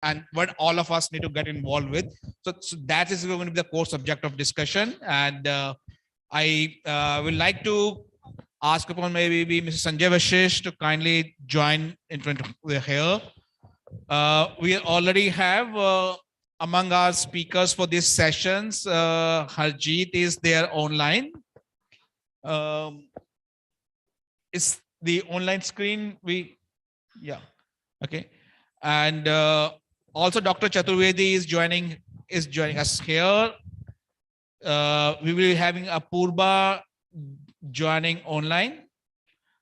and what all of us need to get involved with. So that is going to be the core subject of discussion. And I would like to ask upon maybe Mr. Sanjay Vashish to kindly join in front of here. We already have among our speakers for these sessions, Harjeet is there online. Is the online screen yeah, okay. And also Dr. Chaturvedi is joining us here. We will be having Apurba joining online,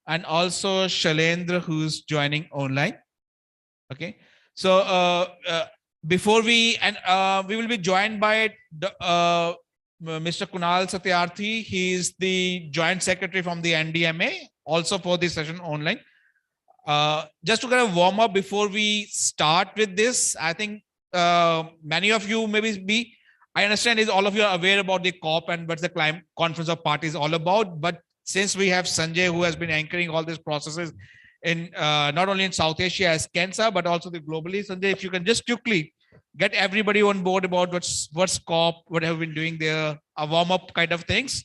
and also Shalendra, who's joining online. Okay, so before we will be joined by Mr. Kunal Satyarthi. He is the joint secretary from the NDMA, also for this session online. Just to kind of warm up before we start with this, I think many of you maybe I understand is all of you are aware about the COP and what the climate conference of parties all about. But since we have Sanjay, who has been anchoring all these processes in not only in South Asia as Kensa, but also the globally, Sanjay, if you can just quickly get everybody on board about what's COP, what have we been doing there, a warm up kind of things,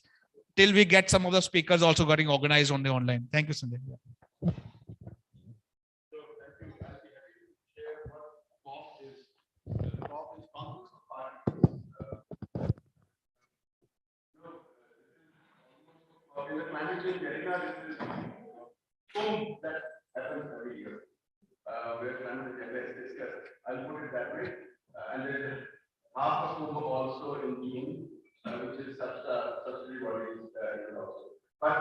till we get some of the speakers also getting organized on the online. Thank you, Sanjay. In the climate change arena, this is boom that happens every year, where climate agenda is discussed. I'll put it that way. And there's half a Kumbh also in June, which is subsidy bodies also. But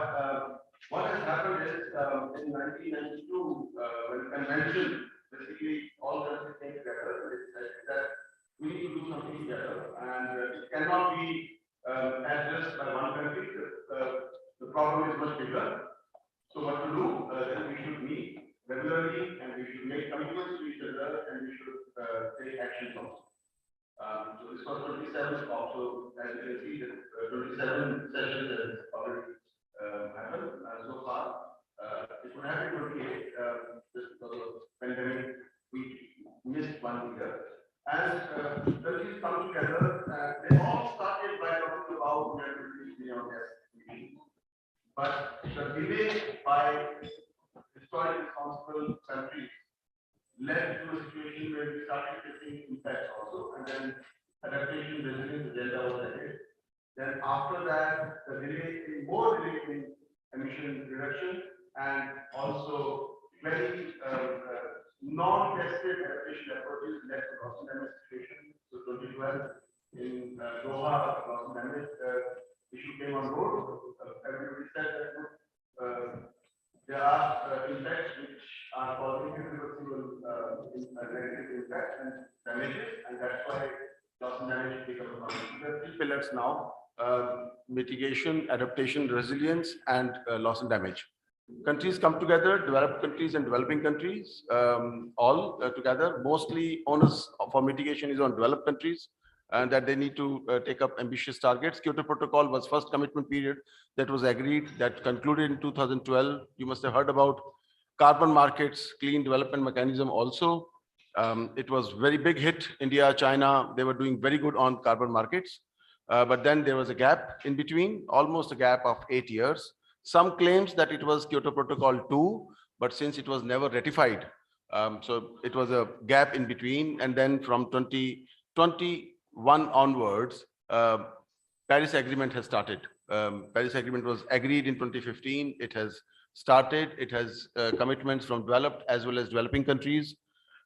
what has happened is in 1992, when the convention basically all countries came together, it said that we need to do something together, and it cannot be addressed by one country. The problem is much bigger. So what to do? Then we should meet regularly, and we should make commitments to each other, and we should take action also. So this was 27 COP. So as you can see, that 27 sessions have already happened so far. It would have been 28 just because of pandemic. We missed 1 year. And countries come together. They all started by talking about greenhouse gas emissions. But the delay by historically responsible countries led to a situation where we started taking impacts also, and then adaptation resilience agenda was added. Then after that, more delay in emission reduction, and also very non-tested adaptation approaches led to loss and damage situation. So 2012 in Doha, loss and damage issue came on board. Everybody said that there are impacts which are causing irreversible negative impacts and damages, and that's why loss and damage become a problem. There are 3 pillars now: mitigation, adaptation, resilience, and loss and damage. Countries come together, developed countries and developing countries, all together. Mostly onus for mitigation is on developed countries, and that they need to take up ambitious targets. Kyoto Protocol was first commitment period that was agreed, that concluded in 2012. You must have heard about carbon markets, clean development mechanism also. It was very big hit. India, China, they were doing very good on carbon markets. But then there was a gap in between, almost a gap of 8 years. Some claims that it was Kyoto Protocol 2, but since it was never ratified, so it was a gap in between. And then from 2021 onwards, Paris Agreement has started. Paris Agreement was agreed in 2015. It has started. It has commitments from developed as well as developing countries.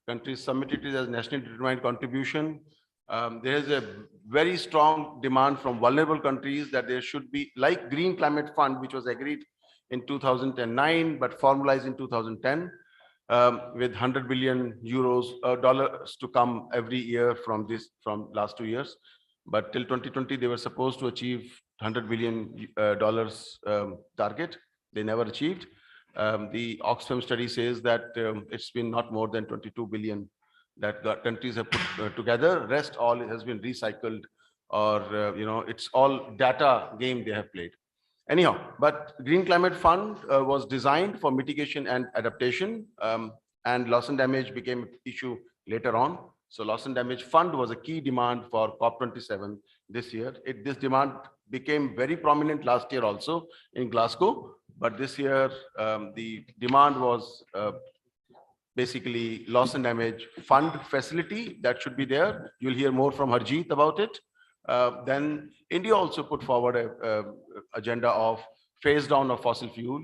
Countries submitted it as nationally determined contribution. There is a very strong demand from vulnerable countries that there should be, like Green Climate Fund, which was agreed in 2009 but formalized in 2010, with 100 billion dollars to come every year from last 2 years. But till 2020 they were supposed to achieve $100 billion target. They never achieved. The Oxfam study says that it's been not more than 22 billion that the countries have put together. Rest all has been recycled, or it's all data game they have played. Anyhow, but Green Climate Fund was designed for mitigation and adaptation, and loss and damage became an issue later on. So loss and damage fund was a key demand for COP27 this year. This demand became very prominent last year also in Glasgow, but this year the demand was basically loss and damage fund facility that should be there. You'll hear more from Harjeet about it. Then India also put forward a agenda of phase down of fossil fuel.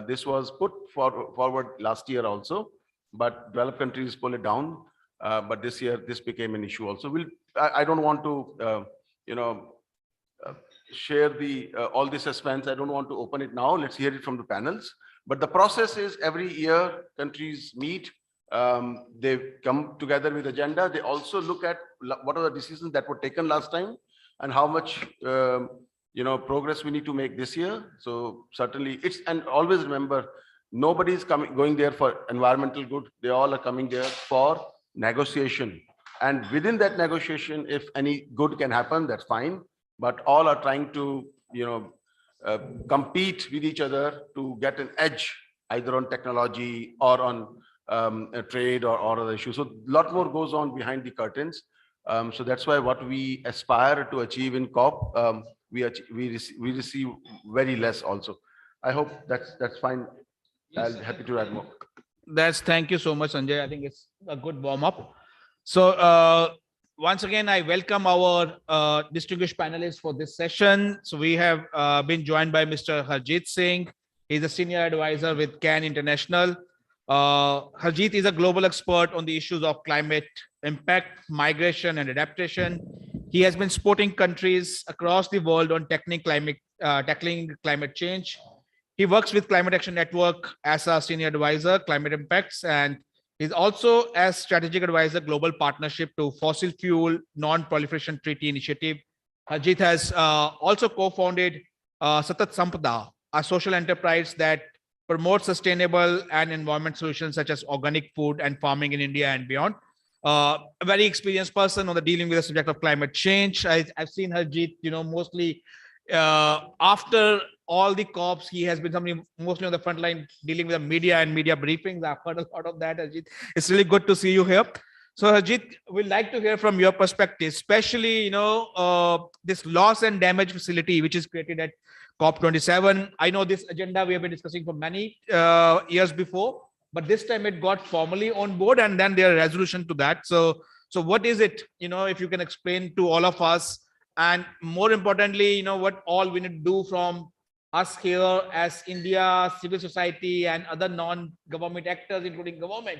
This was put forward last year also, but developed countries pull it down. But this year, this became an issue also. I don't want to, you know, share the all the suspense. I don't want to open it now. Let's hear it from the panels. But the process is every year countries meet. They come together with agenda. They also look at what are the decisions that were taken last time and how much progress we need to make this year. So certainly it's, and always remember, nobody is going there for environmental good. They all are coming there for negotiation. And within that negotiation, if any good can happen, that's fine. But all are trying to, compete with each other to get an edge, either on technology or on trade or other issues. So a lot more goes on behind the curtains. So that's why what we aspire to achieve in COP, we receive very less also. I hope that's fine. I'll be happy to add more. Thank you so much, Sanjay. I think it's a good warm up. So once again, I welcome our distinguished panelists for this session. So we have been joined by Mr. Harjeet Singh. He's a senior advisor with CAN International. Harjeet is a global expert on the issues of climate impact, migration, and adaptation. He has been supporting countries across the world on tackling climate change. He works with Climate Action Network as a senior advisor, climate impacts, and he's also as strategic advisor, global partnership to fossil fuel non-proliferation treaty initiative. Harjeet has also co-founded Satat Sampada, a social enterprise that promotes sustainable and environment solutions such as organic food and farming in India and beyond. A very experienced person on the dealing with the subject of climate change. I've seen Harjeet, mostly after all the COPs, he has been somebody mostly on the front line dealing with the media and media briefings. I've heard a lot of that, Harjeet. It's really good to see you here. So Harjeet, we'd like to hear from your perspective, especially, this loss and damage facility, which is created at COP27. I know this agenda we have been discussing for many years before, but this time it got formally on board and then there resolution to that. So what is it, if you can explain to all of us, and more importantly, what all we need to do from us here as India, civil society, and other non-government actors, including government,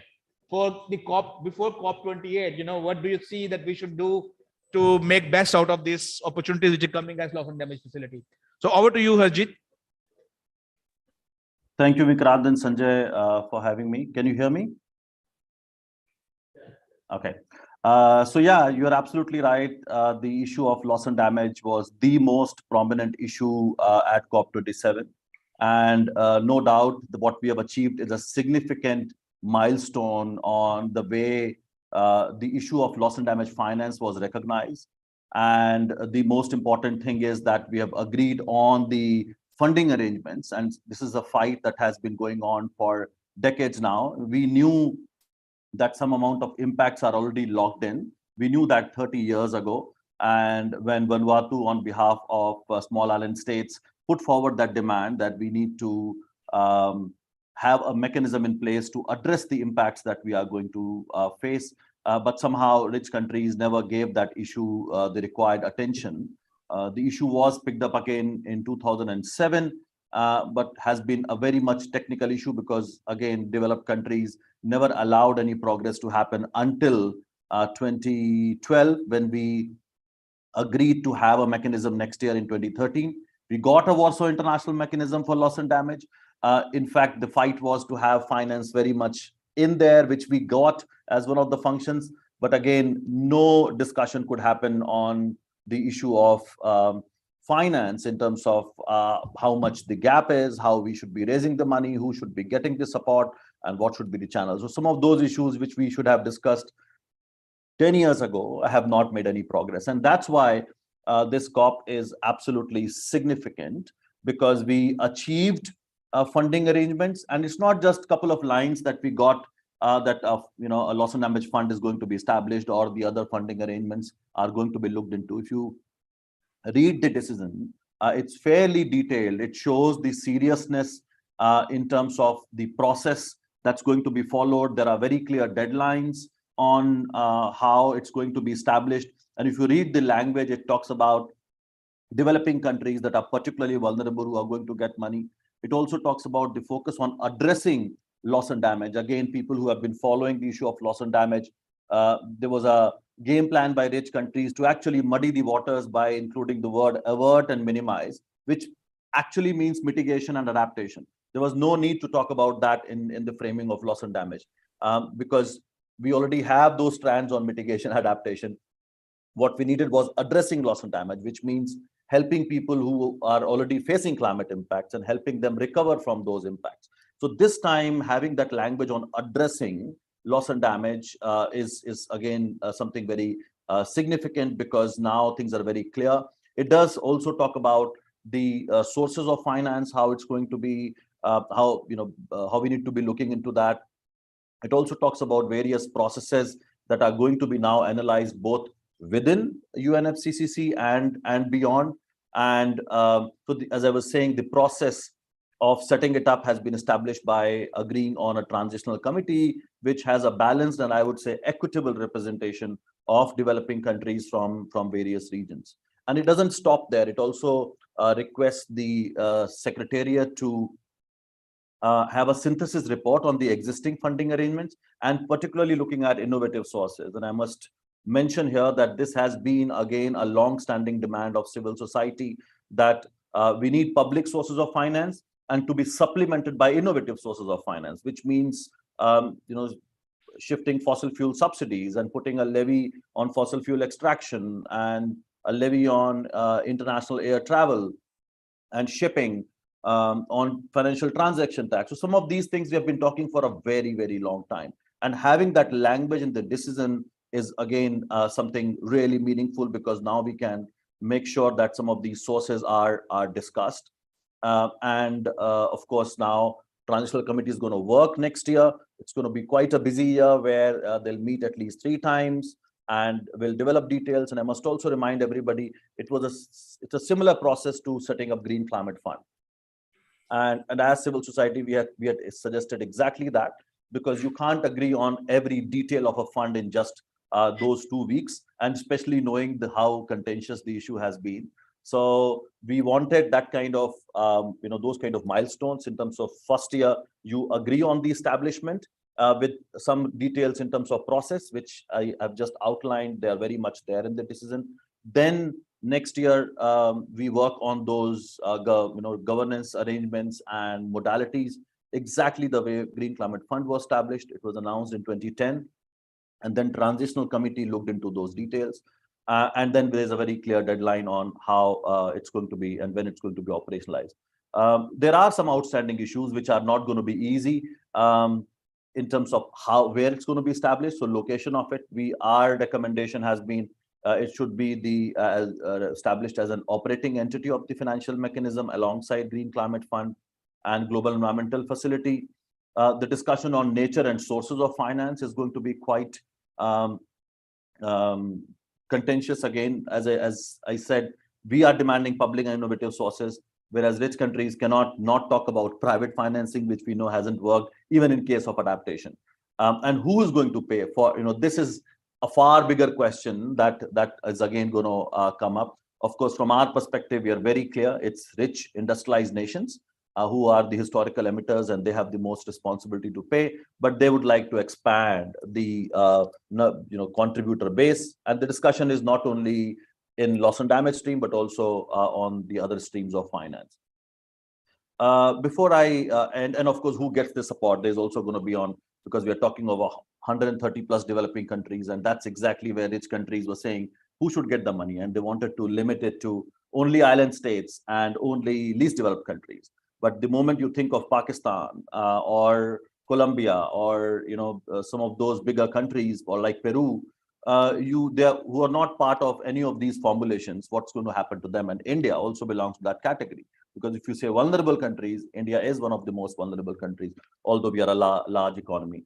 for the COP, before COP28, what do you see that we should do to make best out of these opportunities which are coming as loss and damage facility? So over to you, Harjeet. Thank you, Vikrant and Sanjay, for having me. Can you hear me? Okay. So yeah, you're absolutely right. The issue of loss and damage was the most prominent issue at COP27. And no doubt what we have achieved is a significant milestone on the way the issue of loss and damage finance was recognized. And the most important thing is that we have agreed on the funding arrangements. And this is a fight that has been going on for decades now. We knew that some amount of impacts are already locked in. We knew that 30 years ago. And when Vanuatu, on behalf of small island states, put forward that demand that we need to have a mechanism in place to address the impacts that we are going to face. But somehow rich countries never gave that issue the required attention. The issue was picked up again in 2007, but has been a very much technical issue because, again, developed countries never allowed any progress to happen until 2012, when we agreed to have a mechanism next year in 2013. We got a Warsaw International Mechanism for Loss and Damage. In fact, the fight was to have finance very much in there, which we got as one of the functions. But again, no discussion could happen on the issue of finance in terms of how much the gap is, how we should be raising the money, who should be getting the support, and what should be the channels. So some of those issues which we should have discussed 10 years ago have not made any progress. And that's why this COP is absolutely significant, because we achieved funding arrangements. And it's not just a couple of lines that we got that a loss and damage fund is going to be established, or the other funding arrangements are going to be looked into. If you read the decision, it's fairly detailed. It shows the seriousness in terms of the process that's going to be followed. There are very clear deadlines on how it's going to be established. And if you read the language, it talks about developing countries that are particularly vulnerable who are going to get money. It also talks about the focus on addressing loss and damage. Again, people who have been following the issue of loss and damage, there was a game plan by rich countries to actually muddy the waters by including the word avert and minimize, which actually means mitigation and adaptation. There was no need to talk about that in the framing of loss and damage, because we already have those strands on mitigation adaptation. What we needed was addressing loss and damage, which means helping people who are already facing climate impacts and helping them recover from those impacts. So this time, having that language on addressing loss and damage is again something very significant, because now things are very clear. It does also talk about the sources of finance, how it's going to be, how we need to be looking into that. It also talks about various processes that are going to be now analyzed both within UNFCCC and beyond. And as I was saying, the process of setting it up has been established by agreeing on a transitional committee, which has a balanced and I would say equitable representation of developing countries from various regions. And it doesn't stop there. It also requests the Secretariat to have a synthesis report on the existing funding arrangements, and particularly looking at innovative sources. And I must mention here that this has been, again, a long-standing demand of civil society, that we need public sources of finance and to be supplemented by innovative sources of finance, which means shifting fossil fuel subsidies and putting a levy on fossil fuel extraction and a levy on international air travel and shipping, on financial transaction tax. So some of these things we have been talking for a very, very long time. And having that language in the decision is, again, something really meaningful, because now we can make sure that some of these sources are discussed. Of course, now Transitional Committee is going to work next year. It's going to be quite a busy year, where they'll meet at least 3 times and will develop details. And I must also remind everybody, it's a similar process to setting up Green Climate Fund. And as civil society, we had suggested exactly that, because you can't agree on every detail of a fund in just those 2 weeks, and especially knowing how contentious the issue has been. So we wanted that kind of, those kind of milestones in terms of first year, you agree on the establishment with some details in terms of process, which I have just outlined. They are very much there in the decision. Then next year, we work on those governance arrangements and modalities, exactly the way Green Climate Fund was established. It was announced in 2010. And then Transitional Committee looked into those details. And then there's a very clear deadline on how it's going to be and when it's going to be operationalized. There are some outstanding issues which are not going to be easy in terms of where it's going to be established. So location of it, our recommendation has been it should be established as an operating entity of the financial mechanism alongside Green Climate Fund and Global Environmental Facility. The discussion on nature and sources of finance is going to be quite contentious. Again, as I said, we are demanding public and innovative sources, whereas rich countries cannot not talk about private financing, which we know hasn't worked even in case of adaptation. And who is going to pay for, this is a far bigger question that is again going to come up. Of course, from our perspective, we are very clear. It's rich industrialized nations who are the historical emitters, and they have the most responsibility to pay, but they would like to expand the contributor base. And the discussion is not only in loss and damage stream, but also on the other streams of finance. Before and of course, who gets the support? There's also going to be on, because we are talking over 130 plus developing countries, and that's exactly where rich countries were saying who should get the money, and they wanted to limit it to only island states and only least developed countries. But the moment you think of Pakistan or Colombia or some of those bigger countries, or like Peru, who are not part of any of these formulations, what's going to happen to them? And India also belongs to that category, because if you say vulnerable countries, India is one of the most vulnerable countries, although we are a large economy.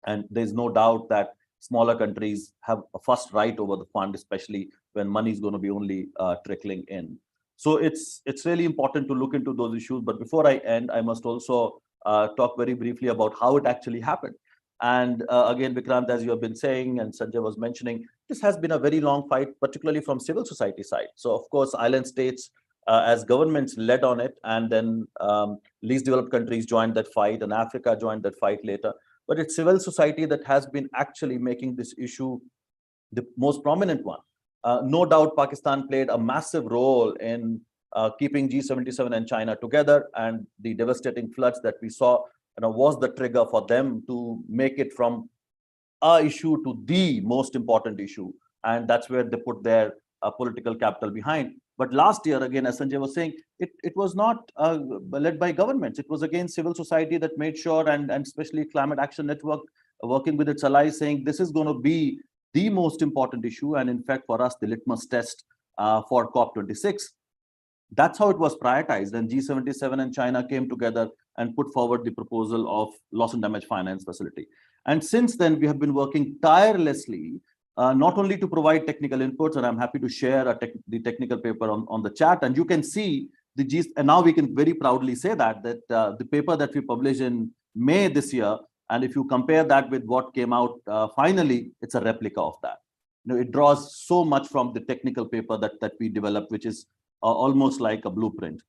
And there's no doubt that smaller countries have a first right over the fund, especially when money is going to be only trickling in. So it's really important to look into those issues. But before I end, I must also talk very briefly about how it actually happened. And again, Vikrant, as you have been saying, and Sanjay was mentioning, this has been a very long fight, particularly from civil society side. So of course, island states as governments led on it, and then least developed countries joined that fight, and Africa joined that fight later. But it's civil society that has been actually making this issue the most prominent one. No doubt, Pakistan played a massive role in keeping G77 and China together, and the devastating floods that we saw, was the trigger for them to make it from a issue to the most important issue, and that's where they put their political capital behind. But last year, again, as Sanjay was saying, it was not led by governments. It was again civil society that made sure, and especially Climate Action Network working with its allies, saying this is going to be the most important issue, and in fact, for us, the litmus test for COP26. That's how it was prioritized. And G77 and China came together and put forward the proposal of loss and damage finance facility. And since then, we have been working tirelessly, not only to provide technical inputs, and I'm happy to share the technical paper on the chat. And you can see the and now we can very proudly say that the paper that we published in May this year, and if you compare that with what came out finally, it's a replica of that. It draws so much from the technical paper that we developed, which is almost like a blueprint.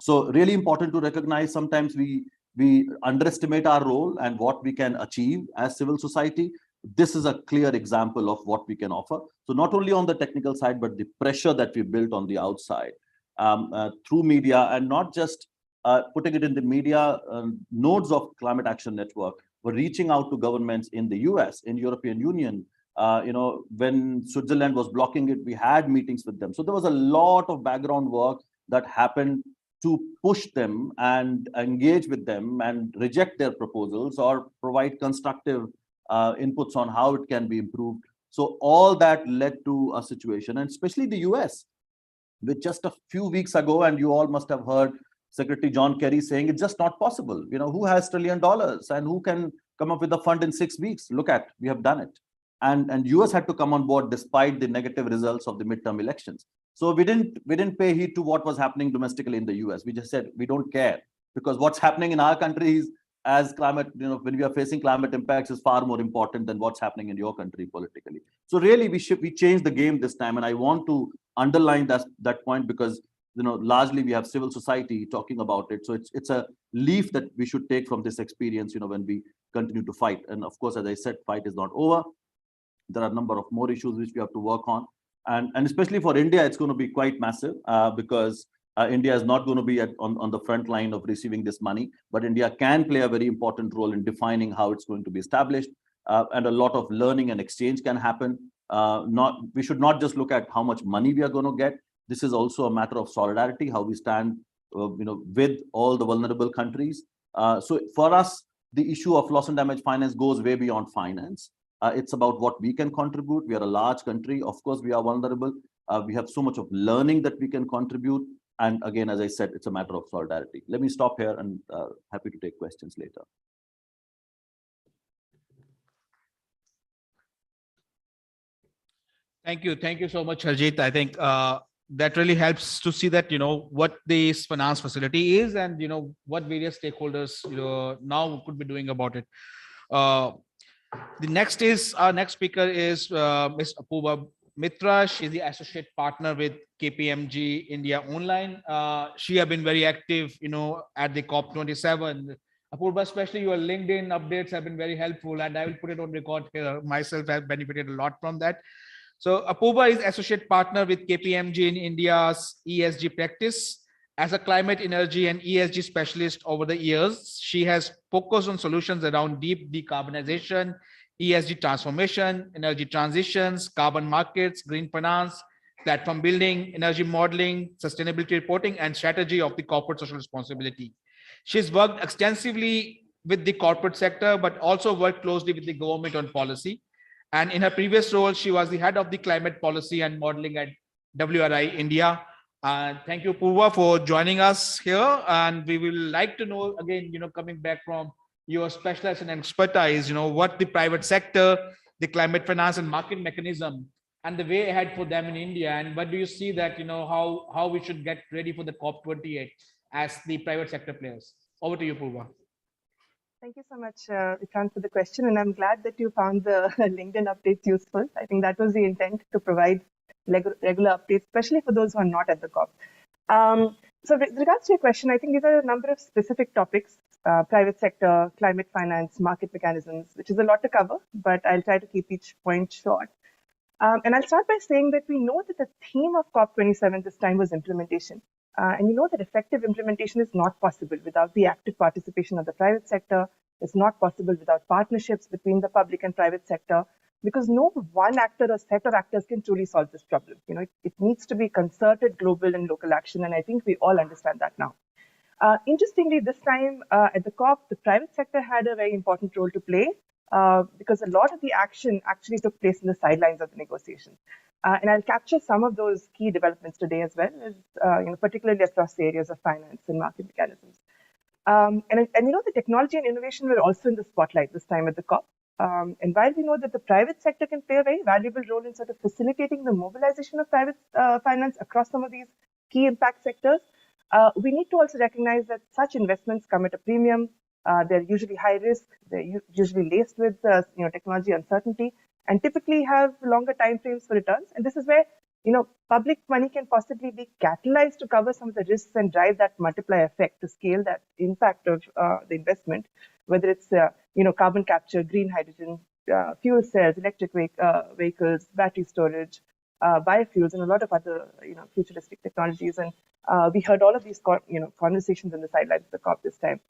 So really important to recognize, sometimes we underestimate our role and what we can achieve as civil society. This is a clear example of what we can offer. So not only on the technical side, but the pressure that we built on the outside through media, and not just putting it in the media. Nodes of Climate Action Network were reaching out to governments in the US, in European Union. When Switzerland was blocking it, we had meetings with them. So there was a lot of background work that happened to push them and engage with them and reject their proposals or provide constructive inputs on how it can be improved. So all that led to a situation, and especially the US, with just a few weeks ago, and you all must have heard Secretary John Kerry saying it's just not possible. Who has $1 trillion and who can come up with a fund in 6 weeks? Look at, we have done it. And US had to come on board despite the negative results of the midterm elections. So we didn't pay heed to what was happening domestically in the US. We just said we don't care, because what's happening in our countries as climate, when we are facing climate impacts, is far more important than what's happening in your country politically. So really, we changed the game this time, and I want to underline that point, because largely we have civil society talking about it. So it's a leaf that we should take from this experience, when we continue to fight. And of course, as I said, fight is not over. There are a number of more issues which we have to work on. And especially for India, it's going to be quite massive because India is not going to be on the front line of receiving this money, but India can play a very important role in defining how it's going to be established. And a lot of learning and exchange can happen. We should not just look at how much money we are going to get. This is also a matter of solidarity, how we stand with all the vulnerable countries. So for us, the issue of loss and damage finance goes way beyond finance. It's about what we can contribute. We are a large country. Of course, we are vulnerable. We have so much of learning that we can contribute. And again, as I said, it's a matter of solidarity. Let me stop here, and happy to take questions later. Thank you. Thank you so much, Harjeet. I think that really helps to see that, what this finance facility is, and, what various stakeholders, now could be doing about it. Our next speaker is Ms. Apurva Mitra. She's the associate partner with KPMG India Online. She has been very active, at the COP27. Apurva, especially your LinkedIn updates have been very helpful, and I will put it on record here. Myself have benefited a lot from that. So Apurva is associate partner with KPMG in India's ESG practice. As a climate, energy, and ESG specialist over the years, she has focused on solutions around deep decarbonization, ESG transformation, energy transitions, carbon markets, green finance, platform building, energy modeling, sustainability reporting, and strategy of the corporate social responsibility. She's worked extensively with the corporate sector, but also worked closely with the government on policy. And in her previous role, she was the head of the climate policy and modeling at WRI India. Thank you, Apurva, for joining us here. And we will like to know, again, coming back from your specialization and expertise, what the private sector, the climate finance and market mechanism, and the way ahead for them in India. And what do you see that, how we should get ready for the COP28 as the private sector players? Over to you, Purva. Thank you so much, Vikrant, for the question. And I'm glad that you found the LinkedIn updates useful. I think that was the intent, to provide regular updates, especially for those who are not at the COP. So with regards to your question, I think these are a number of specific topics, private sector, climate finance, market mechanisms, which is a lot to cover, but I'll try to keep each point short. And I'll start by saying that we know that the theme of COP27 this time was implementation. And we know that effective implementation is not possible without the active participation of the private sector. It's not possible without partnerships between the public and private sector, because no one actor or set of actors can truly solve this problem. It needs to be concerted global and local action, and I think we all understand that now. Interestingly, this time at the COP, the private sector had a very important role to play, because a lot of the action actually took place in the sidelines of the negotiations. And I'll capture some of those key developments today as well, as particularly across the areas of finance and market mechanisms. And the technology and innovation were also in the spotlight this time at the COP. And while we know that the private sector can play a very valuable role in sort of facilitating the mobilization of private finance across some of these key impact sectors, we need to also recognize that such investments come at a premium. They're usually high risk. They're usually laced with technology uncertainty, and typically have longer timeframes for returns. And this is where public money can possibly be catalyzed to cover some of the risks and drive that multiplier effect to scale that impact of the investment, whether it's carbon capture, green hydrogen, fuel cells, electric vehicles, battery storage, biofuels, and a lot of other futuristic technologies. And we heard all of these conversations on the sidelines of the COP this time.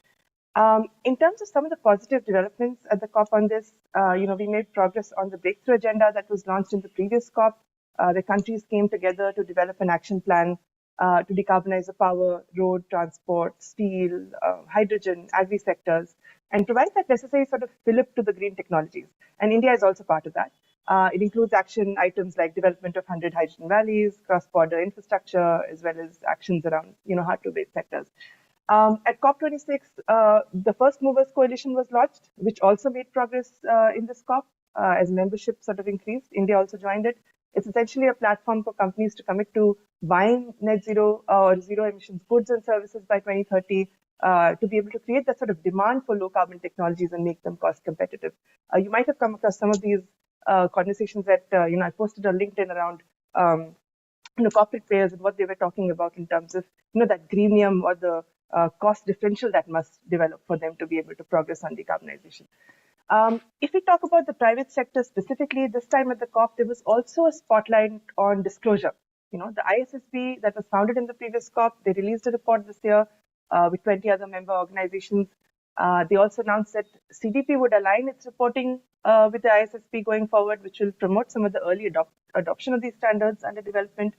In terms of some of the positive developments at the COP on this, we made progress on the breakthrough agenda that was launched in the previous COP. The countries came together to develop an action plan to decarbonize the power, road, transport, steel, hydrogen, agri sectors, and provide that necessary sort of fillip to the green technologies. And India is also part of that. It includes action items like development of 100 hydrogen valleys, cross-border infrastructure, as well as actions around hard-to-abate sectors. At COP26, the First Movers Coalition was launched, which also made progress in this COP as membership sort of increased. India also joined it. It's essentially a platform for companies to commit to buying net zero or zero emissions goods and services by 2030 to be able to create that sort of demand for low carbon technologies and make them cost competitive. You might have come across some of these conversations that I posted on LinkedIn around corporate players and what they were talking about in terms of that greenium or the cost differential that must develop for them to be able to progress on decarbonization. If we talk about the private sector specifically, this time at the COP, there was also a spotlight on disclosure. The ISSB that was founded in the previous COP, they released a report this year with 20 other member organizations. They also announced that CDP would align its reporting with the ISSB going forward, which will promote some of the early adoption of these standards under development.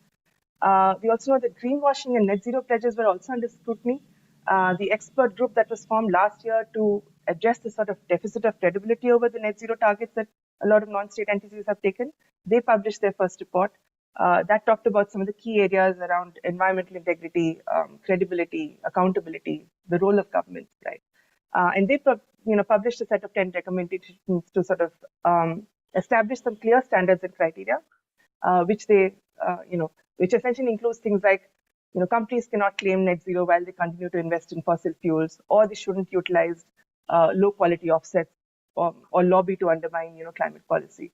We also know that greenwashing and net zero pledges were also under scrutiny. The expert group that was formed last year to address the sort of deficit of credibility over the net zero targets that a lot of non-state entities have taken, they published their first report that talked about some of the key areas around environmental integrity, credibility, accountability, the role of governments, right? And they published a set of 10 recommendations to sort of establish some clear standards and criteria, which they, which essentially includes things like, companies cannot claim net zero while they continue to invest in fossil fuels, or they shouldn't utilize low quality offsets or lobby to undermine, climate policy.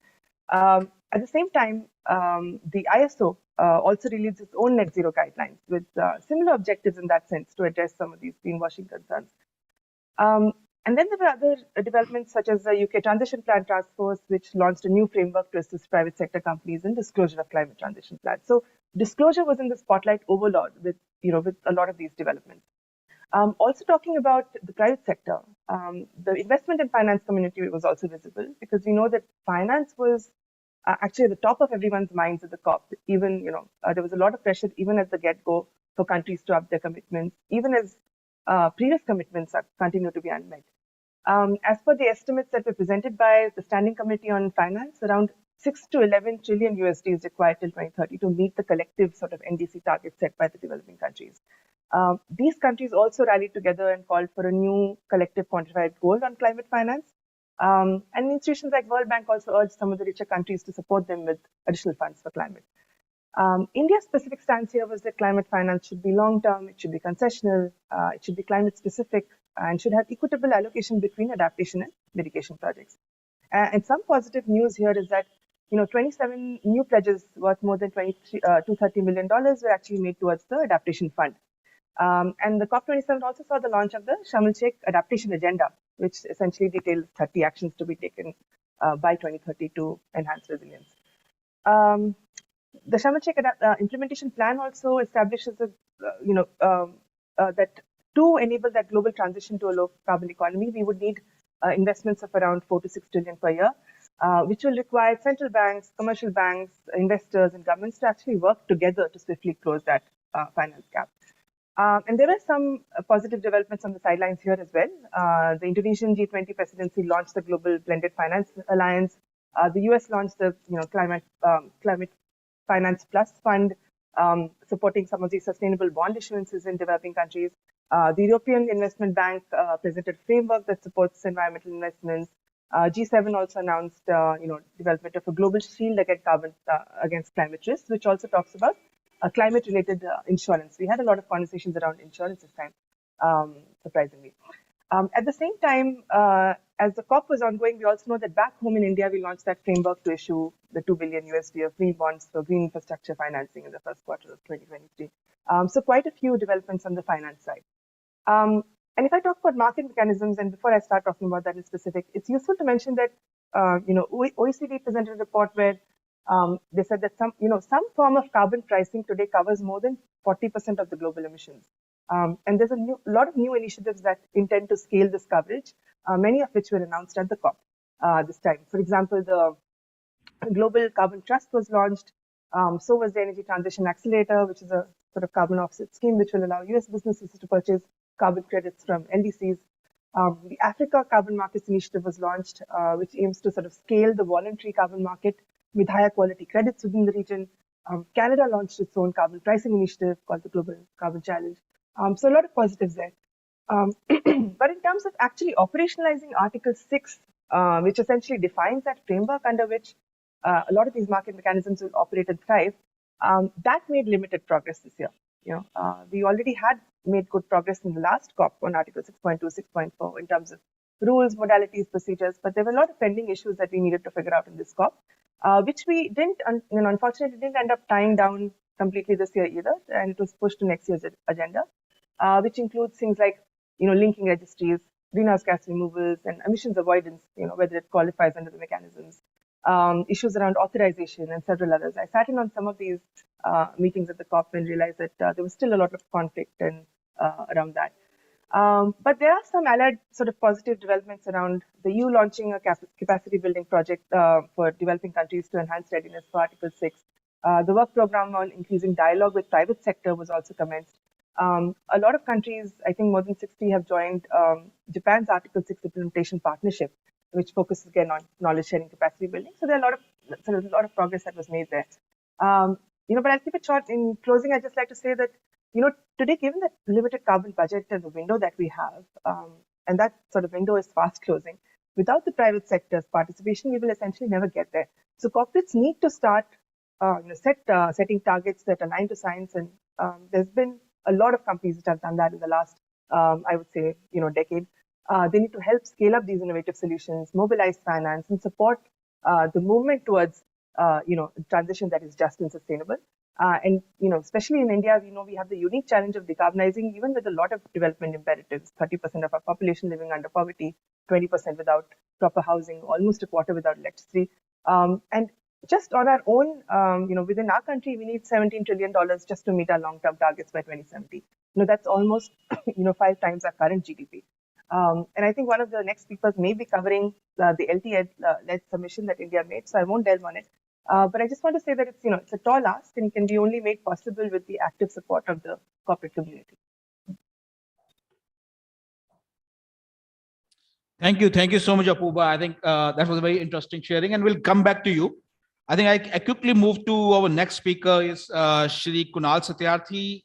At the same time, the ISO also released its own net zero guidelines with similar objectives in that sense to address some of these greenwashing concerns. And then there were other developments such as the UK Transition Plan Task Force, which launched a new framework to assist private sector companies in disclosure of climate transition plans. So disclosure was in the spotlight overload with a lot of these developments. Also talking about the private sector, the investment and finance community was also visible because we know that finance was actually at the top of everyone's minds at the COP. Even, there was a lot of pressure even at the get-go for countries to up their commitments, even as previous commitments continue to be unmet. As per the estimates that were presented by the Standing Committee on Finance, around 6 to 11 trillion USD is required till 2030 to meet the collective sort of NDC targets set by the developing countries. These countries also rallied together and called for a new collective quantified goal on climate finance. And institutions like World Bank also urged some of the richer countries to support them with additional funds for climate. India's specific stance here was that climate finance should be long-term, it should be concessional, it should be climate-specific, and should have equitable allocation between adaptation and mitigation projects. And some positive news here is that 27 new pledges worth more than $230 million were actually made towards the adaptation fund. And the COP27 also saw the launch of the Sharm el-Sheikh Adaptation Agenda, which essentially details 30 actions to be taken by 2030 to enhance resilience. The Sharm el-Sheikh implementation plan also establishes that to enable that global transition to a low carbon economy, we would need investments of around 4 to 6 trillion per year, which will require central banks, commercial banks, investors, and governments to actually work together to swiftly close that finance gap. And there were some positive developments on the sidelines here as well. The Indonesian G20 presidency launched the Global Blended Finance Alliance. The US launched the Climate Finance Plus Fund, supporting some of the sustainable bond issuances in developing countries. The European Investment Bank presented a framework that supports environmental investments. G7 also announced, development of a global shield against climate risks, which also talks about climate-related insurance. We had a lot of conversations around insurance this time, surprisingly. At the same time, as the COP was ongoing, we also know that back home in India, we launched that framework to issue the $2 billion USD of green bonds for green infrastructure financing in the first quarter of 2023. So quite a few developments on the finance side. And if I talk about market mechanisms, and before I start talking about that in specific, it's useful to mention that OECD presented a report where they said that some form of carbon pricing today covers more than 40% of the global emissions. And there's a lot of new initiatives that intend to scale this coverage, many of which were announced at the COP this time. For example, the Global Carbon Trust was launched. So was the Energy Transition Accelerator, which is a sort of carbon offset scheme which will allow US businesses to purchase carbon credits from LDCs. The Africa Carbon Markets Initiative was launched, which aims to sort of scale the voluntary carbon market with higher quality credits within the region. Canada launched its own carbon pricing initiative called the Global Carbon Challenge. So a lot of positives there. But in terms of actually operationalizing Article 6, which essentially defines that framework under which a lot of these market mechanisms will operate and thrive, that made limited progress this year. We already had made good progress in the last COP on Article 6.2, 6.4 in terms of rules, modalities, procedures, but there were a lot of pending issues that we needed to figure out in this COP, which we didn't, unfortunately, didn't end up tying down completely this year either, and it was pushed to next year's agenda, which includes things like, linking registries, greenhouse gas removals, and emissions avoidance, whether it qualifies under the mechanisms, issues around authorization, and several others. I sat in on some of these meetings at the COP and realized that there was still a lot of conflict and around that. But there are some allied sort of positive developments around the EU launching a capacity building project for developing countries to enhance readiness for Article 6. The work program on increasing dialogue with private sector was also commenced. A lot of countries, I think more than 60, have joined Japan's Article 6 implementation partnership, which focuses again on knowledge sharing, capacity building. So there are a lot of progress that was made there. But I'll keep it short. In closing, I'd just like to say that, today, given the limited carbon budget and the window that we have, and that sort of window is fast closing, without the private sector's participation, we will essentially never get there. So corporates need to start setting targets that align to science. And there's been a lot of companies which have done that in the last, I would say, decade. They need to help scale up these innovative solutions, mobilize finance, and support the movement towards transition that is just and sustainable. And especially in India, we have the unique challenge of decarbonizing, even with a lot of development imperatives. 30% of our population living under poverty, 20% without proper housing, almost a quarter without electricity. And just on our own, within our country, we need $17 trillion just to meet our long-term targets by 2070. That's almost 5 times our current GDP. And I think one of the next speakers may be covering the LT-led submission that India made, so I won't delve on it. But I just want to say that it's a tall ask and can be only made possible with the active support of the corporate community. Thank you so much, Apuba. I think that was a very interesting sharing, and we'll come back to you. I think I quickly move to our next speaker is Shri Kunal Satyarthi.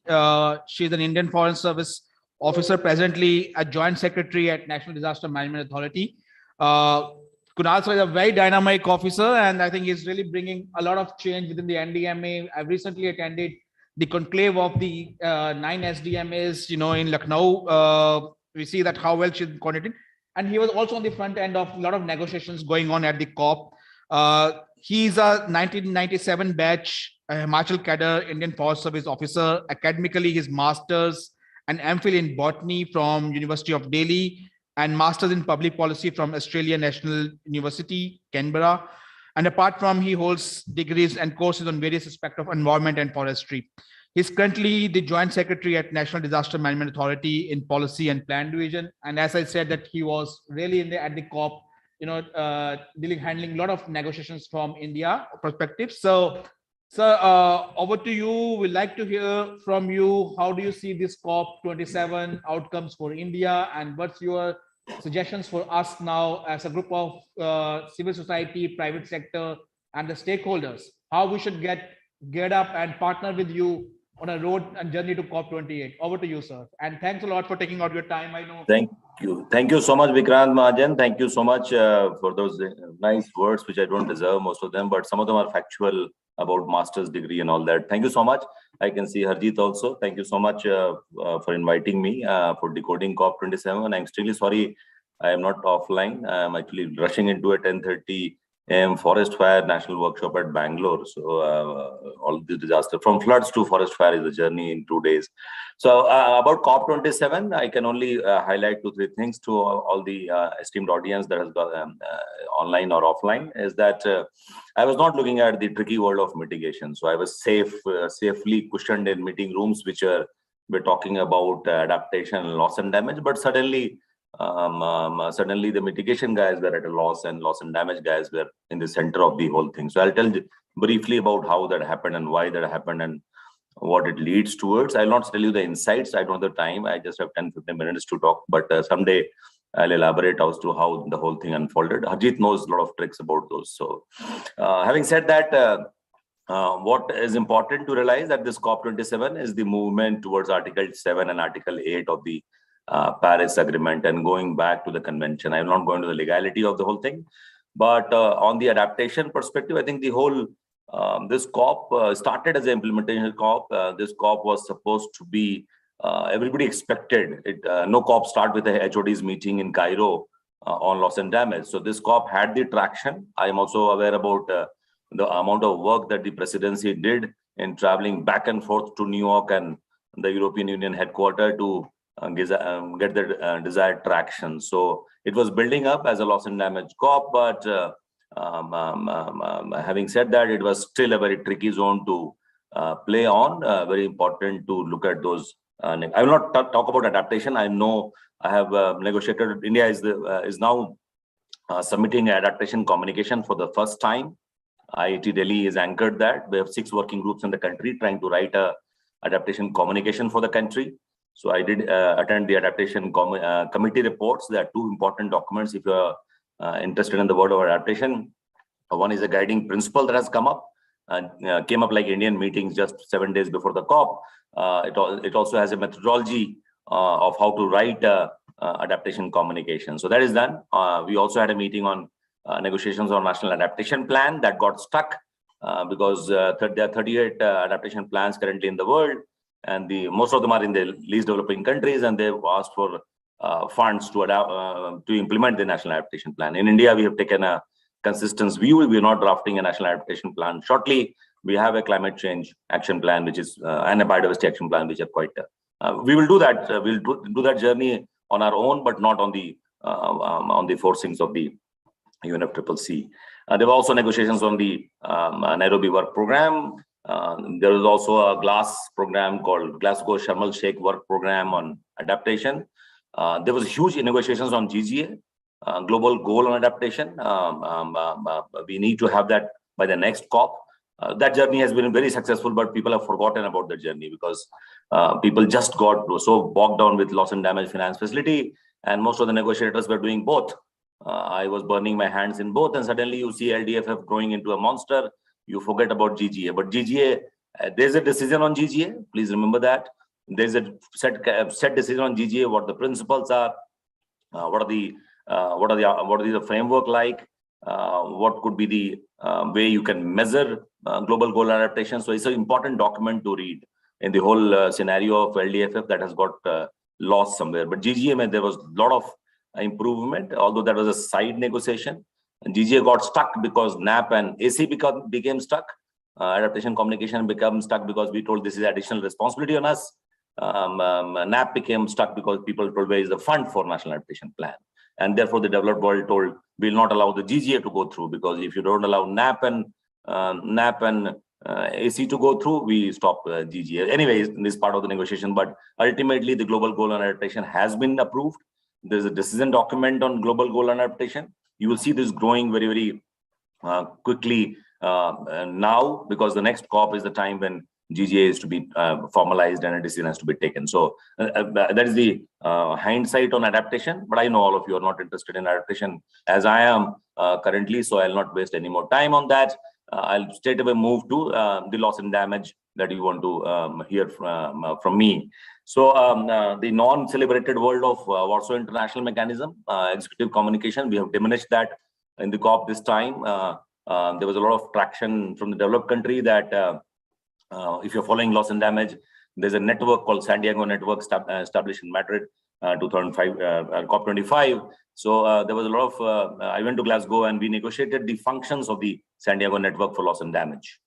She's an Indian Foreign Service officer, presently a Joint Secretary at National Disaster Management Authority. Kunal sir is a very dynamic officer, and I think he's really bringing a lot of change within the NDMA. I've recently attended the conclave of the 9 SDMAs, in Lucknow. We see that how well she's coordinated. And he was also on the front end of a lot of negotiations going on at the COP. He's a 1997 batch Himachal Cadre Indian Forest Service officer. Academically, his master's and MPhil in botany from University of Delhi and master's in public policy from Australian National University, Canberra. And apart from, he holds degrees and courses on various aspects of environment and forestry. He's currently the Joint Secretary at National Disaster Management Authority in Policy and Plan Division. And as I said, that he was really at the COP, handling a lot of negotiations from India perspective. So, sir, over to you. We'd like to hear from you. How do you see this COP27 outcomes for India, and what's your suggestions for us now as a group of civil society, private sector, and the stakeholders? How we should get up and partner with you on a road and journey to COP28. Over to you, sir. And thanks a lot for taking out your time. I know. Thank you so much, Vikrant Mahajan. Thank you so much for those nice words, which I don't deserve most of them, but some of them are factual about master's degree and all that. Thank you so much. I can see Harjeet also. Thank you so much for inviting me for Decoding COP27. I'm extremely sorry I am not offline. I'm actually rushing into a 10:30 a.m. forest fire national workshop at Bangalore. So all the disaster from floods to forest fire is a journey in 2 days. So about COP27, I can only highlight 2-3 things to all the esteemed audience that has got online or offline, is that I was not looking at the tricky world of mitigation. So I was safely cushioned in meeting rooms, which we're talking about adaptation and loss and damage, but suddenly the mitigation guys were at a loss, and loss and damage guys were in the center of the whole thing. So I'll tell you briefly about how that happened and why that happened and what it leads towards. I'll not tell you the insights. I don't have the time. I just have 10-15 minutes to talk, but someday I'll elaborate as to how the whole thing unfolded. Harjeet knows a lot of tricks about those. So having said that, what is important to realize that this COP27 is the movement towards Article 7 and Article 8 of the Paris Agreement and going back to the convention. I'm not going to the legality of the whole thing, but on the adaptation perspective, I think the whole this COP started as an implementation COP. This COP was supposed to be, everybody expected it. No COP start with a HOD's meeting in Cairo on loss and damage. So this COP had the traction. I am also aware about the amount of work that the presidency did in traveling back and forth to New York and the European Union headquarters to get the desired traction. So it was building up as a loss and damage COP, but having said that, it was still a very tricky zone to play on. Very important to look at those. I will not talk about adaptation. I know I have negotiated. India is now submitting adaptation communication for the first time. IIT Delhi is anchored that. We have 6 working groups in the country trying to write a adaptation communication for the country. So I did attend the adaptation committee reports. There are 2 important documents if you are interested in the word of adaptation. One is a guiding principle that has come up, came up like Indian meetings just 7 days before the COP. It also has a methodology of how to write adaptation communication. So that is done. We also had a meeting on negotiations on national adaptation plan that got stuck because there are 38 adaptation plans currently in the world, and most of them are in the least developing countries, and they've asked for funds to implement the national adaptation plan. In India, we have taken a consistent view. We are not drafting a national adaptation plan. Shortly, we have a climate change action plan, which is and a biodiversity action plan, which are quite. We will do that. We'll do that journey on our own, but not on the forcings of the UNFCCC. There were also negotiations on the Nairobi work program. There was also a GLASS program called Glasgow Sharm el Sheikh work program on adaptation. There was huge negotiations on GGA, global goal on adaptation. We need to have that by the next COP. That journey has been very successful, but people have forgotten about the journey because people just got so bogged down with loss and damage finance facility, and most of the negotiators were doing both. I was burning my hands in both, and suddenly you see LDFF growing into a monster. you forget about GGA. But GGA, there's a decision on GGA. Please remember that. There's a set decision on GGA, what the principles are, what is the framework like, what could be the way you can measure global goal adaptation. So it's an important document to read in the whole scenario of LDFF that has got lost somewhere. But GGA, there was a lot of improvement, although that was a side negotiation. And GGA got stuck because NAP and AC became stuck. Adaptation communication became stuck because we told this is additional responsibility on us. NAP became stuck because people told where is the fund for national adaptation plan. And therefore the developed world told we'll not allow the GGA to go through, because if you don't allow NAP and AC to go through, we stop GGA. Anyways, this is part of the negotiation, but ultimately the global goal on adaptation has been approved. There's a decision document on global goal on adaptation. You will see this growing very, very quickly now, because the next COP is the time when GGA is to be formalized and a decision has to be taken. So that is the hindsight on adaptation. But I know all of you are not interested in adaptation as I am currently, so I'll not waste any more time on that. I'll straight away move to the loss and damage that you want to hear from me. So the non-celebrated world of Warsaw International Mechanism, executive communication, we have diminished that in the COP this time. There was a lot of traction from the developed country that if you're following loss and damage, there's a network called San Diego Network established in Madrid, 2005, COP25. So there was a lot of, I went to Glasgow and we negotiated the functions of the San Diego Network for loss and damage.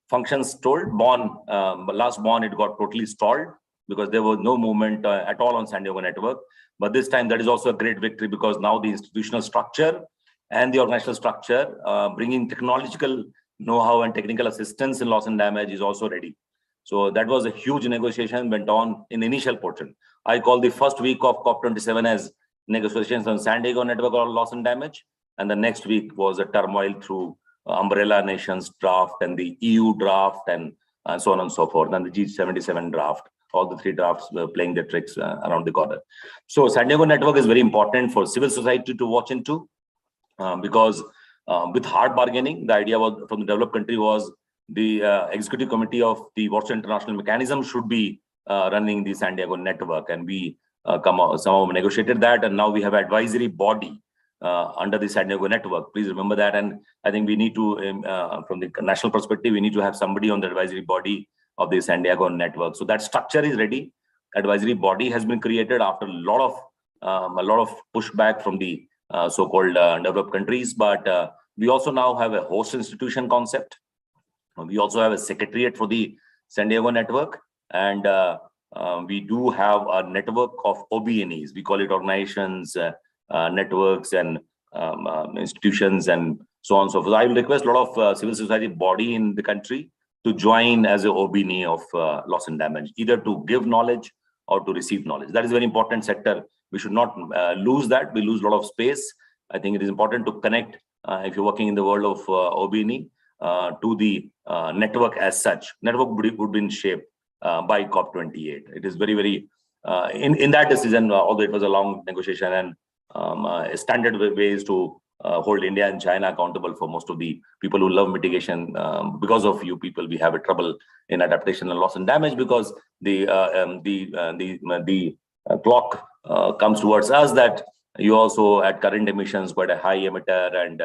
Functions told, last Bonn, it got totally stalled because there was no movement at all on San Diego Network. But this time, that is also a great victory, because now the institutional structure and the organizational structure, bringing technological know-how and technical assistance in loss and damage is also ready. So that was a huge negotiation went on in the initial portion. I call the first week of COP27 as negotiations on San Diego Network or loss and damage. And the next week was a turmoil through umbrella nations draft and the EU draft and so on and so forth, and the G77 draft. All the three drafts were playing their tricks around the corner. So San Diego Network is very important for civil society to watch into, because with hard bargaining, the idea was from the developed country was the executive committee of the Warsaw International Mechanism should be running the San Diego Network, and we somehow negotiated that, and now we have advisory body under the San Diego Network. Please remember that, and I think we need to, from the national perspective, we need to have somebody on the advisory body of the San Diego Network. So that structure is ready. Advisory body has been created after a lot of pushback from the so-called developed countries, but we also now have a host institution concept. We also have a secretariat for the San Diego Network, and we do have a network of OBNEs. We call it organizations, networks, and institutions, and so on and so forth. I will request a lot of civil society body in the country to join as an OBNE of loss and damage, either to give knowledge or to receive knowledge. That is a very important sector. We should not lose that. We lose a lot of space. I think it is important to connect, if you're working in the world of OBNE, to the network as such. Network would be in shape by COP28. It is very, very, in that decision, although it was a long negotiation and standard ways to hold India and China accountable for most of the people who love mitigation. Because of you people, we have a trouble in adaptation and loss and damage, because the clock comes towards us that you also at current emissions quite a high emitter, and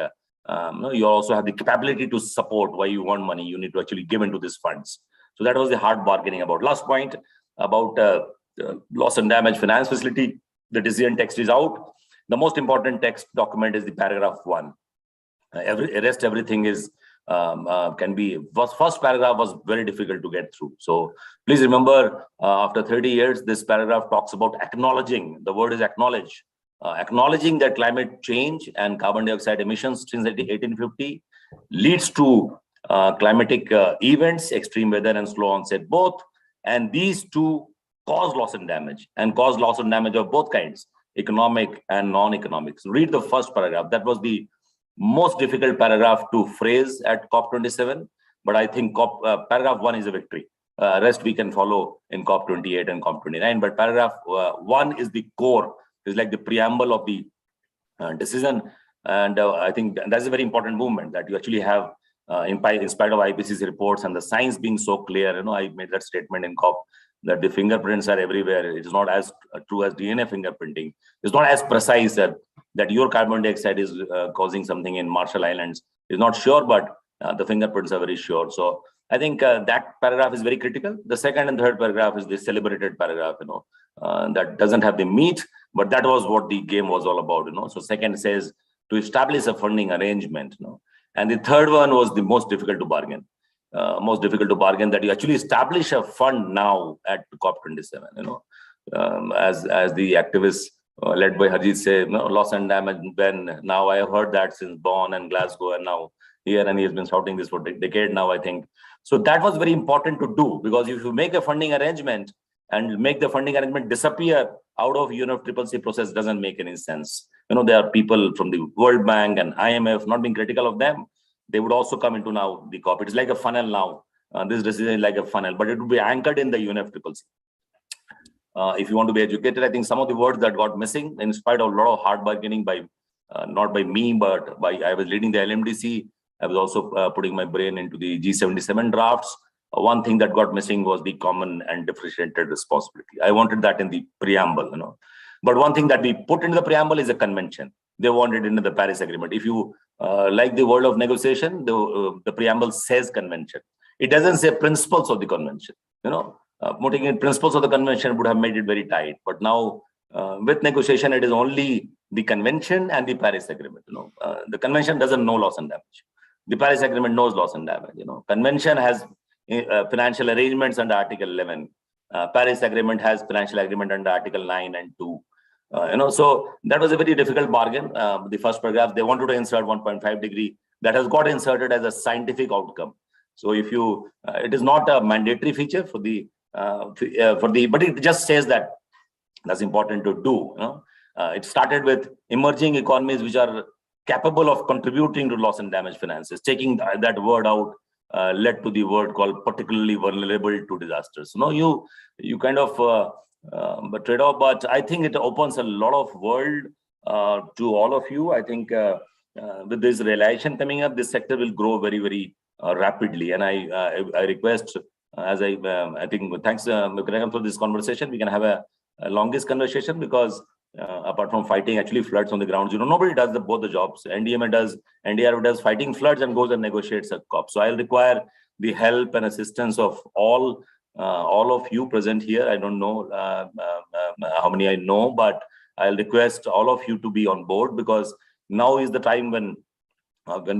you also have the capability to support. Why you want money, you need to actually give into these funds. So that was the hard bargaining about. Last point about loss and damage finance facility. The decision text is out. The most important text document is the paragraph 1. Everything is can be. First paragraph was very difficult to get through. So please remember, after 30 years, this paragraph talks about acknowledging. The word is acknowledge. Acknowledging that climate change and carbon dioxide emissions since 1850 leads to climatic events, extreme weather and slow onset both, and these two cause loss and damage, of both kinds, economic and non-economic. So read the first paragraph. That was the most difficult paragraph to phrase at COP27, but I think paragraph 1 is a victory. Rest we can follow in COP28 and COP29, but paragraph 1 is the core. It's like the preamble of the decision, and I think that's a very important movement, that you actually have in spite of IPCC reports and the science being so clear, I made that statement in COP that the fingerprints are everywhere. It is not as true as DNA fingerprinting. It's not as precise that your carbon dioxide is causing something in Marshall Islands. It's not sure, but the fingerprints are very sure. So I think that paragraph is very critical. The second and third paragraph is the celebrated paragraph, that doesn't have the meat, but that was what the game was all about, So second says to establish a funding arrangement, and the third one was the most difficult to bargain. That you actually establish a fund now at COP27, as the activists led by Harjeet say, loss and damage. When now I have heard that since Bonn and Glasgow and now here, and he has been shouting this for a decade now, I think. So that was very important to do, because if you make a funding arrangement and make the funding arrangement disappear out of UNFCCC process, doesn't make any sense. There are people from the World Bank and IMF, not being critical of them. They would also come into now the COP. It's like a funnel now. This decision is like a funnel, but it would be anchored in the UNFCCC. If you want to be educated, I think some of the words that got missing, in spite of a lot of hard bargaining by, not by me, but I was leading the LMDC. I was also putting my brain into the G77 drafts. One thing that got missing was the common and differentiated responsibility. I wanted that in the preamble, But one thing that we put into the preamble is a convention. They wanted into the Paris Agreement. If you like the world of negotiation, the preamble says convention. It doesn't say principles of the convention. Putting in principles of the convention would have made it very tight. But now with negotiation, it is only the convention and the Paris Agreement. The convention doesn't know loss and damage. The Paris Agreement knows loss and damage. Convention has financial arrangements under Article 11. Paris Agreement has financial agreement under Article 9 and 2. So that was a very difficult bargain. The first paragraph, they wanted to insert 1.5 degree. That has got inserted as a scientific outcome. So if you, it is not a mandatory feature but it just says that that's important to do. It started with emerging economies which are capable of contributing to loss and damage finances. Taking that word out led to the word called particularly vulnerable to disasters. You kind of trade off, but I think it opens a lot of world to all of you. I think with this realization coming up, this sector will grow very, very rapidly. And I request, as I think, thanks Vikram for this conversation. We can have a longest conversation, because apart from fighting actually floods on the ground, nobody does both the jobs. NDMA does, NDRF does fighting floods and goes and negotiates a COP. So I'll require the help and assistance of all of you present here. I don't know how many I know, but I'll request all of you to be on board, because now is the time when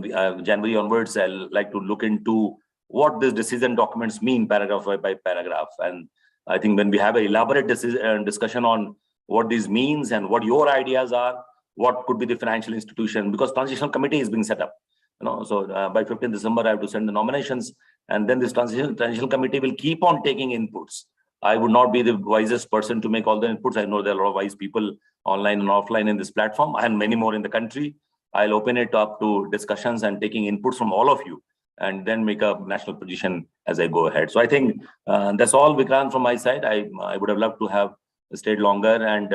we, January onwards, I'll like to look into what these decision documents mean paragraph by paragraph. And I think when we have an elaborate discussion on what this means and what your ideas are, what could be the financial institution, because transitional committee is being set up. So by 15th December, I have to send the nominations, and then this transitional committee will keep on taking inputs. I would not be the wisest person to make all the inputs. I know there are a lot of wise people online and offline in this platform, and many more in the country. I'll open it up to discussions and taking inputs from all of you, and then make a national position as I go ahead. So I think that's all, Vikrant, from my side. I would have loved to have stayed longer and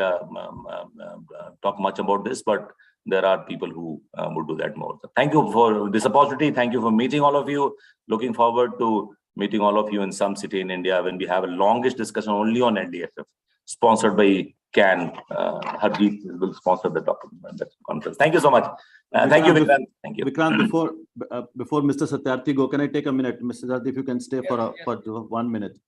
talk much about this, but there are people who would do that more. So thank you for this opportunity. Thank you for meeting all of you. Looking forward to meeting all of you in some city in India when we have a longish discussion only on NDFF, sponsored by CAN. Harjeet will sponsor the document, that conference. Thank you so much. Thank you, Vikrant. Thank you. Vikrant, before Mr. Satyarthi go, can I take a minute? Mr. Satyarthi, if you can stay for 1 minute.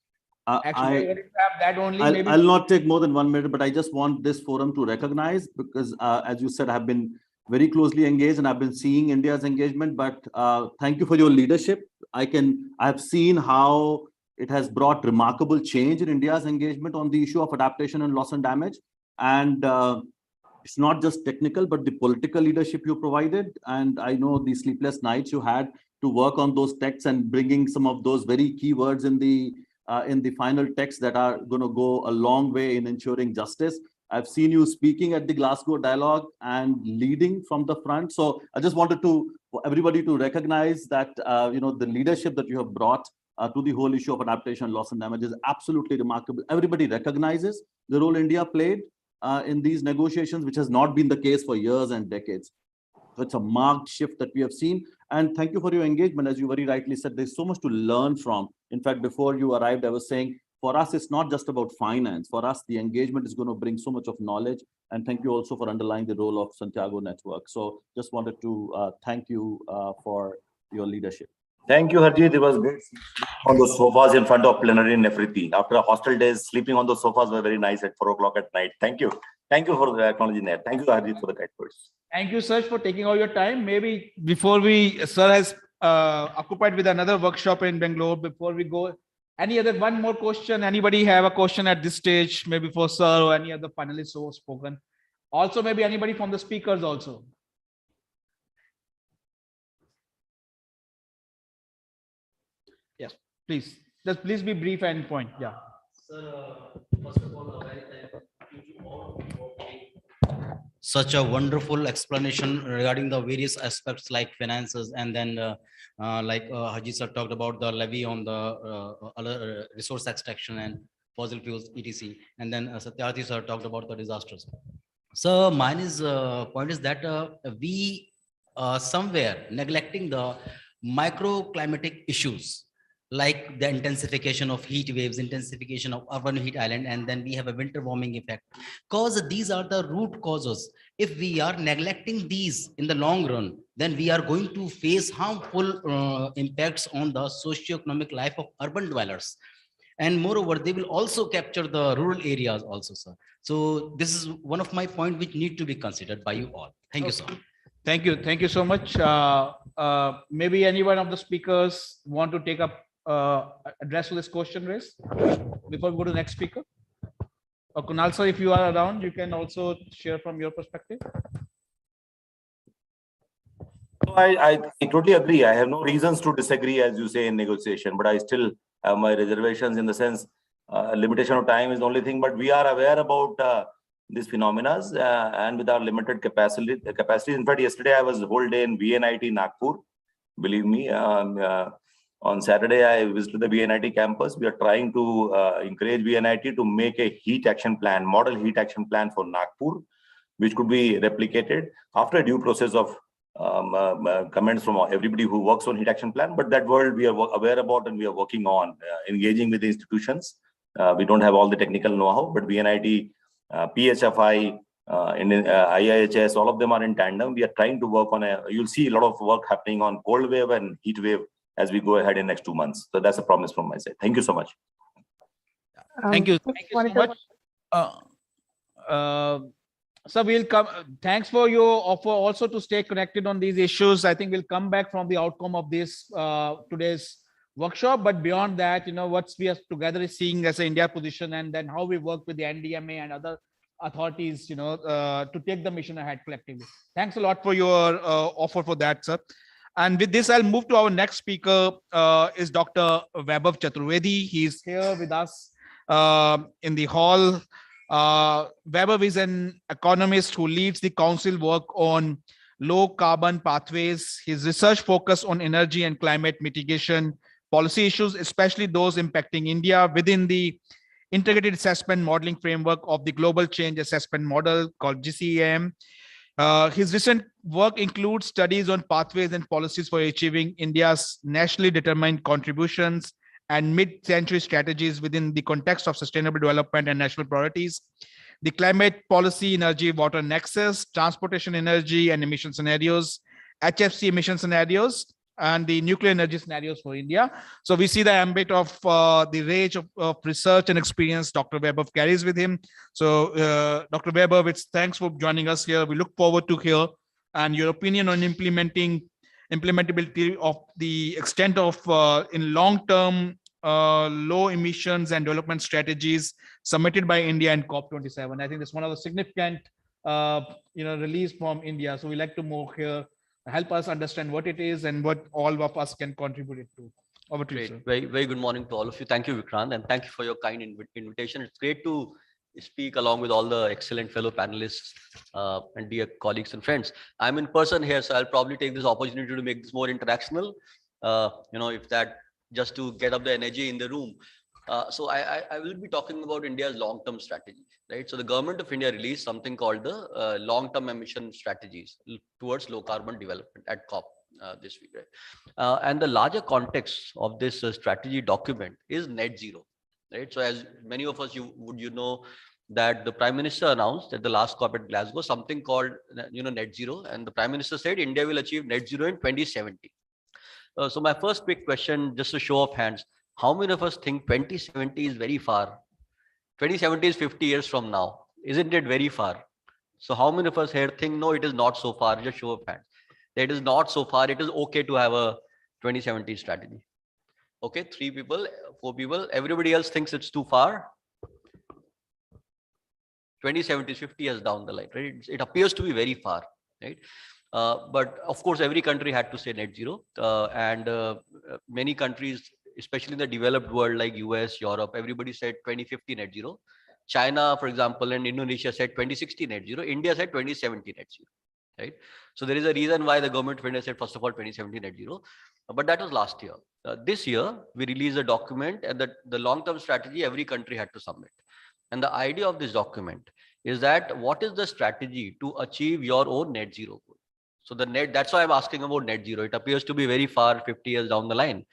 Actually, I have that only. I'll not take more than 1 minute, but I just want this forum to recognize, because as you said, I've been very closely engaged and I've been seeing India's engagement, but thank you for your leadership. I've seen how it has brought remarkable change in India's engagement on the issue of adaptation and loss and damage. And it's not just technical, but the political leadership you provided. And I know the sleepless nights you had to work on those texts and bringing some of those very key words in the final text that are going to go a long way in ensuring justice. I've seen you speaking at the Glasgow dialogue and leading from the front. So I just wanted for everybody to recognize that the leadership that you have brought to the whole issue of adaptation, loss and damage is absolutely remarkable. Everybody recognizes the role India played in these negotiations, which has not been the case for years and decades. So it's a marked shift that we have seen. And thank you for your engagement. As you very rightly said, there's so much to learn from. In fact, before you arrived, I was saying, for us, it's not just about finance. For us, the engagement is going to bring so much of knowledge. And thank you also for underlying the role of Santiago Network. So just wanted to thank you for your leadership. Thank you, Harjeet. It was great on the sofas in front of plenary in Nefriti. After a hostel days, sleeping on the sofas were very nice at 4 o'clock at night. Thank you. Thank you for acknowledging that. Thank you, Harjeet, for the kind words. Thank you, sir, for taking all your time. Maybe before sir has occupied with another workshop in Bangalore. Before we go, one more question? Anybody have a question at this stage? Maybe for sir or any other panelists who have spoken. Also, maybe anybody from the speakers also. Yes, please. Just please be brief and point. Yeah. Sir, first of all, a very thank you to all for such a wonderful explanation regarding the various aspects like finances, and then Haji sir talked about the levy on the resource extraction and fossil fuels, etc. And then Satyarthi sir talked about the disasters. So mine is point is that we somewhere neglecting the microclimatic issues, like the intensification of heat waves, intensification of urban heat island, and then we have a winter warming effect. Cause these are the root causes. If we are neglecting these in the long run, then we are going to face harmful impacts on the socio-economic life of urban dwellers. And moreover, they will also capture the rural areas also, sir. So this is one of my points which need to be considered by you all. Thank you, sir. Thank you. Thank you so much. Maybe any one of the speakers want to take up address to this question raised before we go to the next speaker? Or Kunal sir, if you are around, you can also share from your perspective. So I totally agree. I have no reasons to disagree, as you say, in negotiation, but I still have my reservations in the sense limitation of time is the only thing, but we are aware about these phenomena and with our limited capacity. In fact, yesterday I was the whole day in VNIT Nagpur. Believe me, on Saturday, I visited the VNIT campus. We are trying to encourage VNIT to make a heat action plan, model heat action plan for Nagpur, which could be replicated after a due process of comments from everybody who works on heat action plan. But that world we are aware about and we are working on, engaging with the institutions. We don't have all the technical know-how, but VNIT, PHFI, IIHS, all of them are in tandem. We are trying to work on you'll see a lot of work happening on cold wave and heat wave as we go ahead in next 2 months. So that's a promise from my side. Thank you so much. Thank you. Thank you so much. So we'll come. Thanks for your offer also to stay connected on these issues. I think we'll come back from the outcome of this today's workshop. But beyond that, what we are together is seeing as an India position, and then how we work with the NDMA and other authorities, to take the mission ahead collectively. Thanks a lot for your offer for that, sir. And with this, I'll move to our next speaker, is Dr. Vaibhav Chaturvedi. He's here with us in the hall. Vaibhav is an economist who leads the council work on low carbon pathways. His research focus on energy and climate mitigation policy issues, especially those impacting India within the integrated assessment modeling framework of the Global Change Assessment Model called GCAM. His recent work includes studies on pathways and policies for achieving India's nationally determined contributions and mid-century strategies within the context of sustainable development and national priorities, the climate policy, energy, water nexus, transportation, energy and emission scenarios, HFC emission scenarios, and the nuclear energy scenarios for India. So we see the ambit of the range of research and experience Dr. Vaibhav carries with him. So Dr. Vaibhav, thanks for joining us here. We look forward to hear and your opinion on implementability of the extent of in long-term low emissions and development strategies submitted by India in COP27. I think that's one of the significant release from India. So we like to move here, help us understand what it is and what all of us can contribute it to. Over to you, sir. Very, very good morning to all of you. Thank you, Vikrant, and thank you for your kind invitation. It's great to speak along with all the excellent fellow panelists and dear colleagues and friends. I'm in person here, so I'll probably take this opportunity to make this more interactional. If that just to get up the energy in the room. So I will be talking about India's long-term strategy, right? So the government of India released something called the long-term emission strategies towards low carbon development at COP. this week, right? And the larger context of this strategy document is net zero, right? So as many of us, you know that the Prime Minister announced at the last COP at Glasgow something called net zero, and the Prime Minister said India will achieve net zero in 2070. So my first quick question, just a show of hands, how many of us think 2070 is very far? 2070 is 50 years from now. Isn't it very far? So how many of us here think, no, it is not so far? Just show of hands. It is not so far. It is okay to have a 2070 strategy. Okay, 3 people, 4 people. Everybody else thinks it's too far. 2070 is 50 years down the line, right? It appears to be very far, right? But of course, every country had to say net zero, and many countries, especially in the developed world like US, Europe, everybody said 2050 net zero. China, for example, and Indonesia said 2060 net zero. India said 2070 net zero, right? So there is a reason why the government of India said, first of all, 2070 net zero. But that was last year. This year, we released a document, and the long-term strategy every country had to submit. And the idea of this document is that what is the strategy to achieve your own net zero goal? So that's why I'm asking about net zero. It appears to be very far, 50 years down the line.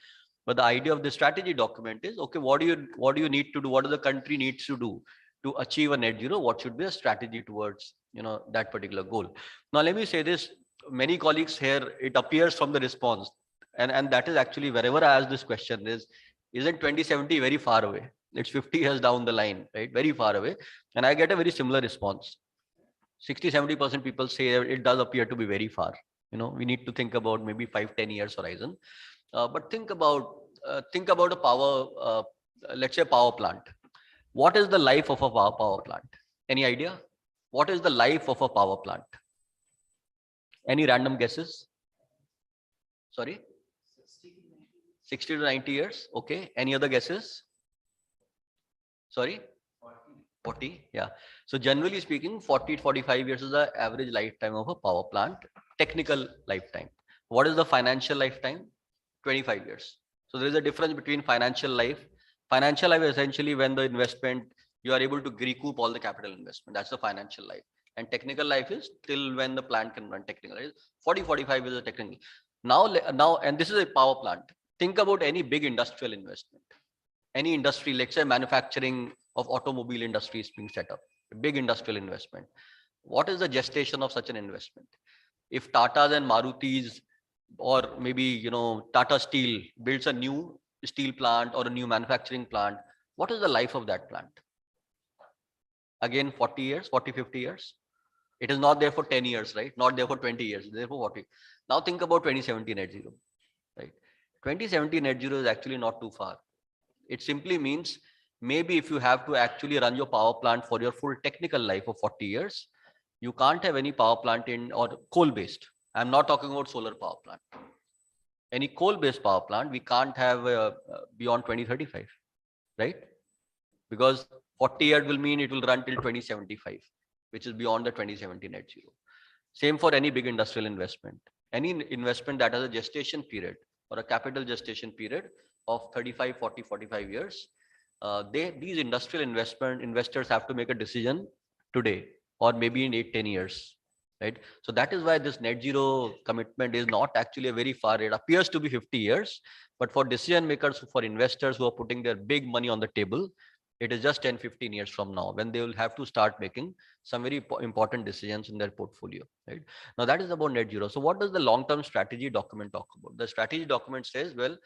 But the idea of the strategy document is, okay, what do you need to do? What does the country needs to do to achieve a net zero? What should be a strategy towards that particular goal? Now, let me say this. Many colleagues here, it appears from the response, and that is actually wherever I ask this question isn't 2070 very far away? It's 50 years down the line, right? Very far away. And I get a very similar response. 60-70% people say it does appear to be very far. We need to think about maybe 5-10 years horizon. But think about a power, let's say power plant. What is the life of a power plant? Any idea? What is the life of a power plant? Any random guesses? Sorry? 60 to 90 years. Okay. Any other guesses? Sorry? 40. Yeah. So generally speaking, 40 to 45 years is the average lifetime of a power plant, technical lifetime. What is the financial lifetime? 25 years. So there is a difference between financial life. Financial life is essentially when the investment, you are able to recoup all the capital investment. That's the financial life. And technical life is till when the plant can run technical. 40-45 is a technical. Now, and this is a power plant. Think about any big industrial investment. Any industry, let's say manufacturing of automobile industry is being set up, a big industrial investment. What is the gestation of such an investment? If Tata's and Maruti's, or maybe Tata Steel builds a new steel plant or a new manufacturing plant, what is the life of that plant? Again, 40 years, 40-50 years. It is not there for 10 years, right? Not there for 20 years, there for 40. Now think about 2070 net zero, right? 2070 net zero is actually not too far. It simply means maybe if you have to actually run your power plant for your full technical life of 40 years, you can't have any power plant or coal-based. I'm not talking about solar power plant. Any coal-based power plant, we can't have beyond 2035, right? Because 40 years will mean it will run till 2075, which is beyond the 2070 net zero. Same for any big industrial investment. Any investment that has a gestation period or a capital gestation period of 35, 40, 45 years, these industrial investors have to make a decision today or maybe in 8-10 years, right? So that is why this net zero commitment is not actually a very far. It appears to be 50 years, but for decision makers, for investors who are putting their big money on the table, it is just 10-15 years from now when they will have to start making some very important decisions in their portfolio, right? Now that is about net zero. So what does the long-term strategy document talk about? The strategy document says, well,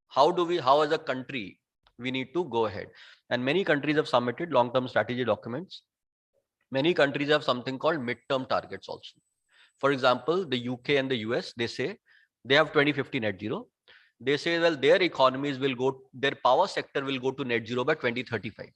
how as a country, we need to go ahead. And many countries have submitted long-term strategy documents. Many countries have something called midterm targets also. For example, the UK and the US, they say they have 2050 net zero. They say, well, their economies their power sector will go to net zero by 2035.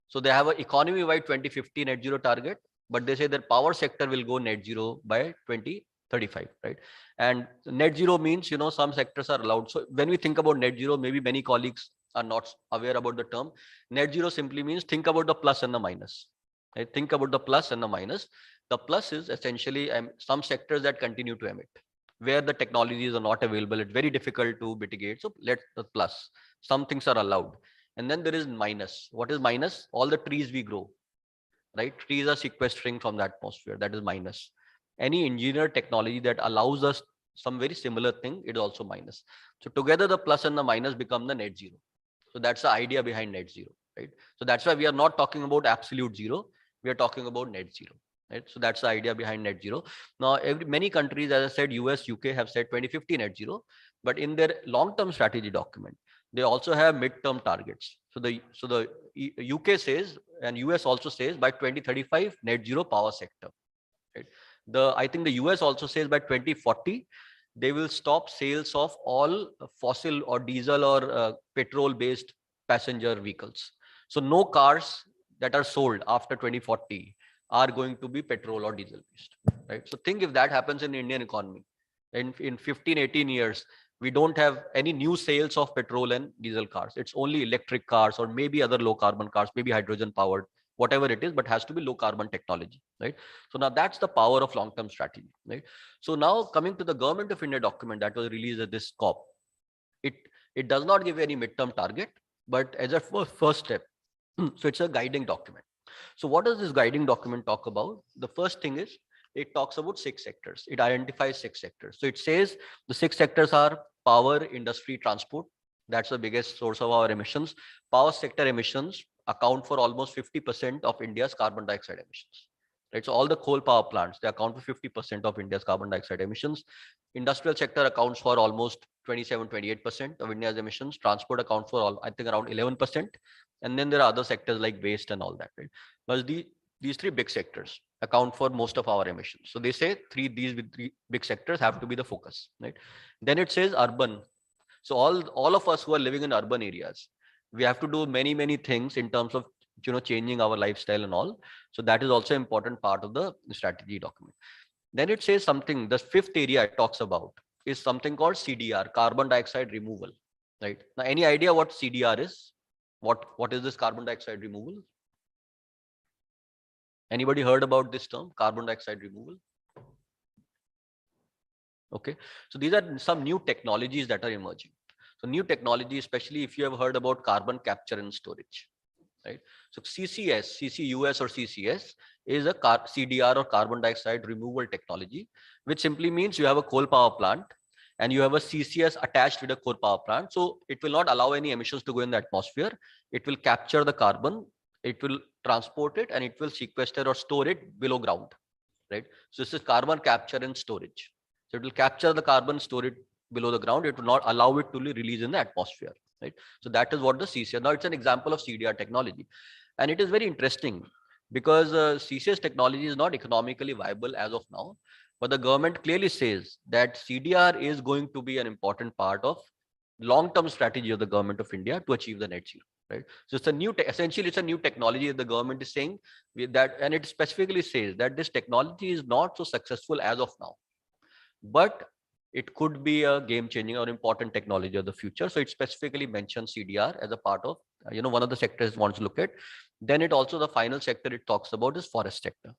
So they have an economy-wide 2050 net zero target, but they say their power sector will go net zero by 2035, right? And net zero means, some sectors are allowed. So when we think about net zero, maybe many colleagues are not aware about the term. Net zero simply means think about the plus and the minus. Right? Think about the plus and the minus. The plus is essentially some sectors that continue to emit, where the technologies are not available. It's very difficult to mitigate. So let the plus. Some things are allowed. And then there is minus. What is minus? All the trees we grow, right? Trees are sequestering from the atmosphere. That is minus. Any engineered technology that allows us some very similar thing, it is also minus. So together the plus and the minus become the net zero. So that's the idea behind net zero, right? So that's why we are not talking about absolute zero. We are talking about net zero, right? So that's the idea behind net zero. Now, many countries, as I said, US, UK have said 2050 net zero, but in their long-term strategy document, they also have midterm targets. So the UK says, and US also says by 2035 net zero power sector. Right? I think the US also says by 2040 they will stop sales of all fossil or diesel or petrol based passenger vehicles. So no cars that are sold after 2040 are going to be petrol or diesel based, right? So think if that happens in the Indian economy, in 15-18 years, we don't have any new sales of petrol and diesel cars. It's only electric cars or maybe other low carbon cars, maybe hydrogen powered, whatever it is, but has to be low carbon technology, right? So now that's the power of long-term strategy, right? So now coming to the Government of India document that was released at this COP, it does not give any midterm target, but as a first step, so it's a guiding document. So what does this guiding document talk about? The first thing is it talks about 6 sectors. It identifies 6 sectors. So it says the 6 sectors are power, industry, transport. That's the biggest source of our emissions. Power sector emissions account for almost 50% of India's carbon dioxide emissions. Right? So all the coal power plants, they account for 50% of India's carbon dioxide emissions. Industrial sector accounts for almost 27-28% of India's emissions. Transport accounts for I think around 11%. And then there are other sectors like waste and all that. Right? But these 3 big sectors account for most of our emissions. So they say these 3 big sectors have to be the focus. Right? Then it says urban. So all of us who are living in urban areas, we have to do many things in terms of changing our lifestyle and all. So that is also an important part of the strategy document. Then it says something, the 5th area it talks about is something called CDR, carbon dioxide removal. Right? Now, any idea what CDR is? What is this carbon dioxide removal? Anybody heard about this term, carbon dioxide removal? Okay, so these are some new technologies that are emerging. So new technology, especially if you have heard about carbon capture and storage, right? So CCUS or CCS is a CDR or carbon dioxide removal technology, which simply means you have a coal power plant and you have a CCS attached with a coal power plant. So it will not allow any emissions to go in the atmosphere. It will capture the carbon, it will transport it, and it will sequester or store it below ground, right? So this is carbon capture and storage. So it will capture the carbon, store it below the ground. It will not allow it to release in the atmosphere, right? So that is what the CCS. Now it's an example of CDR technology, and it is very interesting because CCS technology is not economically viable as of now, but the government clearly says that CDR is going to be an important part of long-term strategy of the Government of India to achieve the net zero. Right? So it's a new, essentially it's a new technology that the government is saying that, and it specifically says that this technology is not so successful as of now, but it could be a game-changing or important technology of the future. So it specifically mentions CDR as a part of, one of the sectors it wants to look at. Then it also, the final sector it talks about is forest sector.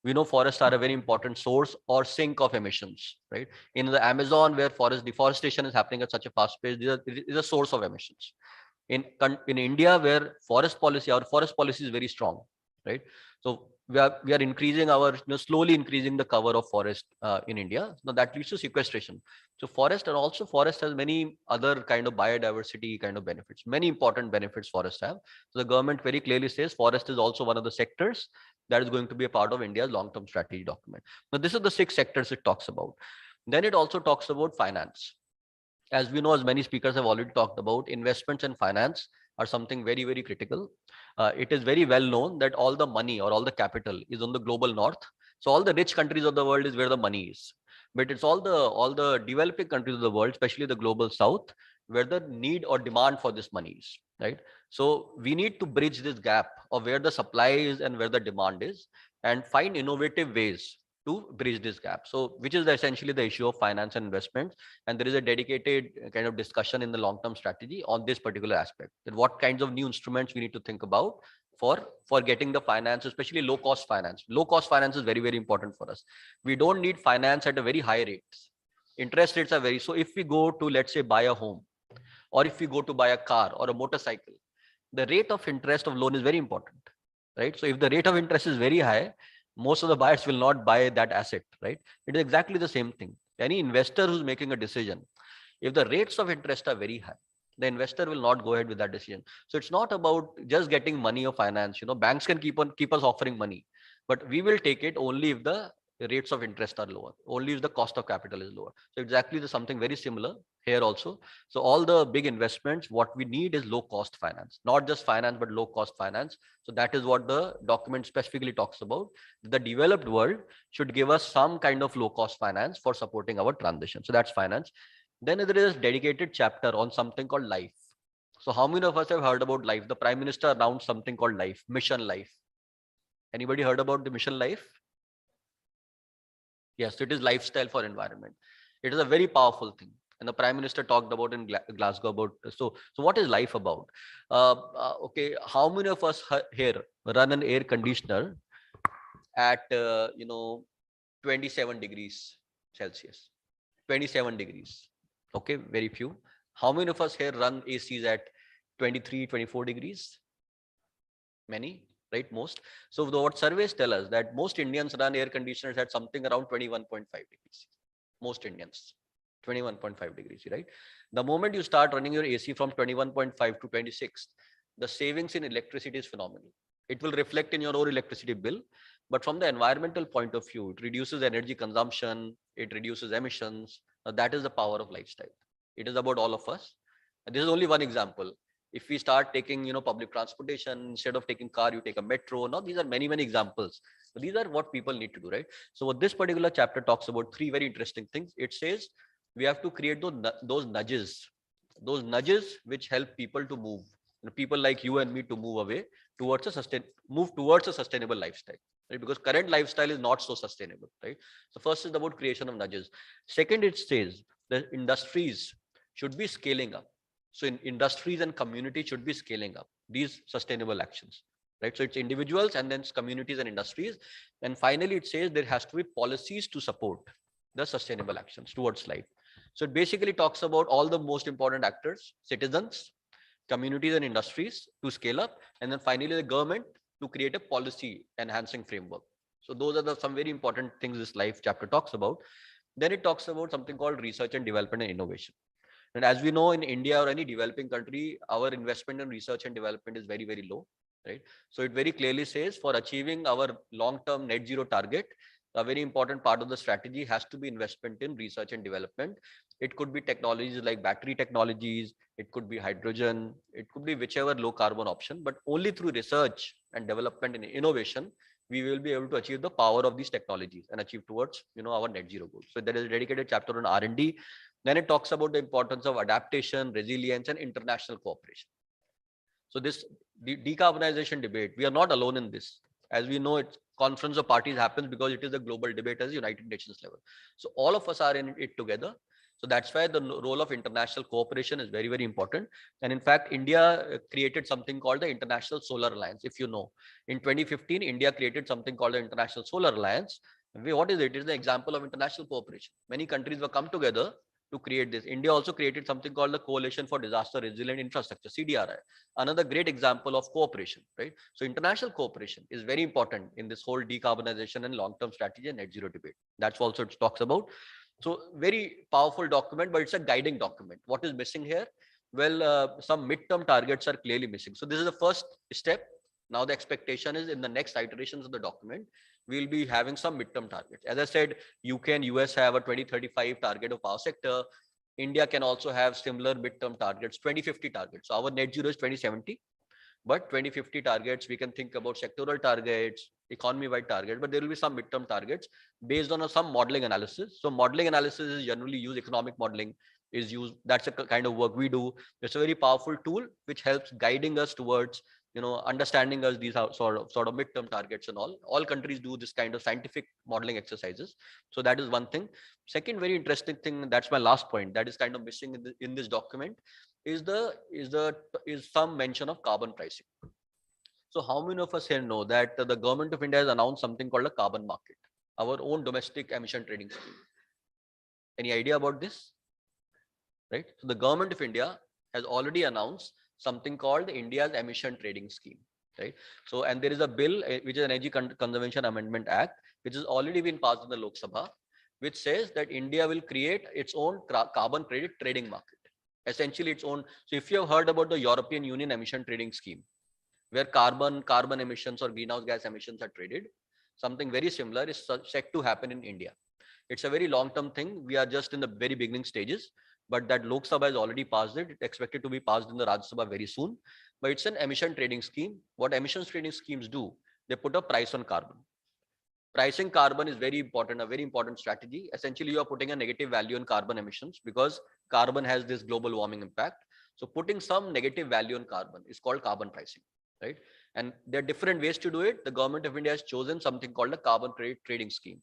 We know forests are a very important source or sink of emissions, right? In the Amazon, where forest deforestation is happening at such a fast pace, it is a source of emissions. In India, where our forest policy is very strong, right? So we are increasing slowly increasing the cover of forest in India. Now that leads to sequestration. So forest has many other kind of biodiversity kind of benefits, many important benefits forest have. So the government very clearly says forest is also one of the sectors that is going to be a part of India's long-term strategy document. Now this is the 6 sectors it talks about. Then it also talks about finance. As we know, as many speakers have already talked about, investments and finance are something very critical. It is very well known that all the money or all the capital is on the global north. So all the rich countries of the world is where the money is. But it's all the developing countries of the world, especially the global south, where the need or demand for this money is, right? So we need to bridge this gap of where the supply is and where the demand is, and find innovative ways to bridge this gap. So which is essentially the issue of finance and investments. And there is a dedicated kind of discussion in the long-term strategy on this particular aspect, that what kinds of new instruments we need to think about for getting the finance, especially low-cost finance. Low-cost finance is very important for us. We don't need finance at a very high rates. Interest rates are so if we go to, let's say, buy a home, or if we go to buy a car or a motorcycle, the rate of interest of loan is very important, right? So if the rate of interest is very high, most of the buyers will not buy that asset, right? It is exactly the same thing. Any investor who's making a decision, if the rates of interest are very high, the investor will not go ahead with that decision. So it's not about just getting money or finance. Banks can keep us offering money, but we will take it only if the rates of interest are lower, only if the cost of capital is lower. So exactly there's something very similar here also. So all the big investments, what we need is low cost finance, not just finance, but low cost finance. So that is what the document specifically talks about. The developed world should give us some kind of low cost finance for supporting our transition. So that's finance. Then there is a dedicated chapter on something called life. So how many of us have heard about life? The Prime Minister announced something called life, mission life. Anybody heard about the mission life? Yes, it is lifestyle for environment. It is a very powerful thing. And the Prime Minister talked about in Glasgow about, so what is life about? Okay, how many of us here run an air conditioner at, 27 degrees Celsius, 27 degrees. Okay, very few. How many of us here run ACs at 23, 24 degrees? Many, right? Most. So what surveys tell us that most Indians run air conditioners at something around 21.5 degrees. Most Indians, 21.5 degrees, right? The moment you start running your AC from 21.5 to 26, the savings in electricity is phenomenal. It will reflect in your own electricity bill, but from the environmental point of view, it reduces energy consumption, it reduces emissions. Now that is the power of lifestyle. It is about all of us. And this is only one example. If we start taking, public transportation, instead of taking car, you take a metro. Now, these are many, many examples. But these are what people need to do, right? So what this particular chapter talks about, three very interesting things. It says we have to create those nudges which help people to move. People like you and me to move away towards a sustainable lifestyle, right? Because current lifestyle is not so sustainable, right? So first is about creation of nudges. Second, it says that industries should be scaling up. So in industries and communities should be scaling up these sustainable actions, right? So it's individuals and then it's communities and industries. And finally, it says there has to be policies to support the sustainable actions towards life. So it basically talks about all the most important actors, citizens, communities and industries to scale up. And then finally, the government to create a policy enhancing framework. So those are some very important things this life chapter talks about. Then it talks about something called research and development and innovation. And as we know, in India or any developing country, our investment in research and development is very, very low, right? So it very clearly says for achieving our long-term net zero target, a very important part of the strategy has to be investment in research and development. It could be technologies like battery technologies, it could be hydrogen, it could be whichever low carbon option, but only through research and development and innovation, we will be able to achieve the power of these technologies and achieve towards, our net zero goals. So there is a dedicated chapter on R&D. Then it talks about the importance of adaptation, resilience, and international cooperation. So this decarbonization debate, we are not alone in this. As we know, it's conference of parties happens because it is a global debate at the United Nations level. So all of us are in it together. So that's why the role of international cooperation is very, very important. And in fact, India created something called the International Solar Alliance. If you know, in 2015, India created something called the International Solar Alliance. What is it? It is the example of international cooperation. Many countries were come together to create this. India also created something called the Coalition for Disaster Resilient Infrastructure, CDRI. Another great example of cooperation, right? So international cooperation is very important in this whole decarbonization and long-term strategy and net zero debate. That's also it talks about. So very powerful document, but it's a guiding document. What is missing here? Well, some midterm targets are clearly missing. So this is the first step. Now the expectation is in the next iterations of the document, we'll be having some midterm targets. As I said, UK and US have a 2035 target of power sector. India can also have similar midterm targets, 2050 targets. So our net zero is 2070, but 2050 targets, we can think about sectoral targets, economy-wide targets, but there will be some midterm targets based on some modeling analysis. So modeling analysis is generally used, economic modeling is used. That's a kind of work we do. It's a very powerful tool which helps guiding us towards understanding us these are sort of midterm targets and all. All countries do this kind of scientific modeling exercises. So that is one thing. Second, very interesting thing. That's my last point. That is kind of missing in this document is some mention of carbon pricing. So how many of us here know that the government of India has announced something called a carbon market, our own domestic emission trading scheme? Any idea about this? Right. So the government of India has already announced something called India's Emission Trading Scheme, right? So, and there is a bill, which is an Energy Conservation Amendment Act, which has already been passed in the Lok Sabha. which says that India will create its own carbon credit trading market, essentially its own. So if you have heard about the European Union emission trading scheme, where carbon emissions or greenhouse gas emissions are traded, something very similar is set to happen in India. It's a very long-term thing. We are just in the very beginning stages, but that Lok Sabha has already passed it. It's expected to be passed in the Rajya Sabha very soon. But it's an emission trading scheme. What emissions trading schemes do, they put a price on carbon. Pricing carbon is very important, a very important strategy. Essentially, you are putting a negative value on carbon emissions because carbon has this global warming impact. So putting some negative value on carbon is called carbon pricing, right? And there are different ways to do it. The government of India has chosen something called a carbon credit trading scheme,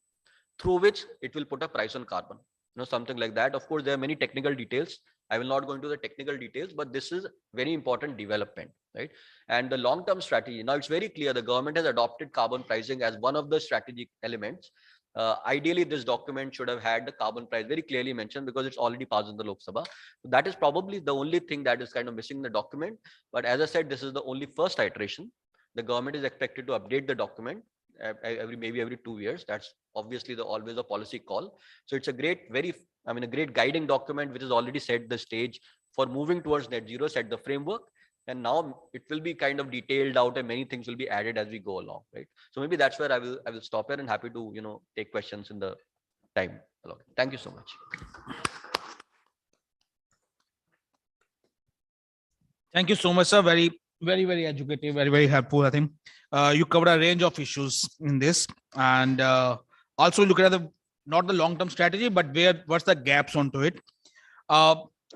through which it will put a price on carbon, something like that. Of course, there are many technical details. I will not go into the technical details, but this is very important development, right? And the long-term strategy, now it's very clear the government has adopted carbon pricing as one of the strategic elements. Ideally, this document should have had the carbon price very clearly mentioned because it's already passed in the Lok Sabha. So that is probably the only thing that is kind of missing in the document. But as I said, this is the only first iteration. The government is expected to update the document maybe every 2 years. That's obviously always a policy call. So it's a great, a great guiding document, which has already set the stage for moving towards net zero, set the framework. And now it will be kind of detailed out and many things will be added as we go along, right? So maybe that's where I will stop here and happy to, take questions in the time allotted. Thank you so much. Thank you so much, sir. Very, very educative, very helpful, I think. You covered a range of issues in this, and also look at not the long-term strategy, but what's the gaps onto it.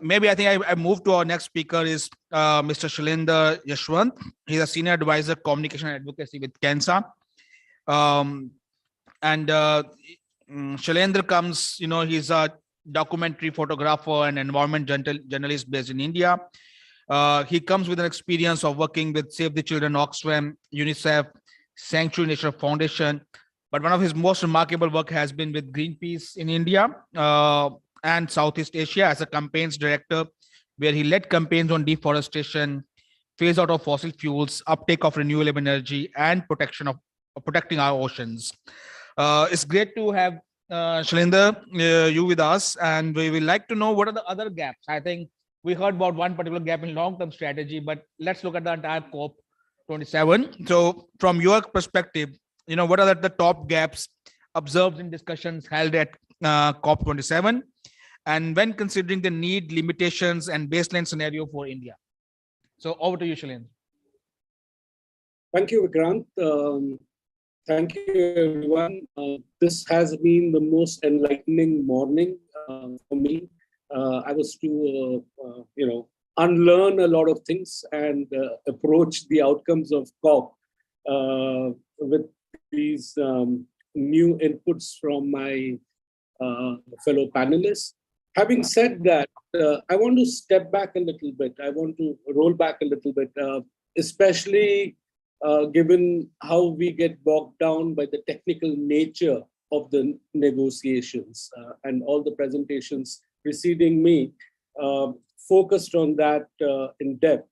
Maybe I think I move to our next speaker is Mr. Shailendra Yashwant. He's a senior advisor, communication and advocacy with CANSA. And Shailendra comes, he's a documentary photographer and environment journalist based in India. He comes with an experience of working with Save the Children, Oxfam, UNICEF, Sanctuary Nature Foundation. But one of his most remarkable work has been with Greenpeace in India and Southeast Asia as a campaigns director, where he led campaigns on deforestation, phase out of fossil fuels, uptake of renewable energy, and protecting our oceans. It's great to have Shailendra, you with us, and we would like to know what are the other gaps. I think we heard about one particular gap in long-term strategy, but let's look at the entire COP27. So from your perspective, what are the top gaps observed in discussions held at COP27? And when considering the need, limitations, and baseline scenario for India. So over to you, Shailendra. Thank you, Vikrant. Thank you, everyone. This has been the most enlightening morning for me. I was to, unlearn a lot of things and approach the outcomes of COP with these new inputs from my fellow panelists. Having said that, I want to step back a little bit. I want to roll back a little bit, especially given how we get bogged down by the technical nature of the negotiations and all the presentations preceding me focused on that in depth.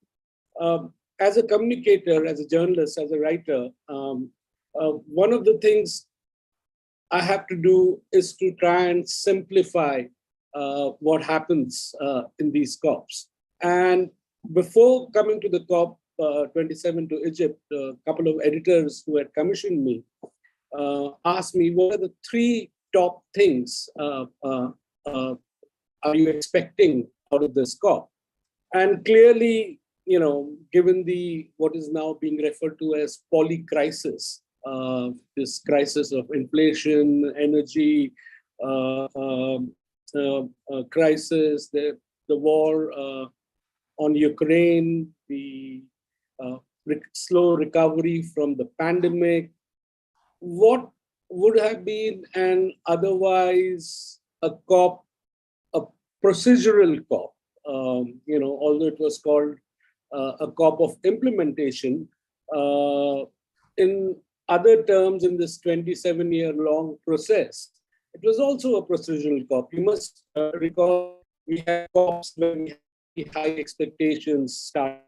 As a communicator, as a journalist, as a writer, one of the things I have to do is to try and simplify what happens in these COPs. And before coming to the COP27 to Egypt, a couple of editors who had commissioned me asked me, what are the 3 top things are you expecting out of this COP? And clearly, given what is now being referred to as polycrisis, this crisis of inflation, energy crisis, the war on Ukraine, the slow recovery from the pandemic, what would have been an otherwise a COP, a procedural COP, although it was called a COP of implementation, in other terms, in this 27-year-long process, it was also a procedural COP. You must recall we had COPs when we had high expectations start.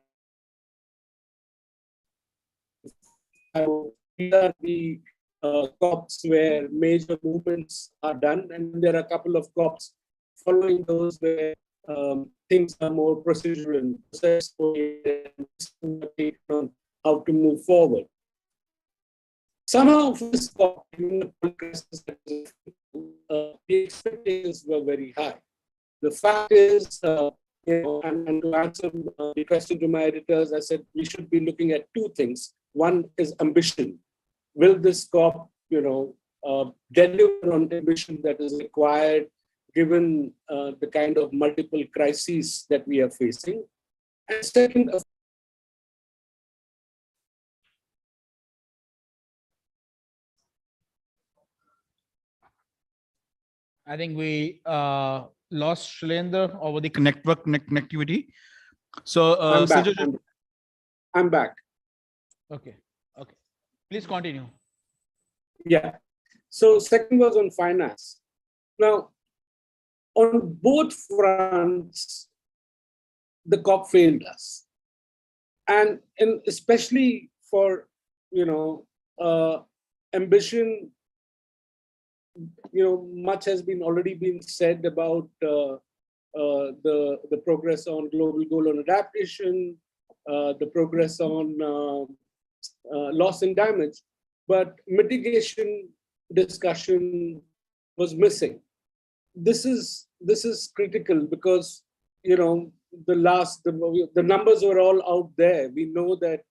These are the COPs where major movements are done, and there are a couple of COPs following those where things are more procedural and on how to move forward. Somehow, for this COP, the expectations were very high. The fact is, and to answer the question to my editors, I said we should be looking at two things. One is ambition. Will this COP, deliver on ambition that is required given the kind of multiple crises that we are facing? And second, I think we lost Shailendra over the connectivity. So, I'm back. Sajid, I'm back. okay. Please continue. Yeah. So second was on finance. Now, on both fronts, the COP failed us, and especially for ambition. Much has already been said about the progress on global goal on adaptation, the progress on loss and damage, but mitigation discussion was missing. This is critical because the numbers were all out there. We know that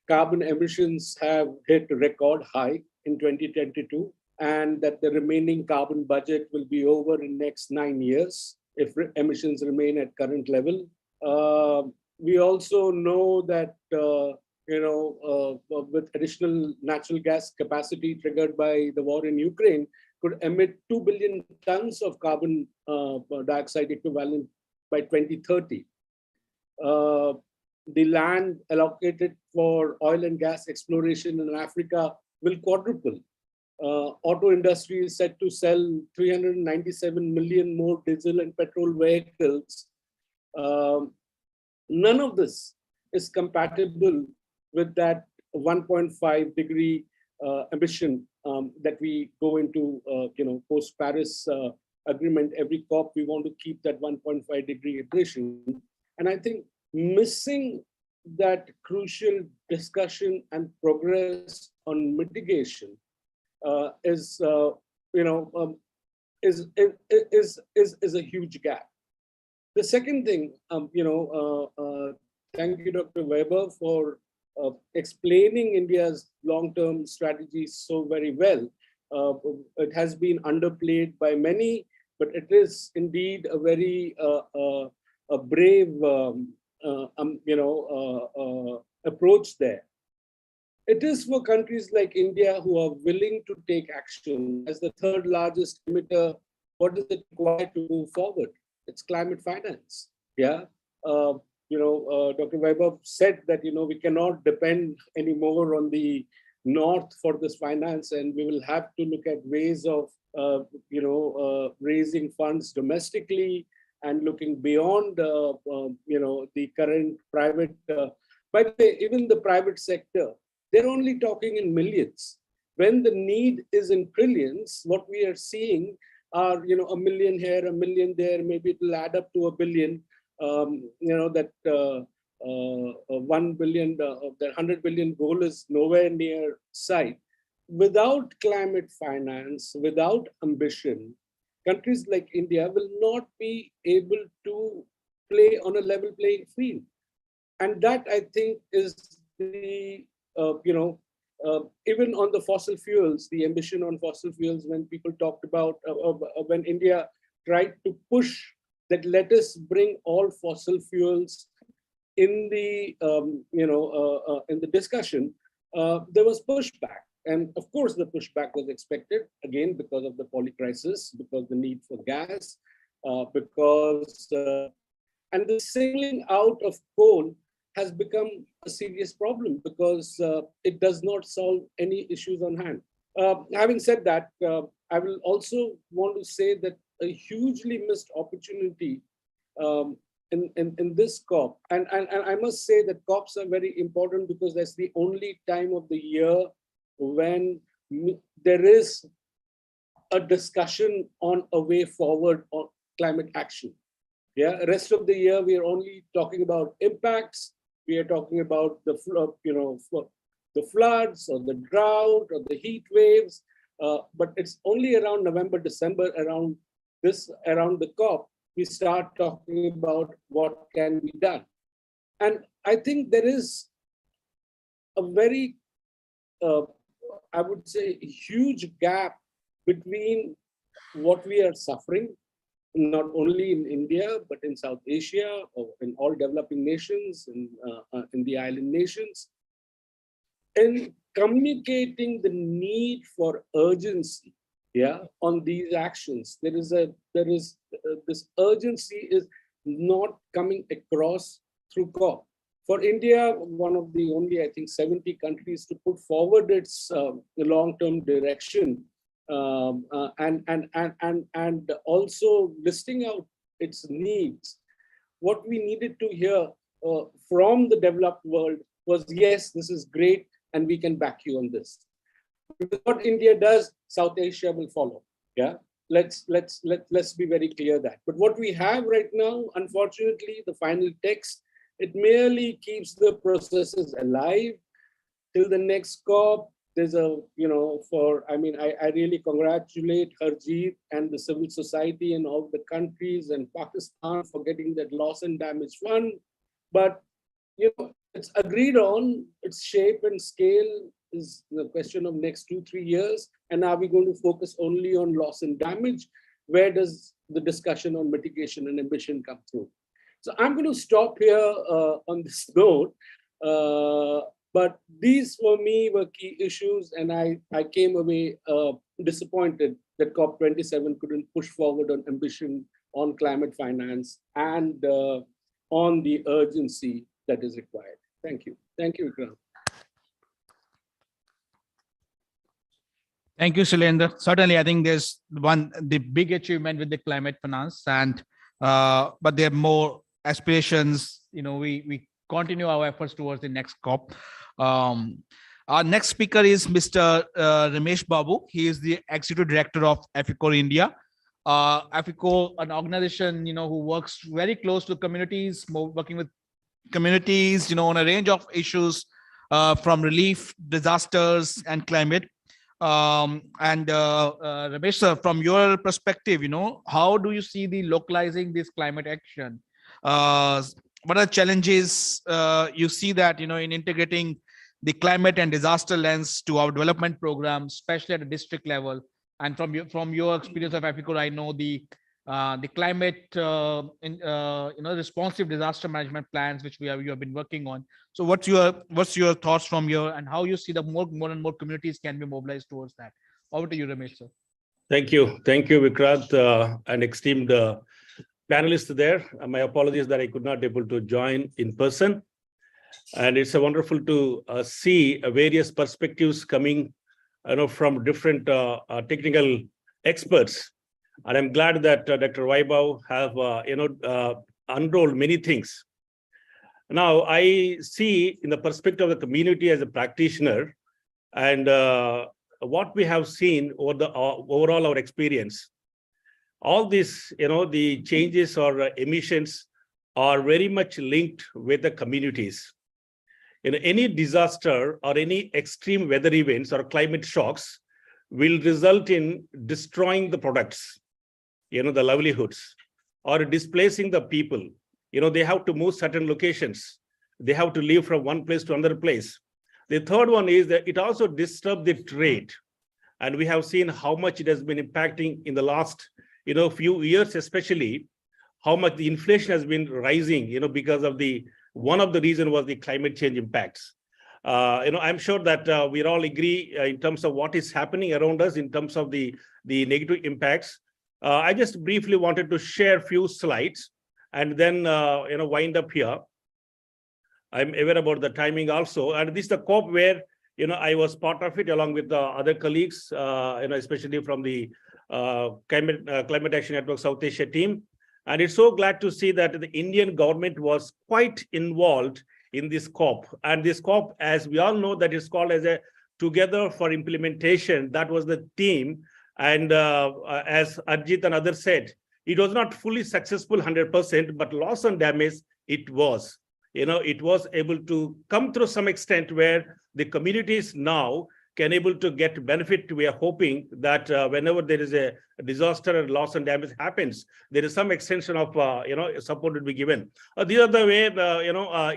carbon emissions have hit a record high in 2022. And that the remaining carbon budget will be over in next 9 years if emissions remain at current level. We also know that with additional natural gas capacity triggered by the war in Ukraine, could emit 2 billion tons of carbon dioxide equivalent by 2030. The land allocated for oil and gas exploration in Africa will quadruple. Auto industry is set to sell 397 million more diesel and petrol vehicles. None of this is compatible with that 1.5 degree ambition that we go into, post-Paris agreement. Every COP, we want to keep that 1.5 degree ambition. And I think missing that crucial discussion and progress on mitigation is a huge gap. The second thing, thank you, Dr. Weber, for explaining India's long-term strategy so very well. It has been underplayed by many, but it is indeed a very a brave, approach there. It is for countries like India who are willing to take action. As the third largest emitter, what is it required to move forward? It's climate finance. Yeah. Dr. Weber said that, we cannot depend anymore on the North for this finance, and we will have to look at ways of, raising funds domestically and looking beyond, the current private, by the way, even the private sector, they're only talking in millions. When the need is in trillions, what we are seeing are, a million here, a million there, maybe it will add up to a billion, that 1 billion, that 100 billion goal is nowhere near sight. Without climate finance, without ambition, countries like India will not be able to play on a level playing field. And that, I think, is the even on the fossil fuels, the ambition on fossil fuels, when people talked about, when India tried to push that let us bring all fossil fuels in the, in the discussion, there was pushback. And of course, the pushback was expected, again, because of the poly crisis, because the need for gas, and the singling out of coal has become a serious problem because it does not solve any issues on hand. Having said that, I will also want to say that a hugely missed opportunity in this COP, and I must say that COPs are very important because that's the only time of the year when there is a discussion on a way forward on climate action. Yeah, rest of the year we are only talking about impacts. We are talking about the the floods or the drought or the heat waves. But it's only around November, December, around the COP, we start talking about what can be done. And I think there is a very, I would say, huge gap between what we are suffering, not only in India, but in South Asia or in all developing nations, in the island nations, in communicating the need for urgency, yeah, on these actions. This urgency is not coming across through COP. For India, one of the only, I think, 70 countries to put forward its long-term direction, and also listing out its needs. What we needed to hear from the developed world was, yes, this is great, and we can back you on this. What India does, South Asia will follow. Yeah, let's be very clear that. But what we have right now, unfortunately, the final text, it merely keeps the processes alive till the next COP. There's I really congratulate Harjeet and the civil society and all the countries and Pakistan for getting that loss and damage fund. But it's agreed on, its shape and scale is the question of next 2-3 years. And are we going to focus only on loss and damage? Where does the discussion on mitigation and ambition come through? So I'm going to stop here on this note. But these for me were key issues, and I came away disappointed that COP27 couldn't push forward on ambition, on climate finance, and on the urgency that is required. Thank you. Thank you, Vikram. Thank you, Shailendra. Certainly, I think there's the big achievement with the climate finance, and but there are more aspirations. We continue our efforts towards the next COP. Our next speaker is Mr. Ramesh Babu. He is the Executive Director of AFICO India. AFICO, an organization who works very close to communities, working with communities, on a range of issues, from relief, disasters, and climate. Ramesh sir, from your perspective, how do you see the localizing this climate action? What are the challenges you see that in integrating the climate and disaster lens to our development programs, especially at the district level? And from your experience of AFICO, I know the climate responsive disaster management plans which you have been working on. So what's your thoughts from your, and how you see the more and more communities can be mobilized towards that? Over to you, Ramesh sir. Thank you, Vikrant, and esteemed panelists there. My apologies that I could not able to join in person, and it's a wonderful to see various perspectives coming, from different technical experts. And I'm glad that Dr. Vaibhav have, unrolled many things. Now, I see in the perspective of the community as a practitioner, and what we have seen over the overall our experience, all this, the changes or emissions are very much linked with the communities. Any disaster or any extreme weather events or climate shocks will result in destroying the products, the livelihoods, or displacing the people. They have to move certain locations. They have to leave from one place to another place. The third one is that it also disturbs the trade. And we have seen how much it has been impacting in the last, few years, especially how much the inflation has been rising, because of one of the reasons was the climate change impacts. I'm sure that we all agree in terms of what is happening around us in terms of the negative impacts. I just briefly wanted to share a few slides and then, wind up here. I'm aware about the timing also. And this is the COP where, I was part of it along with the other colleagues, especially from the Climate Action Network South Asia team. And it's so glad to see that the Indian government was quite involved in this COP. And this COP, as we all know, that is called as a together for implementation. That was the theme. And as Arjit and others said, it was not fully successful 100%, but loss and damage, it was. It was able to come through some extent where the communities now can able to get benefit. We are hoping that whenever there is a disaster and loss and damage happens, there is some extension of support will be given. The other way,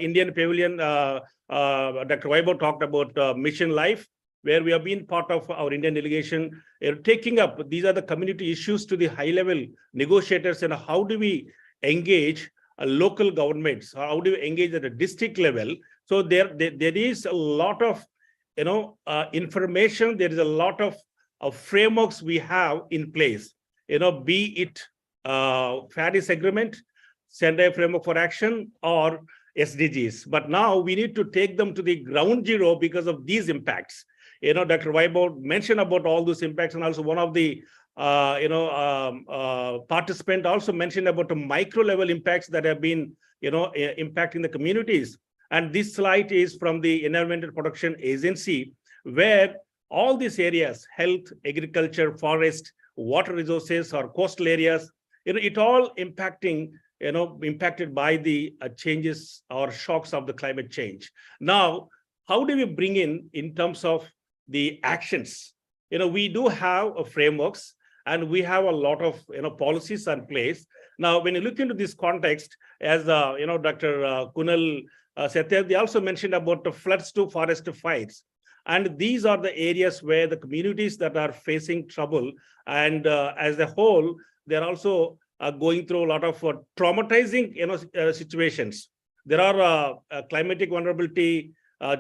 Indian Pavilion, Dr. Vaibhav talked about Mission Life, where we have been part of our Indian delegation, taking up these are the community issues to the high-level negotiators, and how do we engage local governments? How do we engage at a district level? So there is a lot of information. There is a lot of frameworks we have in place. Be it Paris Agreement, Sendai Framework for Action, or SDGs. But now we need to take them to the ground zero because of these impacts. Dr. Vaibhav mentioned about all those impacts, and also one of the participant also mentioned about the micro level impacts that have been impacting the communities. And this slide is from the Environmental Protection Agency, where all these areas, health, agriculture, forest, water resources, or coastal areas, it all impacted by the changes or shocks of the climate change. Now, how do we bring in terms of the actions? We do have frameworks, and we have a lot of policies in place. Now, when you look into this context, as Dr. Kunal Satya, they also mentioned about the floods to forest fires. And these are the areas where the communities that are facing trouble, and as a whole, they're also going through a lot of traumatizing situations. There are climatic vulnerability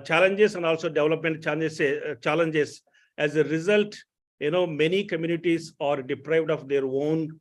challenges, and also development challenges. As a result, many communities are deprived of their own,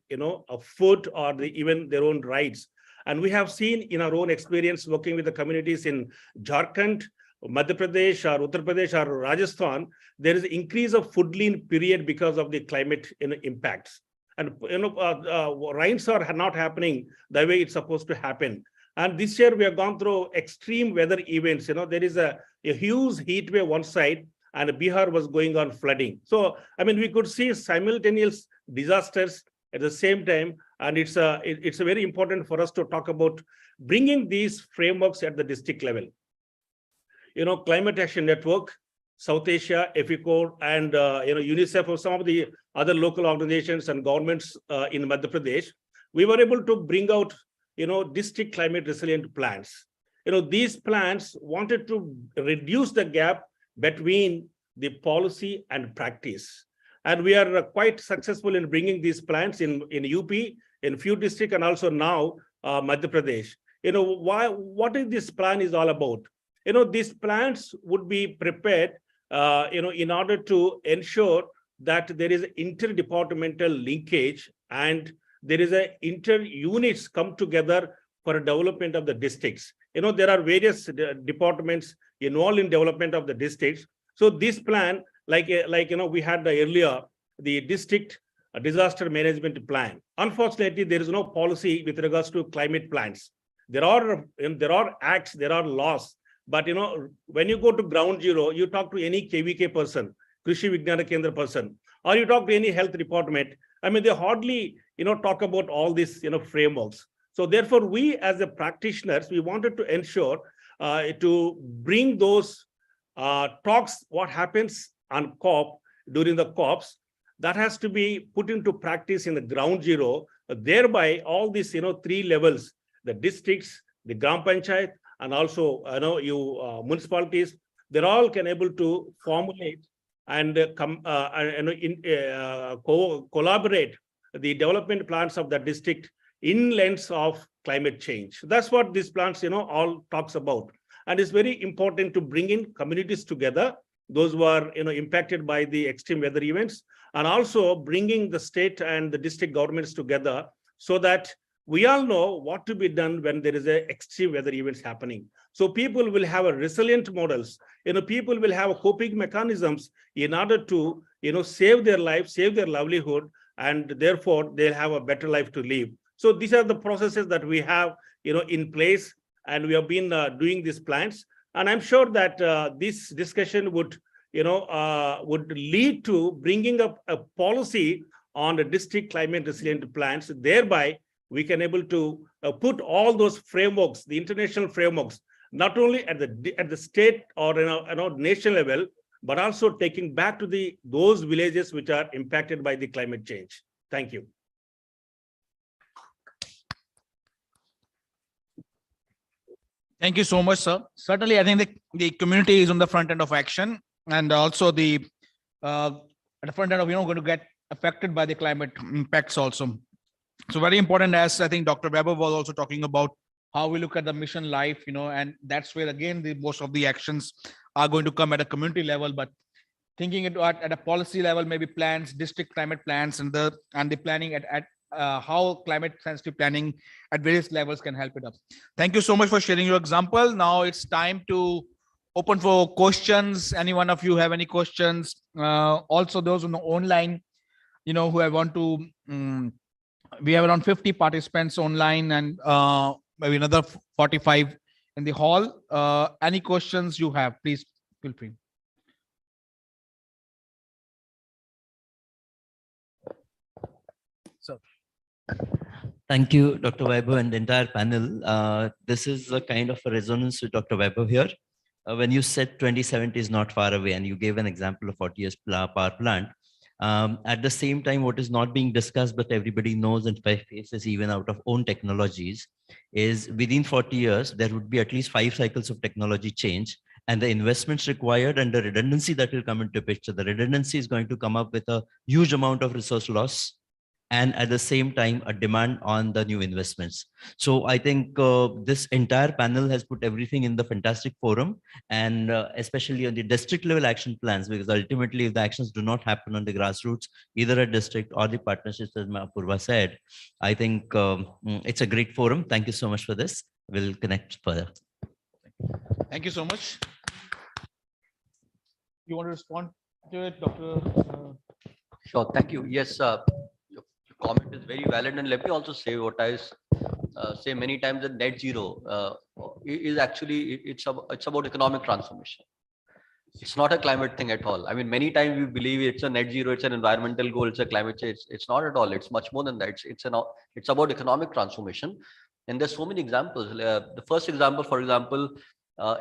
food, or even their own rights. And we have seen in our own experience working with the communities in Jharkhand, Madhya Pradesh, or Uttar Pradesh, or Rajasthan, there is an increase of food lean period because of the climate impacts. And rains are not happening the way it's supposed to happen. And this year we have gone through extreme weather events. There is a huge heat wave one side, and Bihar was going on flooding. So, we could see simultaneous disasters at the same time, and it's very important for us to talk about bringing these frameworks at the district level. Climate Action Network, South Asia, EFICO, and UNICEF, or some of the other local organizations and governments in Madhya Pradesh, we were able to bring out district climate resilient plans. These plans wanted to reduce the gap between the policy and practice. And we are quite successful in bringing these plans in UP, in few districts, and also now Madhya Pradesh. What is this plan is all about? These plans would be prepared, in order to ensure that there is interdepartmental linkage, and there is a inter-units come together for development of the districts. There are various departments involved in development of the districts. So this plan, we had earlier, the district disaster management plan. Unfortunately, there is no policy with regards to climate plans. There are acts, there are laws, but when you go to ground zero, you talk to any KVK person, Krishi Vijnana Kendra person, or you talk to any health department, they hardly talk about all these frameworks. So therefore, we as the practitioners, we wanted to ensure to bring those talks, what happens on COP, during the COPs, that has to be put into practice in the ground zero. Thereby, all these three levels, the districts, the Gram Panchayat, and also municipalities, they're all can able to formulate and collaborate the development plans of the district in lens of climate change. That's what these plans all talks about. And it's very important to bring in communities together, those who are impacted by the extreme weather events, and also bringing the state and the district governments together, so that we all know what to be done when there is a extreme weather events happening. So people will have a resilient models. People will have coping mechanisms in order to save their life, save their livelihood, and therefore they'll have a better life to live. So these are the processes that we have in place, and we have been doing these plans. And I'm sure that this discussion would would lead to bringing up a policy on the district climate resilient plans. Thereby, we can able to put all those frameworks, the international frameworks, not only at the state or nation level, but also taking back to those villages which are impacted by the climate change. Thank you. Thank you so much, sir. Certainly, I think the community is on the front end of action, and also at the front end of going to get affected by the climate impacts also. So very important, as I think Dr. Weber was also talking about, how we look at the mission life, and that's where again most of the actions are going to come at a community level, but thinking it at a policy level, maybe plans, district climate plans, and the planning at how climate sensitive planning at various levels can help it up. Thank you so much for sharing your example. Now it's time to open for questions. Any one of you have any questions? Also those on the online, who I want to, we have around 50 participants online and maybe another 45 in the hall. Any questions you have, please feel free. So. Thank you, Dr. Weber and the entire panel. This is a kind of a resonance with Dr. Weber here. When you said 2070 is not far away and you gave an example of 40 years power plant, at the same time, what is not being discussed, but everybody knows and faces even out of own technologies, is within 40 years, there would be at least 5 cycles of technology change, and the investments required and the redundancy that will come into picture. The redundancy is going to come up with a huge amount of resource loss, and at the same time, a demand on the new investments. So I think this entire panel has put everything in the fantastic forum, and especially on the district level action plans, because ultimately if the actions do not happen on the grassroots, either at district or the partnerships, as Apurva said, I think it's a great forum. Thank you so much for this. We'll connect further. Thank you so much. You want to respond to it, Dr. Sure, thank you. Yes, your comment is very valid, and let me also say what I say many times, that net zero is actually it's about economic transformation. It's not a climate thing at all. I mean, many times we believe it's a net zero, it's an environmental goal, it's a climate change. It's not at all. It's much more than that. It's about economic transformation, and there's so many examples. The first example, for example,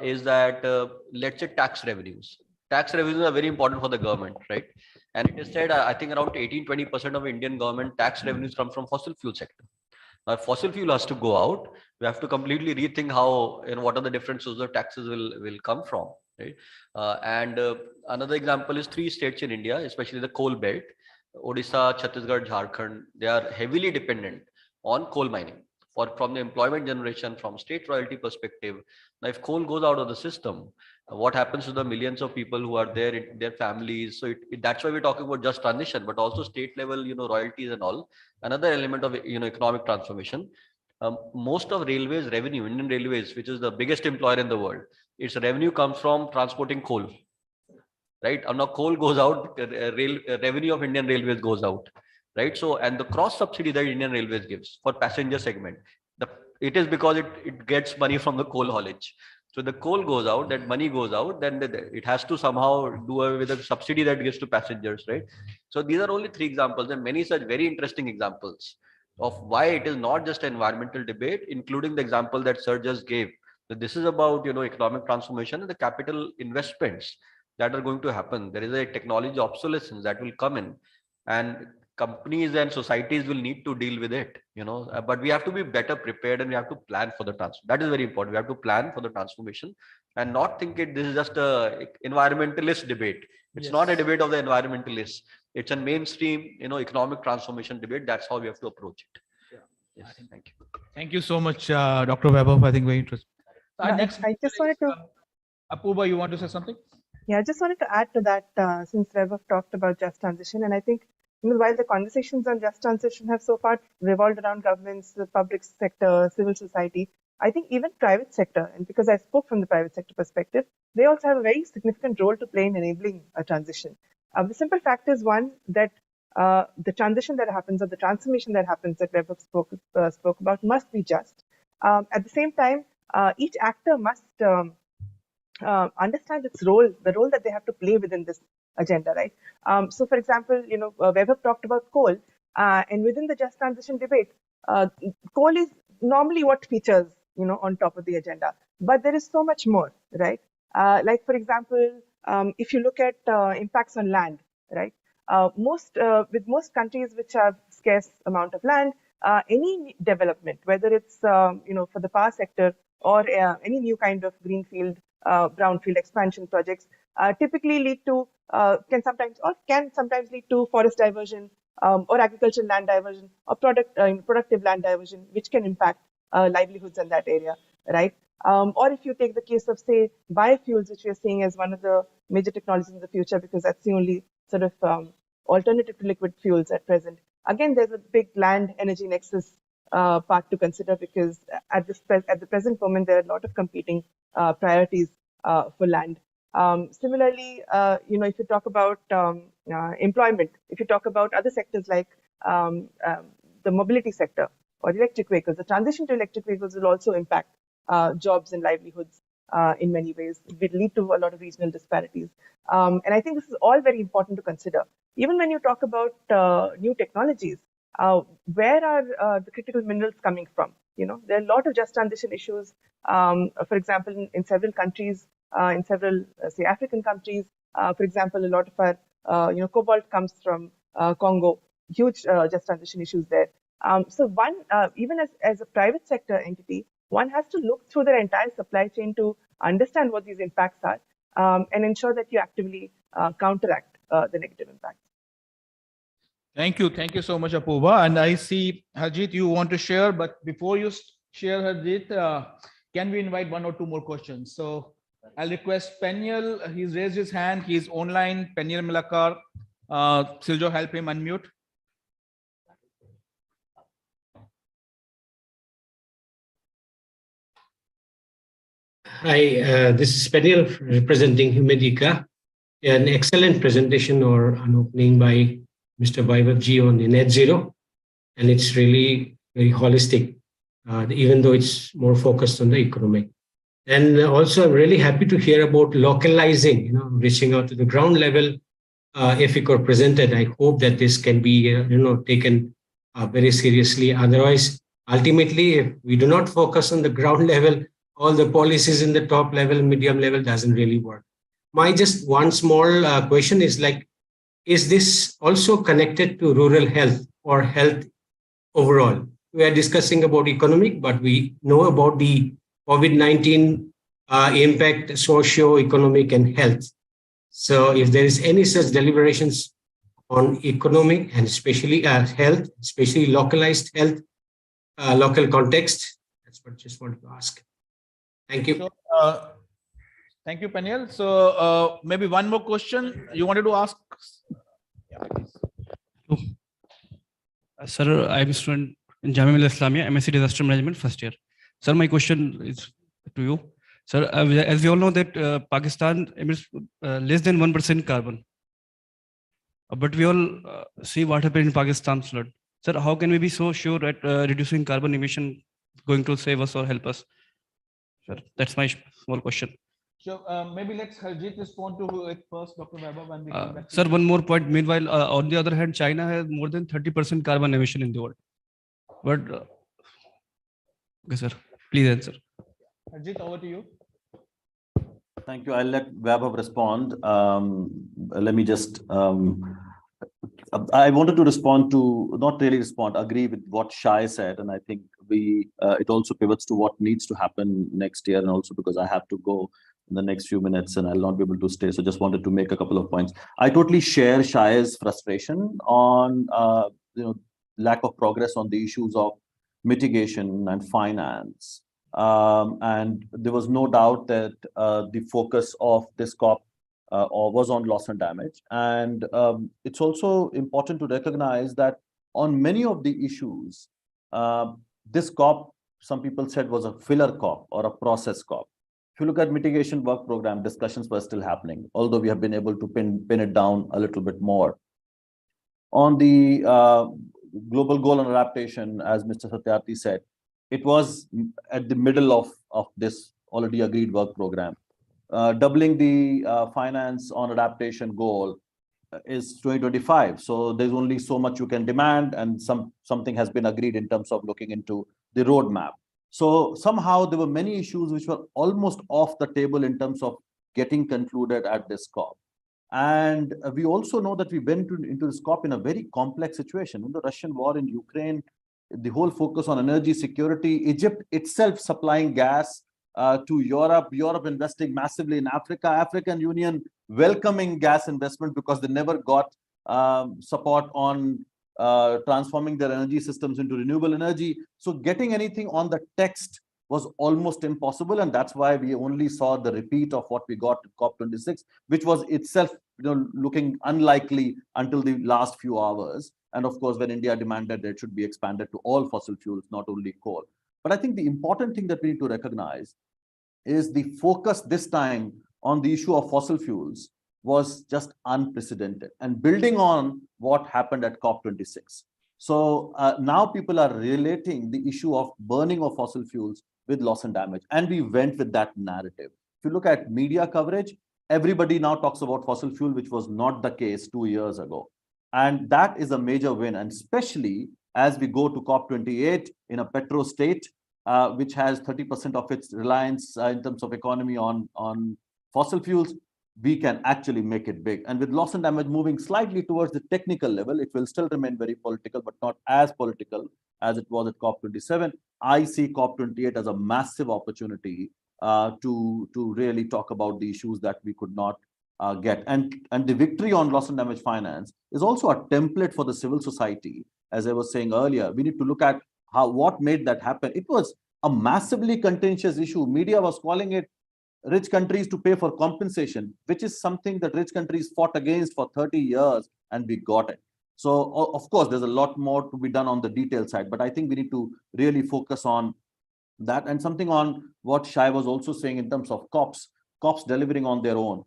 is that let's say tax revenues. Tax revenues are very important for the government, right? And it is said, I think around 18-20% of Indian government tax revenues come from fossil fuel sector. Now, if fossil fuel has to go out, we have to completely rethink how and what are the different sources of taxes will come from, right? Another example is 3 states in India, especially the coal belt, Odisha, Chhattisgarh, Jharkhand. They are heavily dependent on coal mining from the employment generation, from state royalty perspective. Now, if coal goes out of the system, what happens to the millions of people who are there, their families? So that's why we're talking about just transition, but also state level, royalties and all. Another element of, economic transformation. Most of railways revenue, Indian Railways, which is the biggest employer in the world, its revenue comes from transporting coal, right? And now coal goes out, revenue of Indian Railways goes out, right? So, and the cross subsidy that Indian Railways gives for passenger segment, it is because it gets money from the coal haulage. So the coal goes out, that money goes out, then it has to somehow do away with the subsidy that gives to passengers, right? So these are only 3 examples, and many such very interesting examples of why it is not just an environmental debate, including the example that Sir just gave. So this is about, economic transformation and the capital investments that are going to happen. There is a technology obsolescence that will come in, and companies and societies will need to deal with it, but we have to be better prepared, and we have to plan for the transformation. That is very important. We have to plan for the transformation and not think this is just a environmentalist debate. It's not a debate of the environmentalists. It's a mainstream, economic transformation debate. That's how we have to approach it. Yeah. Yes, thank you. Thank you so much, Dr. Weber. I think very interesting. I just wanted to. Apurva, you want to say something? Yeah, I just wanted to add to that, since Weber talked about just transition, and I think while the conversations on just transition have so far revolved around governments, the public sector, civil society, I think even private sector, and because I spoke from the private sector perspective, they also have a very significant role to play in enabling a transition. The simple fact is, one, that the transition that happens, or the transformation that happens that Weber spoke about, must be just. At the same time, each actor must understand its role, the role that they have to play within this agenda, right? So, for example, Weber talked about coal, and within the just transition debate, coal is normally what features, on top of the agenda. But there is so much more, right? Like, for example, if you look at impacts on land, right? With most countries which have scarce amount of land, any development, whether it's for the power sector or any new kind of greenfield, brownfield expansion projects, typically lead to can sometimes lead to forest diversion, or agricultural land diversion, or productive land diversion, which can impact livelihoods in that area, right? Or if you take the case of, say, biofuels, which we are seeing as one of the major technologies in the future, because that's the only sort of alternative to liquid fuels at present. Again, there's a big land energy nexus part to consider, because at the present moment, there are a lot of competing priorities for land. Similarly, if you talk about employment, if you talk about other sectors like the mobility sector or electric vehicles, the transition to electric vehicles will also impact jobs and livelihoods in many ways. It will lead to a lot of regional disparities. And I think this is all very important to consider. Even when you talk about new technologies, where are the critical minerals coming from? There are a lot of just transition issues. For example, in several countries, in several, say, African countries, for example, a lot of our, cobalt comes from Congo. Huge just transition issues there. So one, even as a private sector entity, one has to look through their entire supply chain to understand what these impacts are, and ensure that you actively counteract the negative impacts. Thank you. Thank you so much, Apurva. And I see, Harjeet, you want to share, but before you share, Harjeet, can we invite one or two more questions? So I'll request Peniel. He's raised his hand. He's online. Peniel Milakar. Siljo, help him unmute. Hi, this is Peniel representing Humedica. An excellent presentation or an opening by Mr. Vaibhavji on the net zero. And it's really very holistic, even though it's more focused on the economic. And also, I'm really happy to hear about localizing, reaching out to the ground level. If it were presented, I hope that this can be, taken very seriously. Otherwise, ultimately, if we do not focus on the ground level, all the policies in the top level, medium level doesn't really work. My just one small question is like, is this also connected to rural health or health overall? We are discussing about economic, but we know about the COVID-19 impact, socio-economic and health. So if there is any such deliberations on economic and especially health, especially localized health, local context, that's what I just wanted to ask. Thank you. So, thank you, Peniel. So maybe one more question you wanted to ask? Sir, I'm a student in Jamia Millia Islamia, MSc Disaster Management, first year. Sir, my question is to you. Sir, as we all know that Pakistan emits less than 1% carbon. But we all see what happened in Pakistan's flood. Sir, how can we be so sure that reducing carbon emission is going to save us or help us? Sir, that's my small question. So maybe let's Harjeet respond to it first, Dr. Vaibhav, and we come back. Sir, one more point. Meanwhile, on the other hand, China has more than 30% carbon emission in the world. But okay, sir, please answer. Harjeet, over to you. Thank you. I'll let Vaibhav respond. Let me just, I wanted to respond to, not really respond, agree with what Shai said. And I think it also pivots to what needs to happen next year. And also because I have to go in the next few minutes and I'll not be able to stay. So just wanted to make a couple of points. I totally share Shai's frustration on, lack of progress on the issues of mitigation and finance. And there was no doubt that the focus of this COP was on loss and damage. And it's also important to recognize that on many of the issues, this COP, some people said, was a filler COP or a process COP. If you look at mitigation work program, discussions were still happening, although we have been able to pin it down a little bit more. On the global goal on adaptation, as Mr. Satyarthi said, it was at the middle of this already agreed work program. doubling the finance on adaptation goal is 2025. So there's only so much you can demand, and something has been agreed in terms of looking into the roadmap. So somehow there were many issues which were almost off the table in terms of getting concluded at this COP. And we also know that we went into this COP in a very complex situation. In the Russian war in Ukraine, the whole focus on energy security, Egypt itself supplying gas to Europe, Europe investing massively in Africa, African Union welcoming gas investment because they never got support on transforming their energy systems into renewable energy. So getting anything on the text was almost impossible, and that's why we only saw the repeat of what we got at COP26, which was itself looking unlikely until the last few hours. And of course, when India demanded that it should be expanded to all fossil fuels, not only coal. But I think the important thing that we need to recognize is the focus this time on the issue of fossil fuels was just unprecedented, and building on what happened at COP26. So now people are relating the issue of burning of fossil fuels with loss and damage, and we went with that narrative. If you look at media coverage, everybody now talks about fossil fuel, which was not the case 2 years ago. And that is a major win, and especially as we go to COP28 in a petro state, which has 30% of its reliance in terms of economy on fossil fuels, we can actually make it big. And with loss and damage moving slightly towards the technical level, it will still remain very political, but not as political as it was at COP27. I see COP28 as a massive opportunity to really talk about the issues that we could not get. And the victory on loss and damage finance is also a template for the civil society. As I was saying earlier, we need to look at what made that happen. It was a massively contentious issue. Media was calling it rich countries to pay for compensation, which is something that rich countries fought against for 30 years, and we got it. So of course, there's a lot more to be done on the detail side, but I think we need to really focus on that. And something on what Shai was also saying in terms of COPs delivering on their own.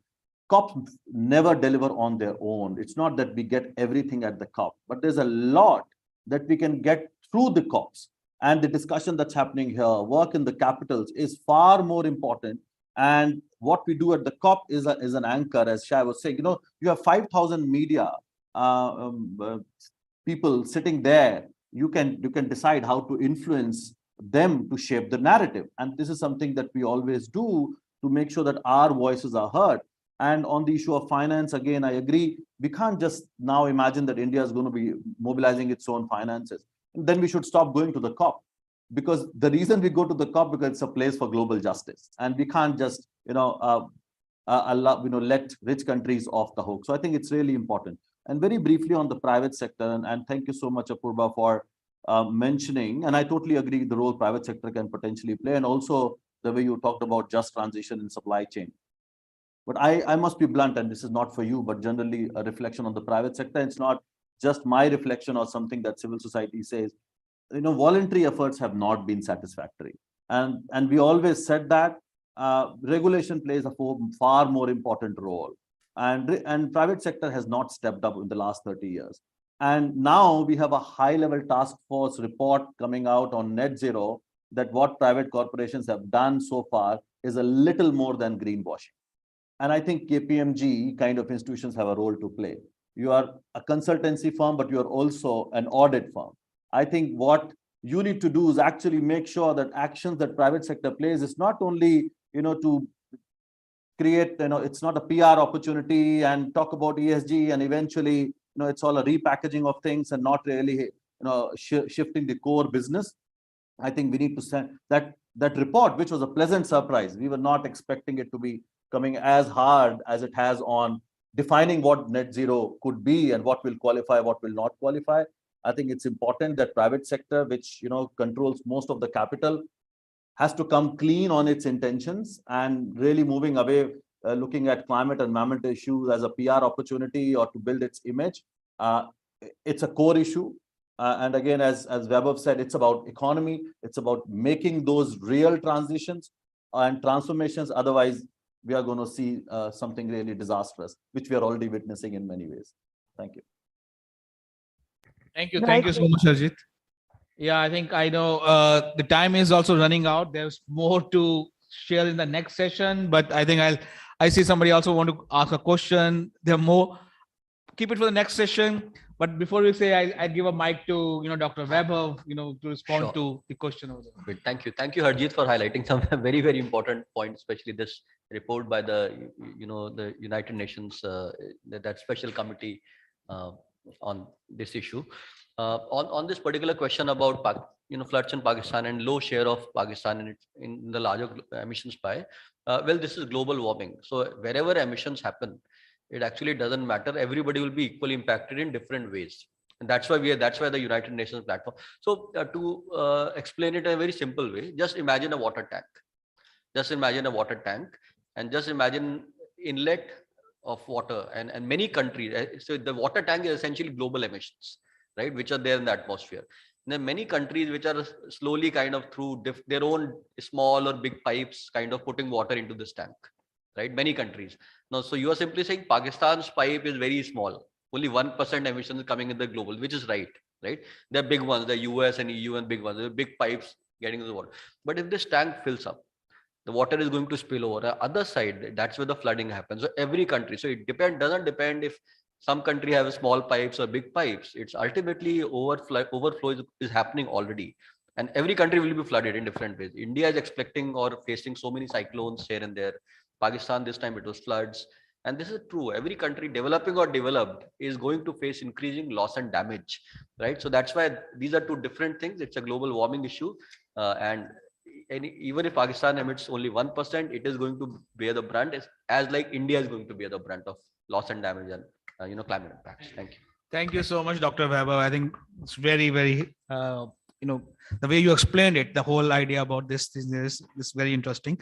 COPs never deliver on their own. It's not that we get everything at the COP, but there's a lot that we can get through the COPs. And the discussion that's happening here, work in the capitals, is far more important. And what we do at the COP is an anchor, as Shai was saying. You have 5,000 media people sitting there. You can decide how to influence them to shape the narrative. And this is something that we always do to make sure that our voices are heard. And on the issue of finance, again, I agree. We can't just now imagine that India is going to be mobilizing its own finances. And then we should stop going to the COP. Because the reason we go to the COP, because it's a place for global justice, and we can't just let rich countries off the hook. So I think it's really important. And very briefly on the private sector, and thank you so much, Apurva, for mentioning, and I totally agree the role private sector can potentially play, and also the way you talked about just transition in supply chain. But I must be blunt, and this is not for you, but generally a reflection on the private sector. It's not just my reflection or something that civil society says. Voluntary efforts have not been satisfactory. And we always said that regulation plays a far more important role. And private sector has not stepped up in the last 30 years. And now we have a high-level task force report coming out on net zero, that what private corporations have done so far is a little more than greenwashing. And I think KPMG kind of institutions have a role to play. You are a consultancy firm, but you are also an audit firm. I think what you need to do is actually make sure that actions that private sector plays is not only, to create, it's not a PR opportunity and talk about ESG and eventually, it's all a repackaging of things and not really, shifting the core business. I think we need to send that report, which was a pleasant surprise. We were not expecting it to be coming as hard as it has on defining what net zero could be and what will qualify, what will not qualify. I think it's important that private sector, which controls most of the capital, has to come clean on its intentions and really moving away, looking at climate and environmental issues as a PR opportunity or to build its image. It's a core issue. And again, as Vaibhav said, it's about economy. It's about making those real transitions and transformations. Otherwise, we are going to see something really disastrous, which we are already witnessing in many ways. Thank you. Thank you. Thank you so much, Harjit. Yeah, I think I know the time is also running out. There's more to share in the next session, but I think I see somebody also want to ask a question. There are more. Keep it for the next session. But before we say, I give a mic to Dr. Weber, to respond Sure. to the question over there. Good. Thank you, Harjeet, for highlighting some very, very important points, especially this report by the the United Nations, that special committee on this issue. On this particular question about floods in Pakistan and low share of Pakistan in the larger emissions pie. Well, this is global warming. So wherever emissions happen, it actually doesn't matter. Everybody will be equally impacted in different ways. And that's why that's why the United Nations platform. So to explain it in a very simple way, just imagine a water tank. Just imagine a water tank and just imagine inlet of water and many countries. So the water tank is essentially global emissions, right, which are there in the atmosphere. And there are many countries which are slowly kind of through their own small or big pipes kind of putting water into this tank, right? Many countries. Now, so you are simply saying Pakistan's pipe is very small. Only 1% emissions coming in the global, which is right? They're big ones, the US and EU and big ones, they're big pipes getting into the water. But if this tank fills up, the water is going to spill over. The other side, that's where the flooding happens. So every country, so it doesn't depend if some country have small pipes or big pipes. It's ultimately overflow is happening already. And every country will be flooded in different ways. India is expecting or facing so many cyclones here and there. Pakistan, this time it was floods. And this is true. Every country, developing or developed, is going to face increasing loss and damage, right? So that's why these are two different things. It's a global warming issue. And even if Pakistan emits only 1%, it is going to bear the brunt as like India is going to bear the brunt of loss and damage and climate impacts. Thank you. Thank you so much, Dr. Weber. I think it's very, very, the way you explained it, the whole idea about this is very interesting.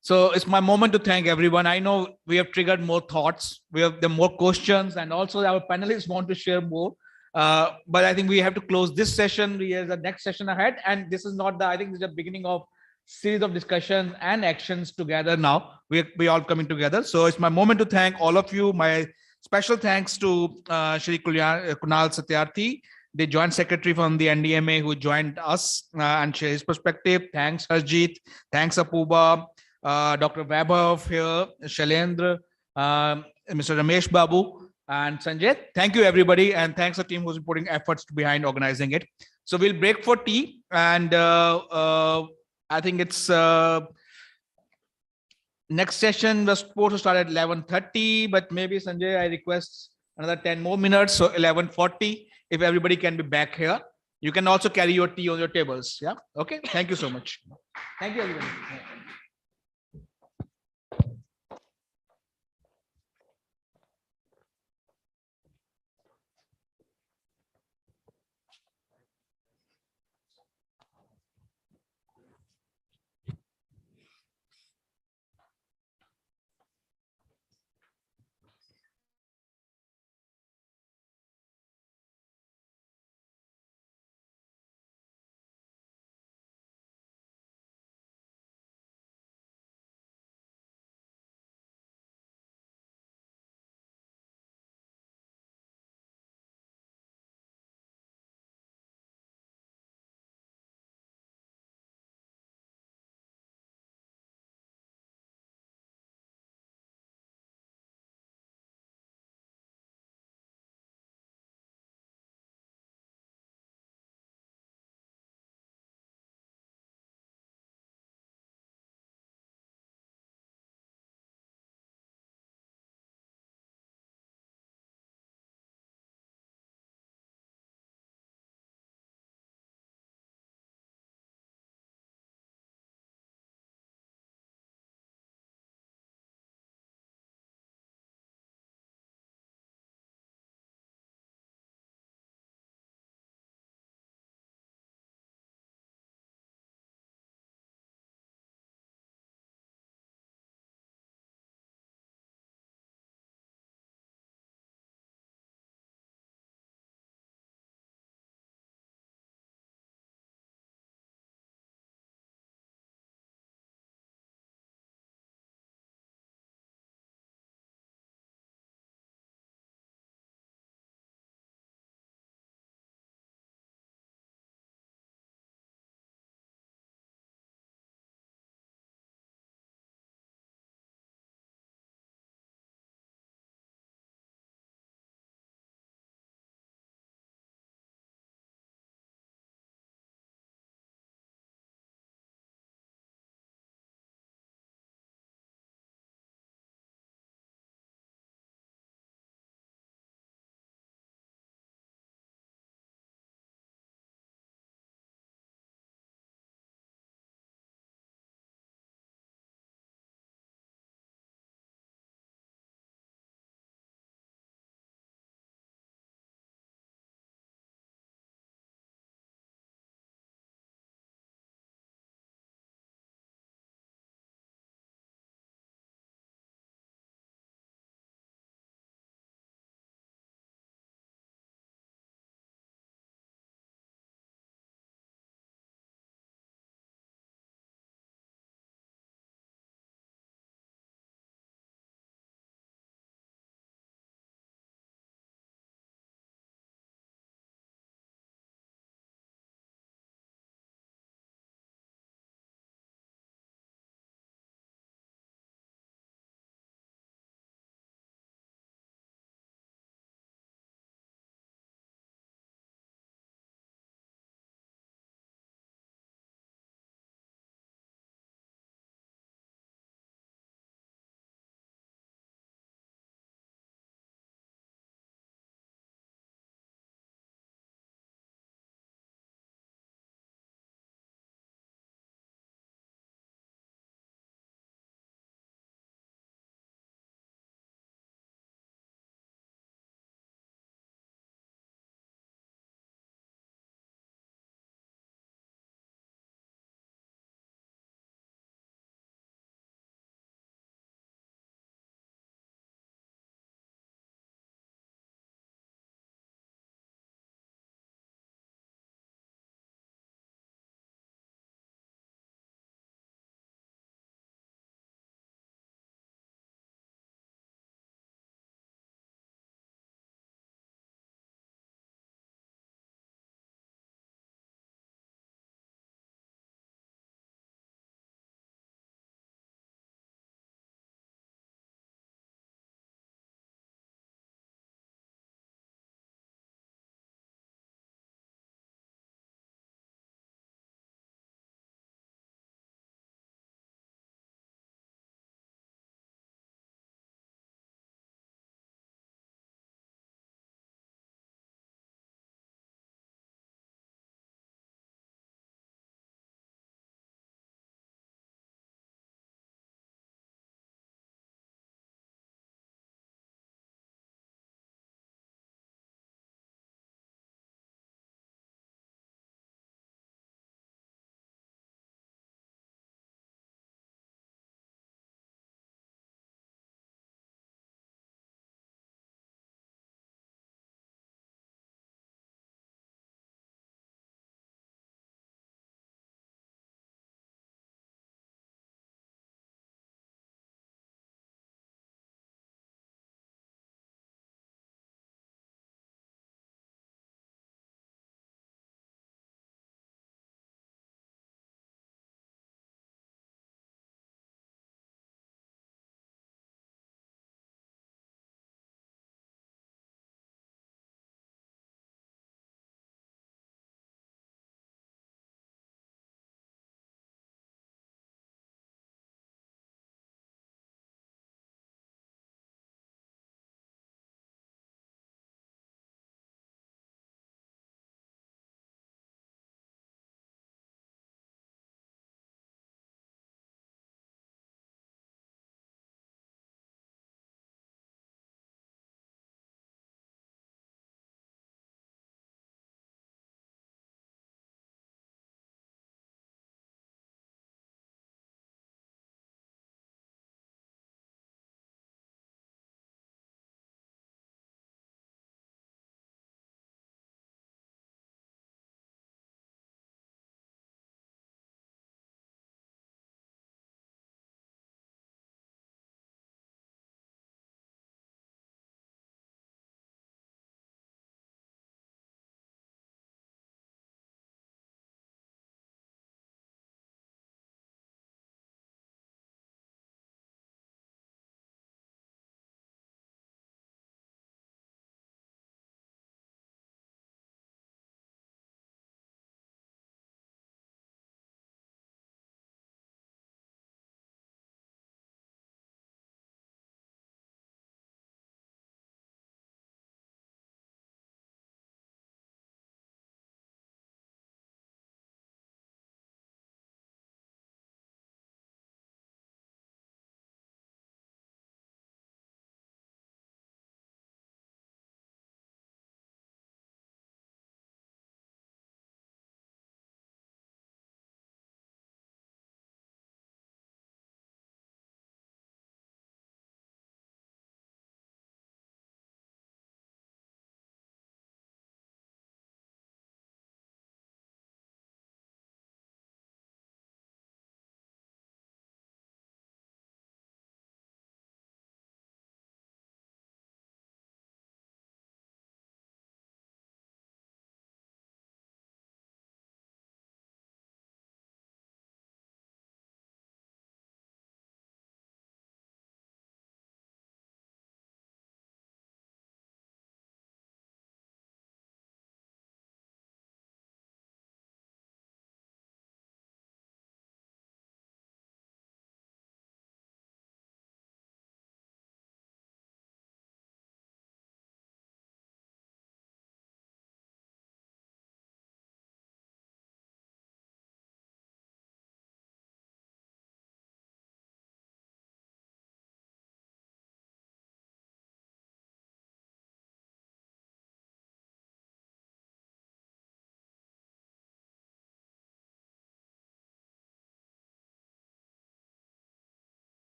So it's my moment to thank everyone. I know we have triggered more thoughts. We have the more questions, and also our panelists want to share more. But I think we have to close this session. We have the next session ahead, and this is not I think this is the beginning of series of discussions and actions together now. We all coming together. So it's my moment to thank all of you. My special thanks to Shri Kunal Satyarthi, the Joint Secretary from the NDMA, who joined us and share his perspective. Thanks, Harjeet. Thanks, Apuba. Dr. Weber here, Shailendra, Mr. Ramesh Babu, and Sanjay. Thank you, everybody. And thanks to the team who's putting efforts behind organizing it. So we'll break for tea. And I think it's next session was supposed to start at 11:30, but maybe Sanjay, I request another 10 more minutes. So 11:40, if everybody can be back here. You can also carry your tea on your tables. Yeah. Okay. Thank you so much. Thank you, everybody.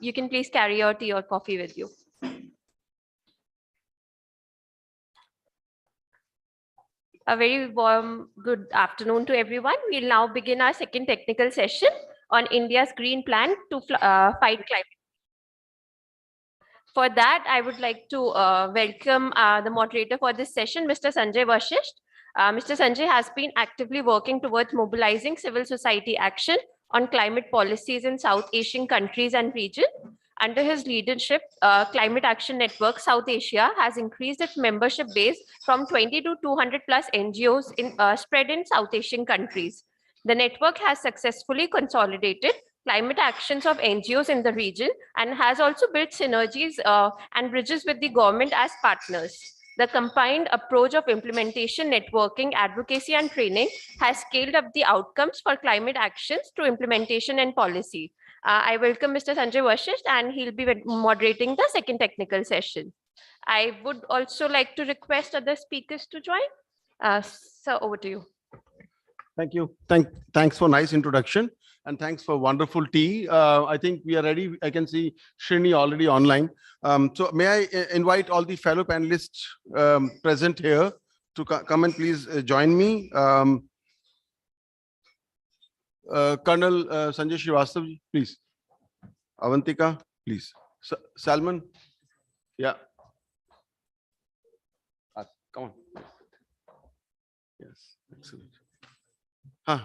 You can please carry your tea or coffee with you. A very warm good afternoon to everyone. We'll now begin our second technical session on India's green plan to fight climate. For that, I would like to welcome the moderator for this session, Mr. Sanjay Vashisht. Mr. Sanjay has been actively working towards mobilizing civil society action on climate policies in South Asian countries and region. Under his leadership, Climate Action Network South Asia has increased its membership base from 20 to 200 plus NGOs spread in South Asian countries. The network has successfully consolidated climate actions of NGOs in the region and has also built synergies and bridges with the government as partners. The combined approach of implementation, networking, advocacy, and training has scaled up the outcomes for climate actions to implementation and policy. I welcome Mr. Sanjay Vashisht, and he'll be moderating the second technical session. I would also like to request other speakers to join. So over to you. Thank you. Thanks for nice introduction, and thanks for wonderful tea. I think we are ready. I can see Srini already online. So may I invite all the fellow panelists present here to come and please join me. Colonel Sanjay Srivastav, please. Avantika, please. Salman, yeah. Come on. Yes, excellent. Huh?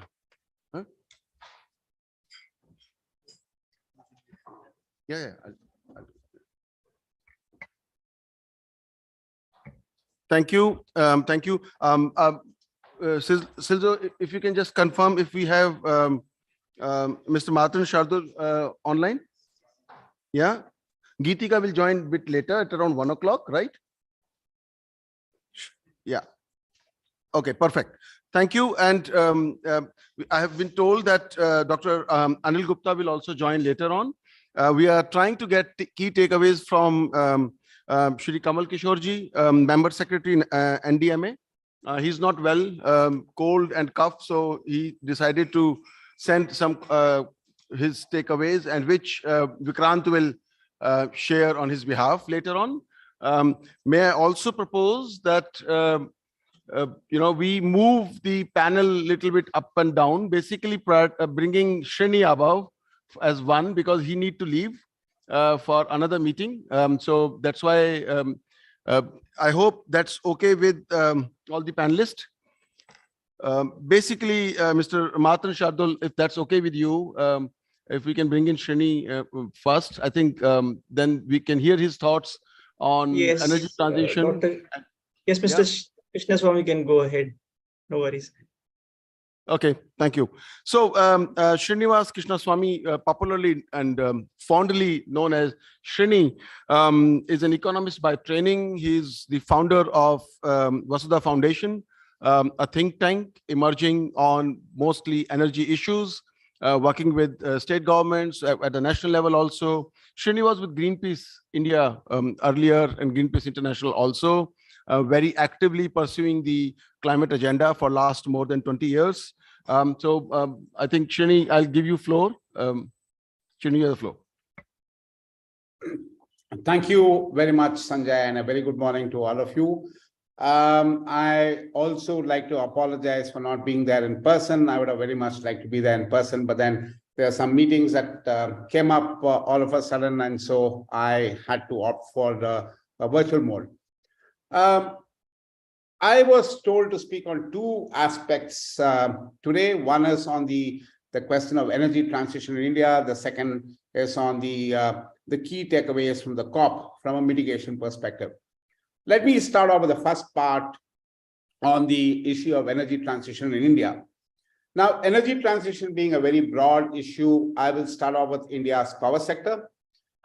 Yeah. Thank you. Thank you. Silzo, if you can just confirm if we have Mr. Matan Shardul online. Yeah. Geetika will join a bit later at around 1 o'clock, right? Yeah. Okay, perfect. Thank you. And I have been told that Dr. Anil Gupta will also join later on. We are trying to get key takeaways from Shri Kamal Kishorji, Member Secretary in NDMA. He's not well, cold and cough, so he decided to send some his takeaways, and which Vikrant will share on his behalf later on. May I also propose that we move the panel a little bit up and down, basically bringing Srini above as one, because he need to leave for another meeting. So that's why I hope that's okay with all the panelists. Basically, Mr. Matan Shardul, if that's okay with you, if we can bring in Srini first, I think then we can hear his thoughts on energy transition. Yes, Mr. Krishnaswamy can go ahead. No worries. Okay, thank you. So Srinivas Krishnaswamy, popularly and fondly known as Srini, is an economist by training. He's the founder of Vasudha Foundation, a think tank emerging on mostly energy issues, working with state governments at the national level also. Srini was with Greenpeace India earlier, and Greenpeace International also, very actively pursuing the climate agenda for last more than 20 years. So I think, Srini, I'll give you floor. Srini, you have the floor. Thank you very much, Sanjay, and a very good morning to all of you. I also would like to apologize for not being there in person. I would have very much liked to be there in person, but then there are some meetings that came up all of a sudden, and so I had to opt for a virtual mode. I was told to speak on two aspects today. One is on the question of energy transition in India. The second is on the key takeaways from the COP from a mitigation perspective. Let me start off with the first part on the issue of energy transition in India. Now, energy transition being a very broad issue, I will start off with India's power sector,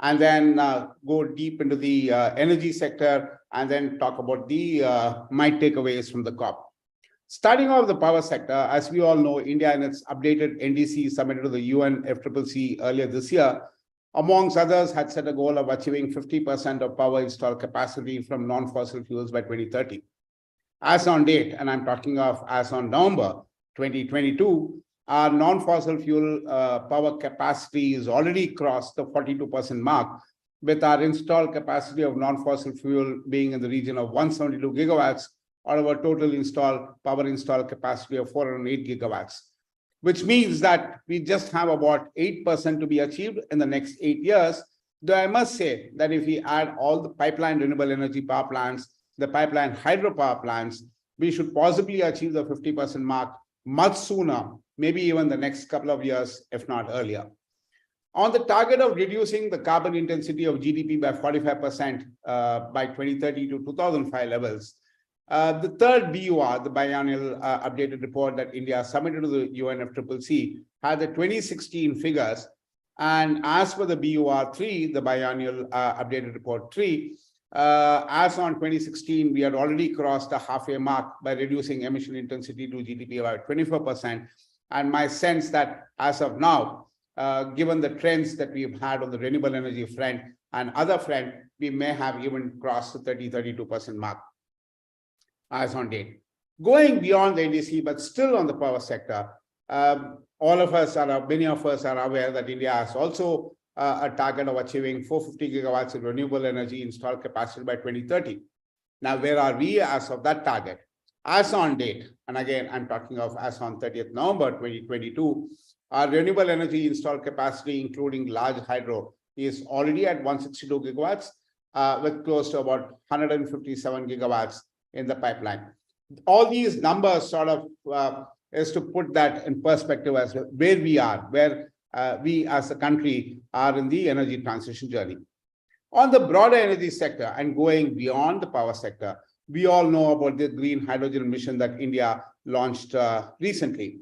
and then go deep into the energy sector, and then talk about the my takeaways from the COP. Starting off the power sector, as we all know, India in its updated NDC submitted to the UN FCCC earlier this year, amongst others, had set a goal of achieving 50% of power installed capacity from non-fossil fuels by 2030. As on date, and I'm talking of as on November 2022, Our non-fossil fuel power capacity is already crossed the 42% mark, with our installed capacity of non-fossil fuel being in the region of 172 gigawatts out of our total power installed capacity of 408 gigawatts, which means that we just have about 8% to be achieved in the next 8 years. Though I must say that if we add all the pipeline renewable energy power plants, the pipeline hydropower plants, we should possibly achieve the 50% mark much sooner, maybe even the next couple of years, if not earlier. On the target of reducing the carbon intensity of GDP by 45% by 2030 to 2005 levels, the third BUR, the biennial updated report that India submitted to the UNFCCC, had the 2016 figures. And as per the BUR3, the biennial updated report 3, as on 2016, we had already crossed the halfway mark by reducing emission intensity to GDP by 24%. And my sense that as of now, given the trends that we've had on the renewable energy front and other front, we may have even crossed the 32% mark as on date. Going beyond the NDC, but still on the power sector, many of us are aware that India has also a target of achieving 450 gigawatts in renewable energy installed capacity by 2030. Now, where are we as of that target? As on date, and again, I'm talking of as on 30th November 2022, our renewable energy installed capacity, including large hydro, is already at 162 gigawatts, with close to about 157 gigawatts in the pipeline. All these numbers sort of is to put that in perspective as where we are, where we as a country are in the energy transition journey. On the broader energy sector and going beyond the power sector, we all know about the green hydrogen mission that India launched recently.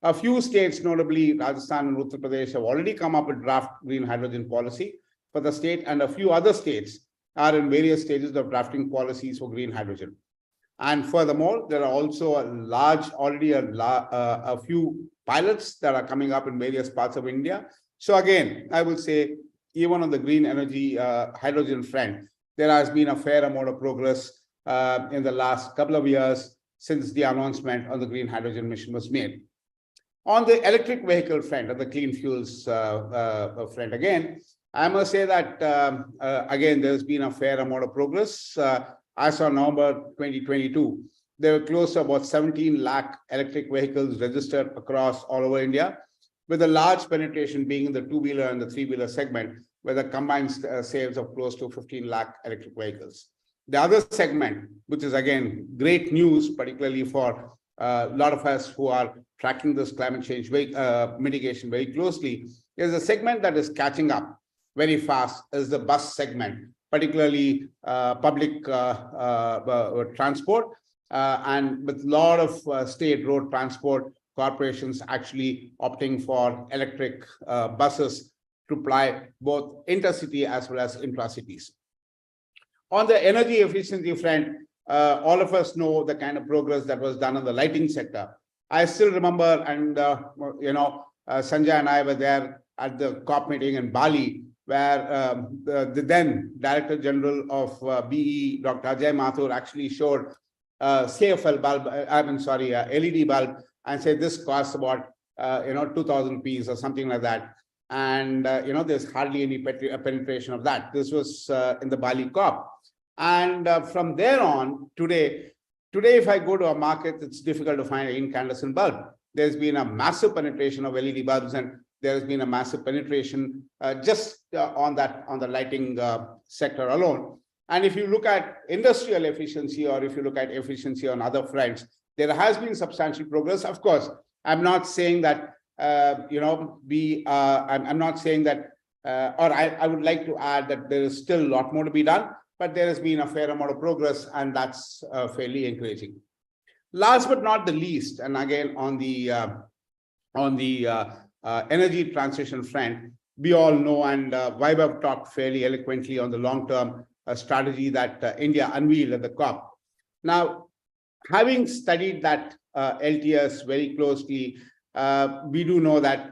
A few states, notably Rajasthan and Uttar Pradesh, have already come up with draft green hydrogen policy for the state, and a few other states are in various stages of drafting policies for green hydrogen. And furthermore, there are also a few pilots that are coming up in various parts of India. So again, I will say, even on the green energy hydrogen front, there has been a fair amount of progress in the last couple of years since the announcement on the green hydrogen mission was made. On the electric vehicle front, or the clean fuels front, again, I must say that, again, there's been a fair amount of progress. As of November 2022, there were close to about 17 lakh electric vehicles registered across all over India, with a large penetration being in the two-wheeler and the three-wheeler segment, where the combined sales of close to 15 lakh electric vehicles. The other segment, which is again great news, particularly for a lot of us who are tracking this climate change mitigation very closely, is a segment that is catching up very fast, is the bus segment, particularly public transport, and with a lot of state road transport corporations actually opting for electric buses to ply both intercity as well as intra-cities. On the energy efficiency front, all of us know the kind of progress that was done in the lighting sector. I still remember, and Sanjay and I were there at the COP meeting in Bali, where the then Director General of BE, Dr. Ajay Mathur, actually showed CFL bulb, LED bulb, and said this costs about 2,000 rupees or something like that. And there's hardly any penetration of that. This was in the Bali COP. And from there on, today, if I go to a market, it's difficult to find an incandescent bulb. There's been a massive penetration of LED bulbs, and there has been a massive penetration just on the lighting sector alone. And if you look at industrial efficiency, or if you look at efficiency on other fronts, there has been substantial progress. Of course, I'm not saying that I'm not saying that, or I would like to add that there is still a lot more to be done, but there has been a fair amount of progress, and that's fairly encouraging. Last but not the least, and again on the energy transition front, we all know, and Vaibhav talked fairly eloquently on the long-term strategy that India unveiled at the COP. Now, having studied that LTS very closely, we do know that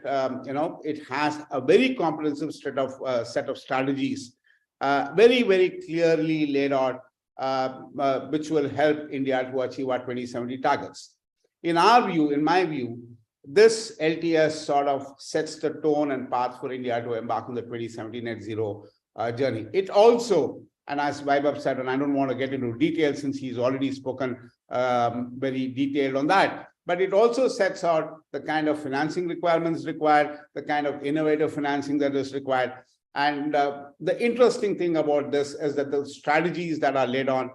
it has a very comprehensive set of strategies, very, very clearly laid out, which will help India to achieve our 2070 targets. In our view, in my view, this LTS sort of sets the tone and path for India to embark on the 2070 net zero journey. It also, and as Vaibhav said, and I don't want to get into details since he's already spoken very detailed on that, but it also sets out the kind of financing requirements required, the kind of innovative financing that is required. And the interesting thing about this is that the strategies that are laid on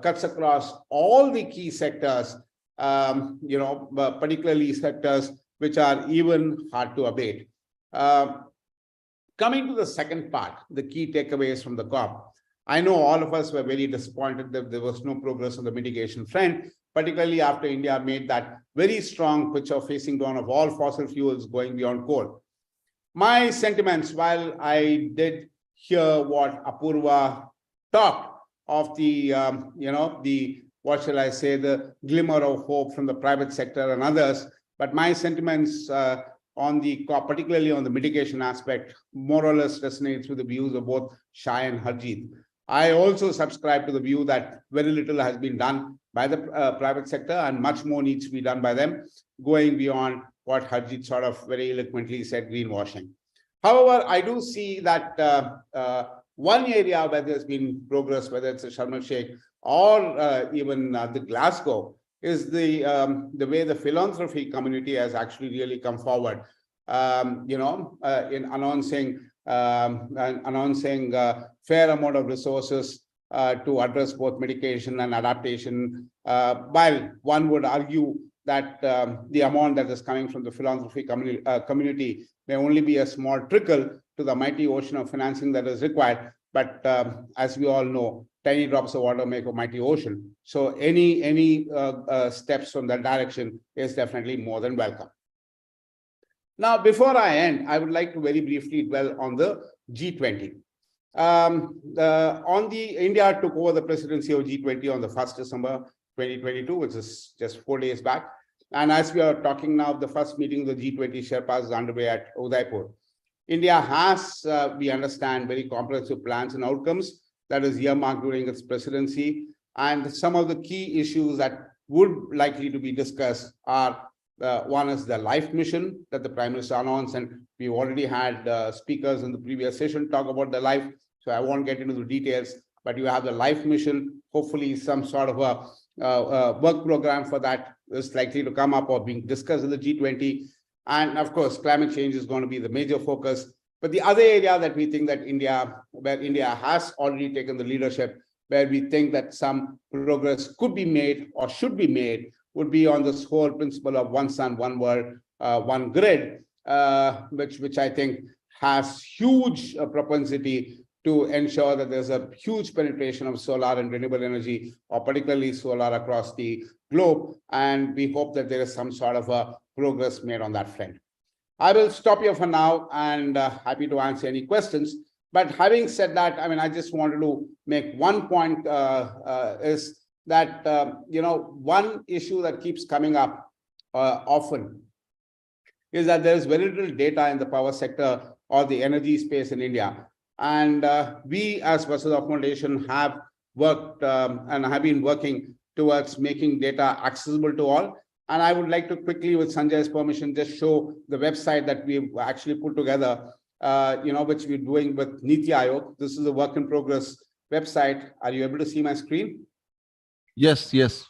cuts across all the key sectors, particularly sectors which are even hard to abate. Coming to the second part, the key takeaways from the COP. I know all of us were very disappointed that there was no progress on the mitigation front, particularly after India made that very strong pitch of facing down of all fossil fuels going beyond coal. My sentiments, while I did hear what Apurva talked of the, what shall I say, the glimmer of hope from the private sector and others, but my sentiments on the COP, particularly on the mitigation aspect, more or less resonates with the views of both Shai and Harjeet. I also subscribe to the view that very little has been done by the private sector and much more needs to be done by them, going beyond what Harjeet sort of very eloquently said, greenwashing. However, I do see that one area where there's been progress, whether it's a Sharm el-Sheikh or even the Glasgow, is the way the philanthropy community has actually really come forward, in announcing fair amount of resources to address both mitigation and adaptation. While one would argue that the amount that is coming from the philanthropy community may only be a small trickle to the mighty ocean of financing that is required. But as we all know, tiny drops of water make a mighty ocean. So any steps from that direction is definitely more than welcome. Now, before I end, I would like to very briefly dwell on the G20. India took over the presidency of G20 on the 1st December 2022, which is just 4 days back. And as we are talking now, the first meeting of the G20 Sherpas is underway at Udaipur. India has, we understand, very comprehensive plans and outcomes that is earmarked during its presidency. And some of the key issues that would likely to be discussed are, one is the LIFE mission that the Prime Minister announced, and we've already had speakers in the previous session talk about the LIFE, so I won't get into the details, but you have the LIFE mission, hopefully some sort of a work program for that is likely to come up or being discussed in the G20. And of course, climate change is going to be the major focus. But the other area that we think that where India has already taken the leadership, where we think that some progress could be made or should be made, would be on this whole principle of one sun, one world, one grid, which I think has huge propensity to ensure that there's a huge penetration of solar and renewable energy, or particularly solar across the globe. And we hope that there is some sort of a progress made on that front. I will stop here for now and happy to answer any questions. But having said that, I mean, I just wanted to make one point is that, one issue that keeps coming up often is that there is very little data in the power sector or the energy space in India. And we as Vasudha Foundation have worked and have been working towards making data accessible to all. And I would like to quickly, with Sanjay's permission, just show the website that we've actually put together, which we're doing with Niti Aayog. This is a work in progress website. Are you able to see my screen? Yes, yes.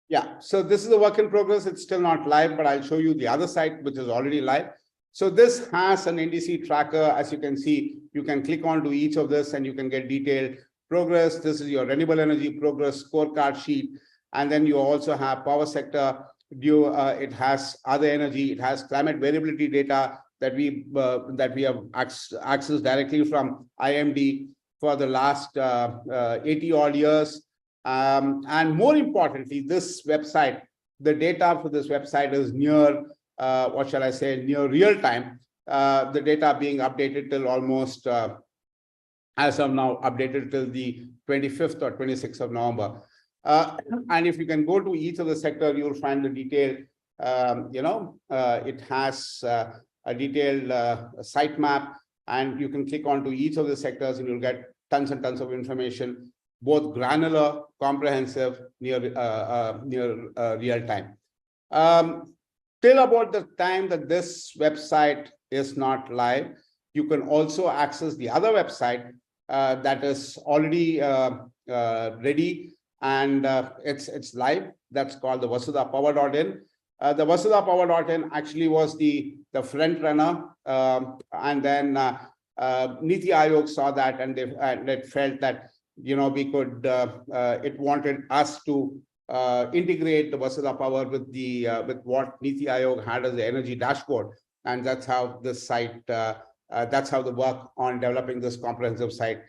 Yeah, so this is a work in progress. It's still not live, but I'll show you the other site, which is already live. So this has an NDC tracker. As you can see, you can click onto each of this and you can get detailed progress. This is your renewable energy progress scorecard sheet. And then you also have power sector. It has other energy. It has climate variability data that we have accessed directly from IMD for the last 80 odd years. And more importantly, this website, the data for this website is near, what shall I say, near real time. The data being updated till almost, as of now, updated till the 25th or 26th of November. And if you can go to each of the sector, you'll find the detail. It has a detailed site map, and you can click onto each of the sectors and you'll get tons and tons of information, both granular, comprehensive, near real time. till about the time that this website is not live, you can also access the other website that is already ready, and it's live. That's called the vasudhapower.in. The vasudhapower.in actually was the front runner, and then Niti Aayog saw that, and they felt that we could. It wanted us to integrate the Vasudha Power with the with what Niti Aayog had as the energy dashboard, and that's how this site. That's how the work on developing this comprehensive site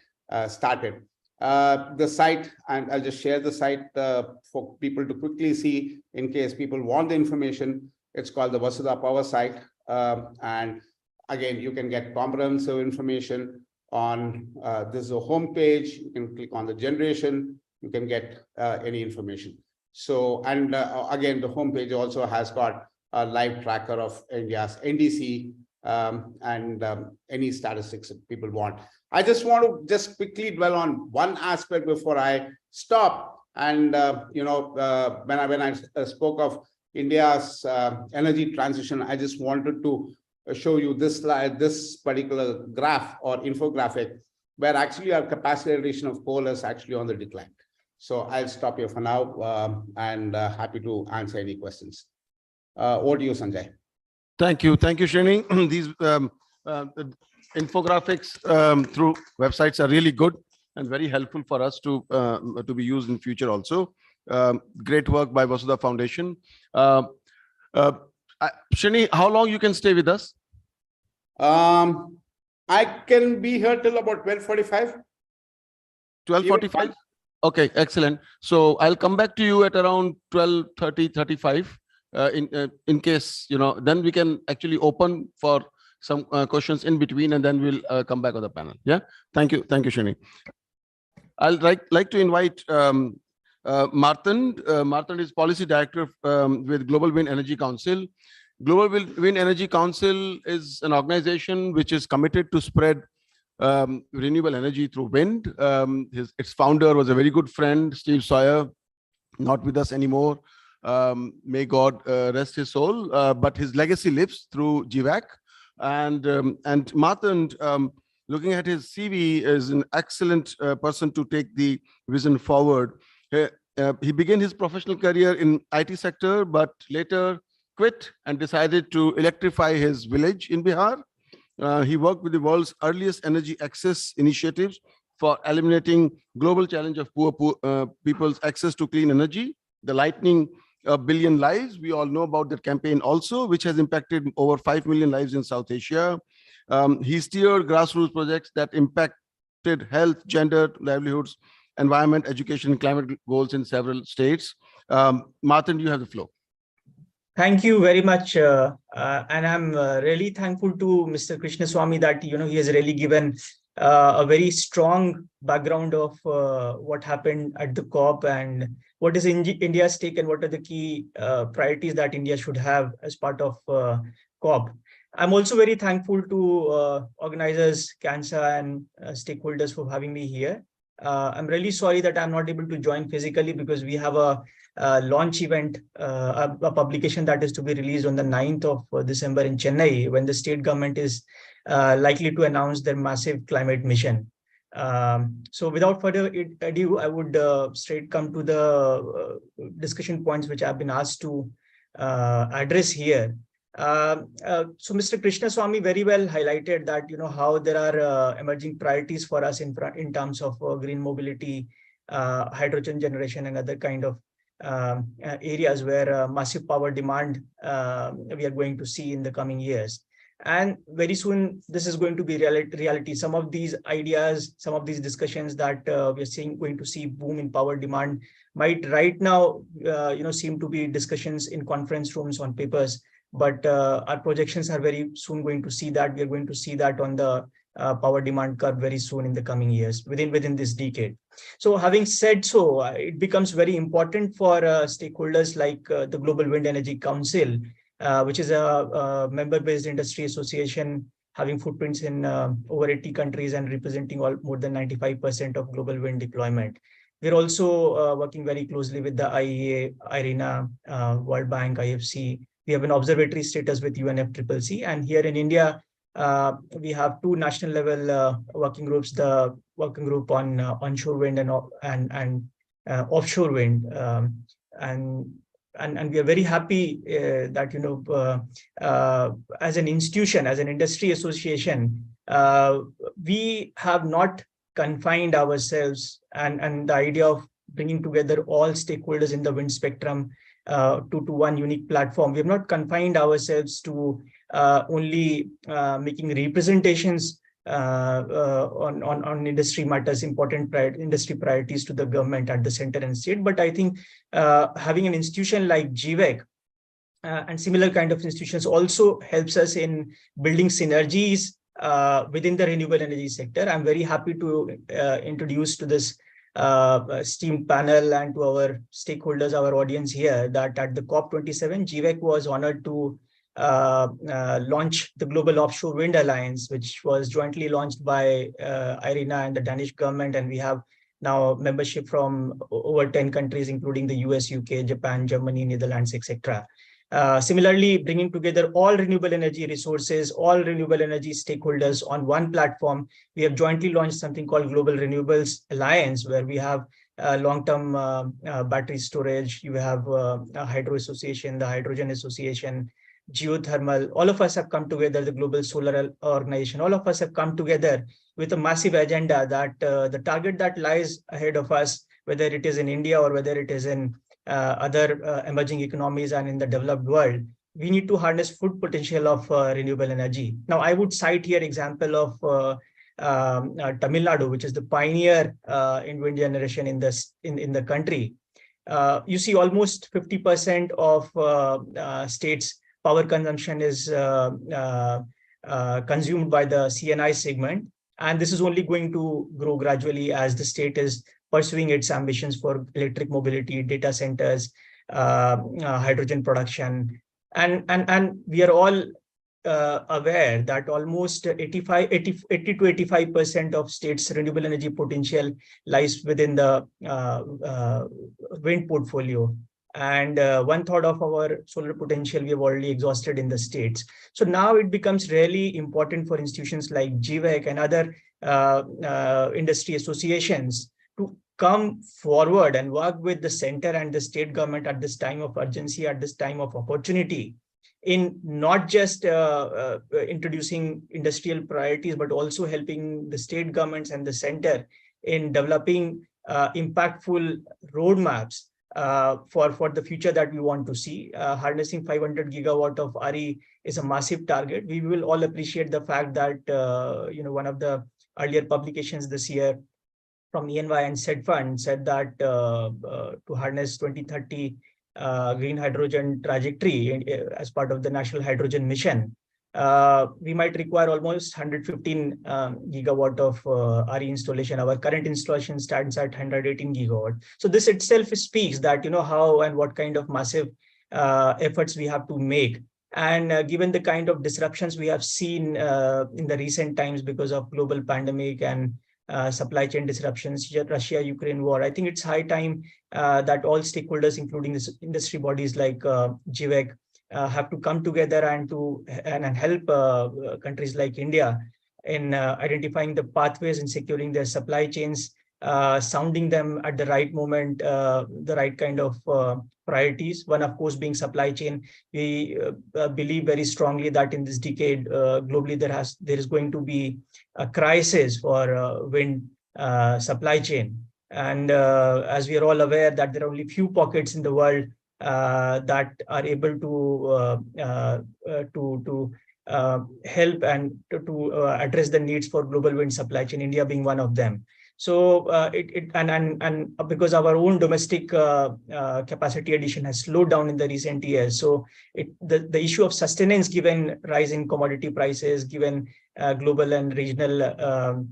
started. The site, and I'll just share the site for people to quickly see in case people want the information. It's called the Vasudha Power site, and again, you can get comprehensive information on this is a home page. You can click on the generation. You can get any information. So, and again, the homepage also has got a live tracker of India's NDC and any statistics that people want. I just want to just quickly dwell on one aspect before I stop. And when I spoke of India's energy transition, I just wanted to show you this slide, this particular graph or infographic, where actually our capacity addition of coal is actually on the decline. So I'll stop here for now, and happy to answer any questions. Over to you, Sanjay. Thank you, Srini. These infographics through websites are really good and very helpful for us to be used in future also. Great work by Vasudha Foundation. Srini, how long you can stay with us? I can be here till about 12:45. 12:45. Okay, excellent. So I'll come back to you at around 12:30, 35. In case, then we can actually open for some questions in between, and then we'll come back on the panel. Yeah, thank you, Srini. I'll like to invite Martin. Martin is Policy Director with Global Wind Energy Council. Global Wind Energy Council is an organization which is committed to spread renewable energy through wind. Its founder was a very good friend, Steve Sawyer, not with us anymore. May God rest his soul, but his legacy lives through GWAC. And Martin, looking at his CV, is an excellent person to take the vision forward. He began his professional career in IT sector, but later quit and decided to electrify his village in Bihar. He worked with the world's earliest energy access initiatives for eliminating global challenge of poor people's access to clean energy, the lightning a billion lives. We all know about that campaign also, which has impacted over 5 million lives in South Asia. He steered grassroots projects that impacted health, gender, livelihoods, environment, education, and climate goals in several states. Martin, you have the floor. Thank you very much. And I'm really thankful to Mr. Krishnaswamy that, he has really given a very strong background of what happened at the COP and what is India's take and what are the key priorities that India should have as part of COP. I'm also very thankful to organizers, CANSA, and stakeholders for having me here. I'm really sorry that I'm not able to join physically because we have a launch event, a publication that is to be released on the 9th of December in Chennai, when the state government is likely to announce their massive climate mission. So without further ado, I would straight come to the discussion points which I've been asked to address here. So Mr. Krishnaswamy very well highlighted that, how there are emerging priorities for us in terms of green mobility, hydrogen generation, and other kind of areas where massive power demand we are going to see in the coming years. And very soon, this is going to be reality. Some of these ideas, some of these discussions that we are going to see boom in power demand might right now, seem to be discussions in conference rooms on papers. But our projections are very soon going to see that. We are going to see that on the power demand curve very soon in the coming years, within this decade. So having said so, it becomes very important for stakeholders like the Global Wind Energy Council, which is a member-based industry association having footprints in over 80 countries and representing more than 95% of global wind deployment. We're also working very closely with the IEA, IRENA, World Bank, IFC, we have an observatory status with UNFCCC. And here in India, we have two national level working groups, the working group on onshore wind and offshore wind. And we are very happy that, as an institution, as an industry association, we have not confined ourselves, and the idea of bringing together all stakeholders in the wind spectrum to one unique platform. We have not confined ourselves to only making representations on industry matters, important industry priorities to the government at the center and state. But I think having an institution like GWEC and similar kind of institutions also helps us in building synergies within the renewable energy sector. I'm very happy to introduce to this esteemed panel and to our stakeholders, our audience here, that at the COP27, GWEC was honored to launch the Global Offshore Wind Alliance, which was jointly launched by IRENA and the Danish government. And we have now membership from over 10 countries, including the US, UK, Japan, Germany, Netherlands, etc. Similarly, bringing together all renewable energy resources, all renewable energy stakeholders on one platform, we have jointly launched something called Global Renewables Alliance, where we have long-term battery storage, you have a Hydro Association, the Hydrogen Association, geothermal. All of us have come together, the Global Solar Organization, all of us have come together with a massive agenda that the target that lies ahead of us, whether it is in India or whether it is in other emerging economies and in the developed world, we need to harness full potential of renewable energy. Now, I would cite here example of Tamil Nadu, which is the pioneer in wind generation in the country. You see almost 50% of states' power consumption is consumed by the CNI segment. And this is only going to grow gradually as the state is pursuing its ambitions for electric mobility, data centers, hydrogen production. And we are all aware that almost 80 to 85% of states' renewable energy potential lies within the wind portfolio. And 1/3 of our solar potential we have already exhausted in the states. So now it becomes really important for institutions like GWEC and other industry associations to come forward and work with the center and the state government at this time of urgency, at this time of opportunity, in not just introducing industrial priorities, but also helping the state governments and the center in developing impactful roadmaps for the future that we want to see. Harnessing 500 gigawatt of RE is a massive target. We will all appreciate the fact that one of the earlier publications this year from ENY and SED Fund said that to harness 2030 green hydrogen trajectory as part of the National Hydrogen Mission, we might require almost 115 gigawatt of RE installation. Our current installation stands at 118 gigawatt. So this itself speaks that how and what kind of massive efforts we have to make. And given the kind of disruptions we have seen in the recent times because of global pandemic and supply chain disruptions, Russia-Ukraine war, I think it's high time that all stakeholders, including this industry bodies like GWEC, have to come together and help countries like India in identifying the pathways and securing their supply chains, sounding them at the right moment, the right kind of priorities. One, of course, being supply chain. We believe very strongly that in this decade, globally, there is going to be a crisis for wind supply chain. And as we are all aware that there are only few pockets in the world that are able to help and to address the needs for global wind supply chain, India being one of them. So and because our own domestic capacity addition has slowed down in the recent years, so the issue of sustenance, given rise in commodity prices, given global and regional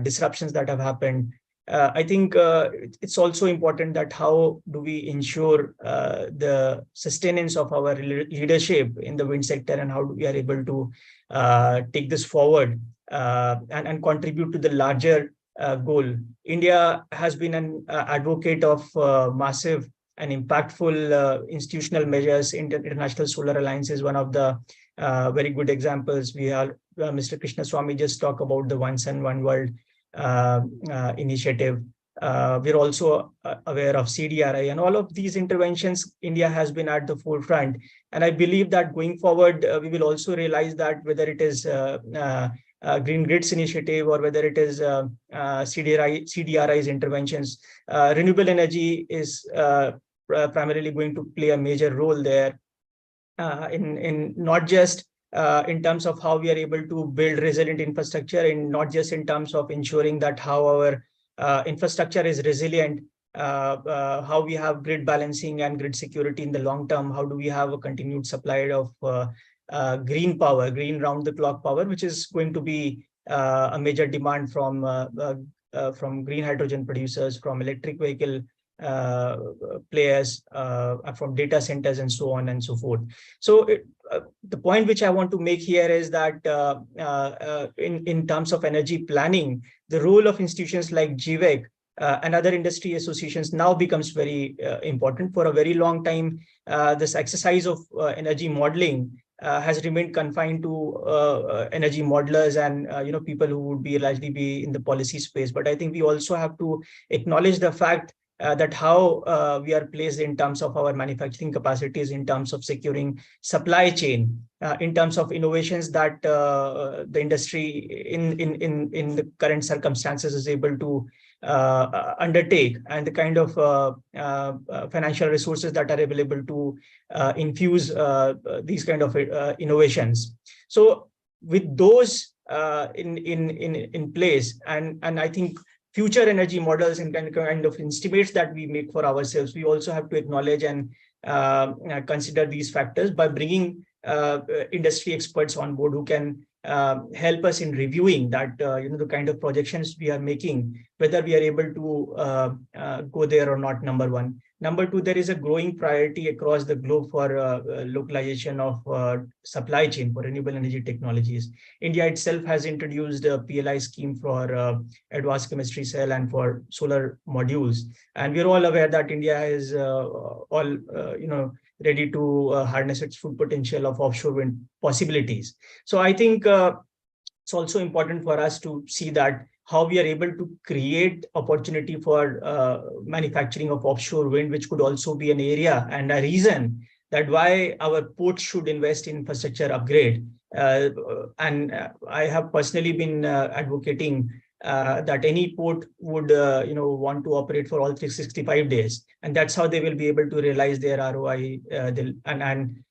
disruptions that have happened, I think it's also important that how do we ensure the sustenance of our leadership in the wind sector, and how we are able to take this forward and contribute to the larger goal. India has been an advocate of massive and impactful institutional measures. International Solar Alliance is one of the very good examples. We are Mr. Krishnaswamy just talked about the One Sun, One World initiative. We're also aware of CDRI, and all of these interventions, India has been at the forefront. And I believe that going forward, we will also realize that whether it is Green Grids initiative or whether it is CDRI's interventions, renewable energy is primarily going to play a major role there in not just in terms of how we are able to build resilient infrastructure, and not just in terms of ensuring that how our infrastructure is resilient, how we have grid balancing and grid security in the long term, how do we have a continued supply of green power, green round-the-clock power, which is going to be a major demand from green hydrogen producers, from electric vehicle players, from data centers, and so on and so forth. So the point which I want to make here is that in terms of energy planning, the role of institutions like GWEC and other industry associations now becomes very important. For a very long time, this exercise of energy modeling has remained confined to energy modelers and people who would be largely be in the policy space. But I think we also have to acknowledge the fact that how we are placed in terms of our manufacturing capacities, in terms of securing supply chain, in terms of innovations that the industry in the current circumstances is able to undertake, and the kind of financial resources that are available to infuse these kind of innovations. So with those in place, and I think future energy models and kind of estimates that we make for ourselves, we also have to acknowledge and consider these factors by bringing industry experts on board who can help us in reviewing that the kind of projections we are making, whether we are able to go there or not, number one. Number two, there is a growing priority across the globe for localization of supply chain for renewable energy technologies. India itself has introduced a PLI scheme for advanced chemistry cell and for solar modules. And we're all aware that India is ready to harness its full potential of offshore wind possibilities. So I think it's also important for us to see that how we are able to create opportunity for manufacturing of offshore wind, which could also be an area and a reason that why our ports should invest in infrastructure upgrade. And I have personally been advocating that any port would want to operate for all 365 days, and that's how they will be able to realize their ROI,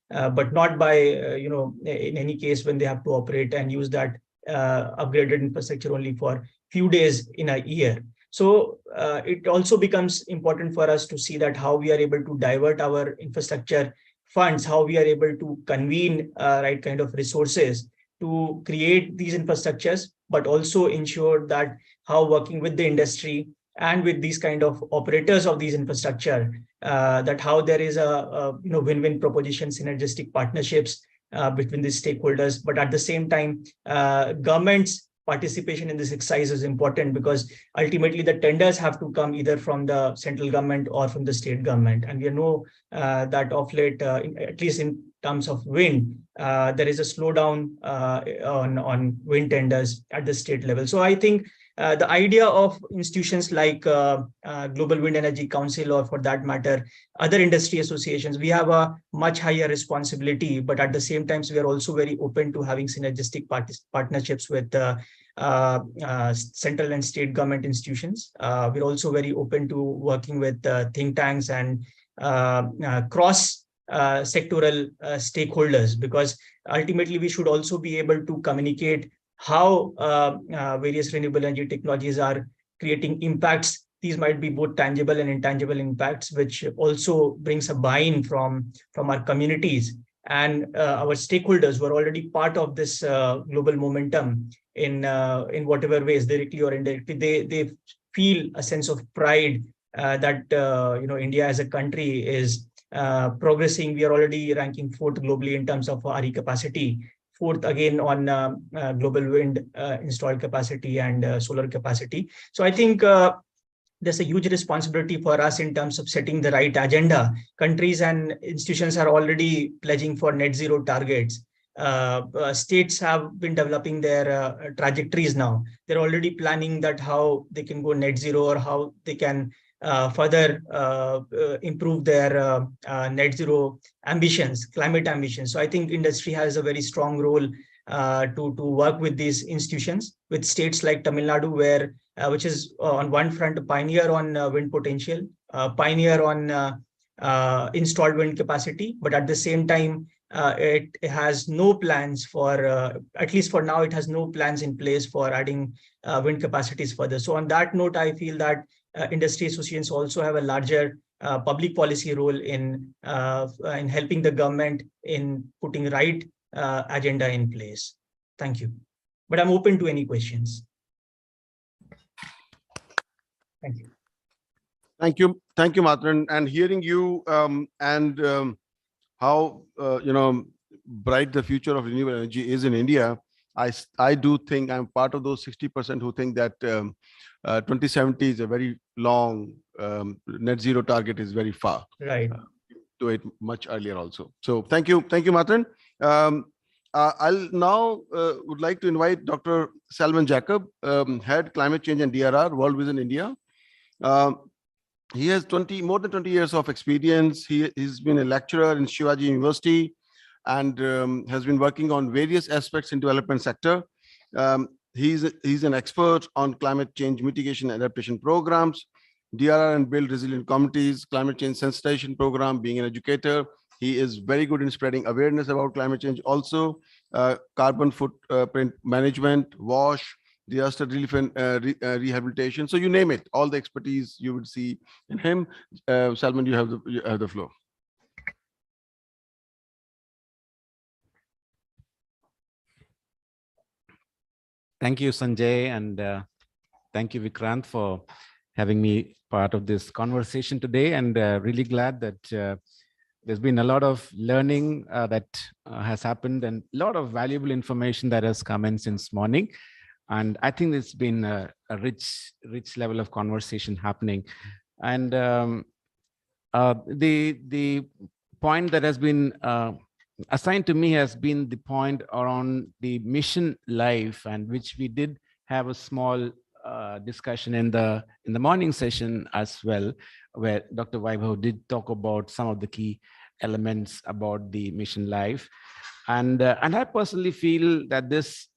but not by in any case when they have to operate and use that upgraded infrastructure only for few days in a year. So it also becomes important for us to see that how we are able to divert our infrastructure funds, how we are able to convene right kind of resources to create these infrastructures, but also ensure that how working with the industry and with these kind of operators of these infrastructure, that how there is a win-win proposition, synergistic partnerships between the stakeholders. But at the same time, government's participation in this exercise is important, because ultimately the tenders have to come either from the central government or from the state government. And we know that of late, at least in terms of wind, there is a slowdown on wind tenders at the state level. So I think the idea of institutions like Global Wind Energy Council, or for that matter, other industry associations, we have a much higher responsibility, but at the same time, we are also very open to having synergistic partnerships with central and state government institutions. We're also very open to working with think tanks and cross sectoral stakeholders, because ultimately we should also be able to communicate how various renewable energy technologies are creating impacts. These might be both tangible and intangible impacts, which also brings a buy-in from our communities and our stakeholders who are already part of this global momentum in whatever ways, directly or indirectly. They feel a sense of pride that India as a country is progressing. We are already ranking 4th globally in terms of RE capacity, 4th again on global wind installed capacity and solar capacity. So I think there's a huge responsibility for us in terms of setting the right agenda. Countries and institutions are already pledging for net zero targets. States have been developing their trajectories now. They're already planning that how they can go net zero or how they can further improve their net zero ambitions, climate ambitions. So I think industry has a very strong role to work with these institutions, with states like Tamil Nadu, where which is on one front a pioneer on wind potential, pioneer on installed wind capacity, but at the same time, it has no plans for, at least for now, it has no plans in place for adding wind capacities further. So on that note, I feel that industry associations also have a larger public policy role in helping the government in putting right agenda in place. Thank you. But I'm open to any questions. Thank you. Thank you, Matran. And hearing you how bright the future of renewable energy is in India, I do think I'm part of those 60% who think that 2070 is a very long net zero target is very far. Right. Do it much earlier also. So thank you, Matran. I'll now would like to invite Dr. Salman Jacob, Head Climate Change and DRR, World Vision India. He has more than 20 years of experience. He's been a lecturer in Shivaji University and has been working on various aspects in development sector. He's an expert on climate change mitigation and adaptation programs, DRR and build resilient communities, climate change sensitization program. Being an educator, he is very good in spreading awareness about climate change. Also, carbon footprint management, WASH, disaster relief and rehabilitation. So you name it, all the expertise you would see in him. Salman, you have the floor. Thank you, Sanjay, and thank you, Vikrant, for having me part of this conversation today. And really glad that there's been a lot of learning that has happened and a lot of valuable information that has come in since morning. And I think it's been a rich level of conversation happening. And the point that has been assigned to me has been the point around the mission life, and which we did have a small discussion in the morning session as well, where Dr. Vaibhav did talk about some of the key elements about the mission life. And I personally feel that this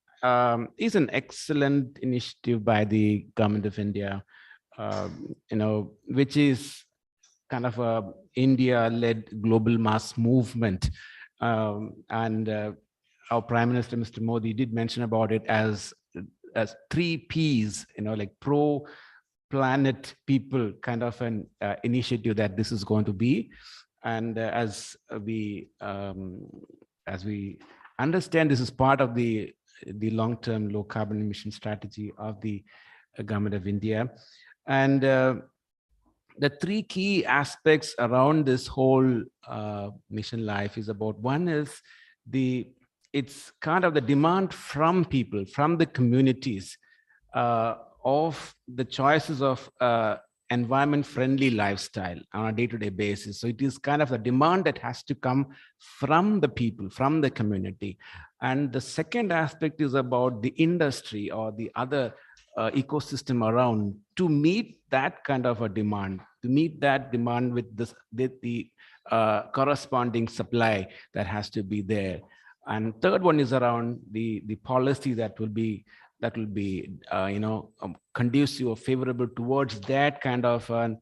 is an excellent initiative by the Government of India, which is kind of a India-led global mass movement. And our Prime Minister, Mr. Modi, did mention about it as 3 Ps, like pro-planet people kind of an initiative that this is going to be. And as we understand, this is part of the long-term low carbon emission strategy of the Government of India. And the 3 key aspects around this whole mission life is about, one is it's kind of the demand from people, from the communities, of the choices of environment-friendly lifestyle on a day-to-day basis. So it is kind of a demand that has to come from the people, from the community. And the second aspect is about the industry or the other ecosystem around to meet that kind of a demand, to meet that demand with the corresponding supply that has to be there. And third one is around the policy that will be conducive or favorable towards that kind of a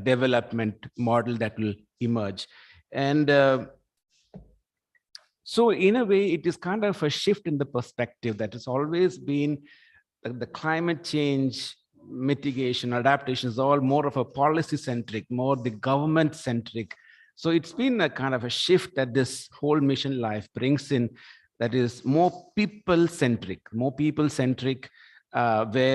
development model that will emerge. And so in a way, it is kind of a shift in the perspective that has always been the climate change mitigation, adaptation is all more of a policy centric, more the government centric. So it's been a kind of a shift that this whole mission life brings in, that is more people centric, where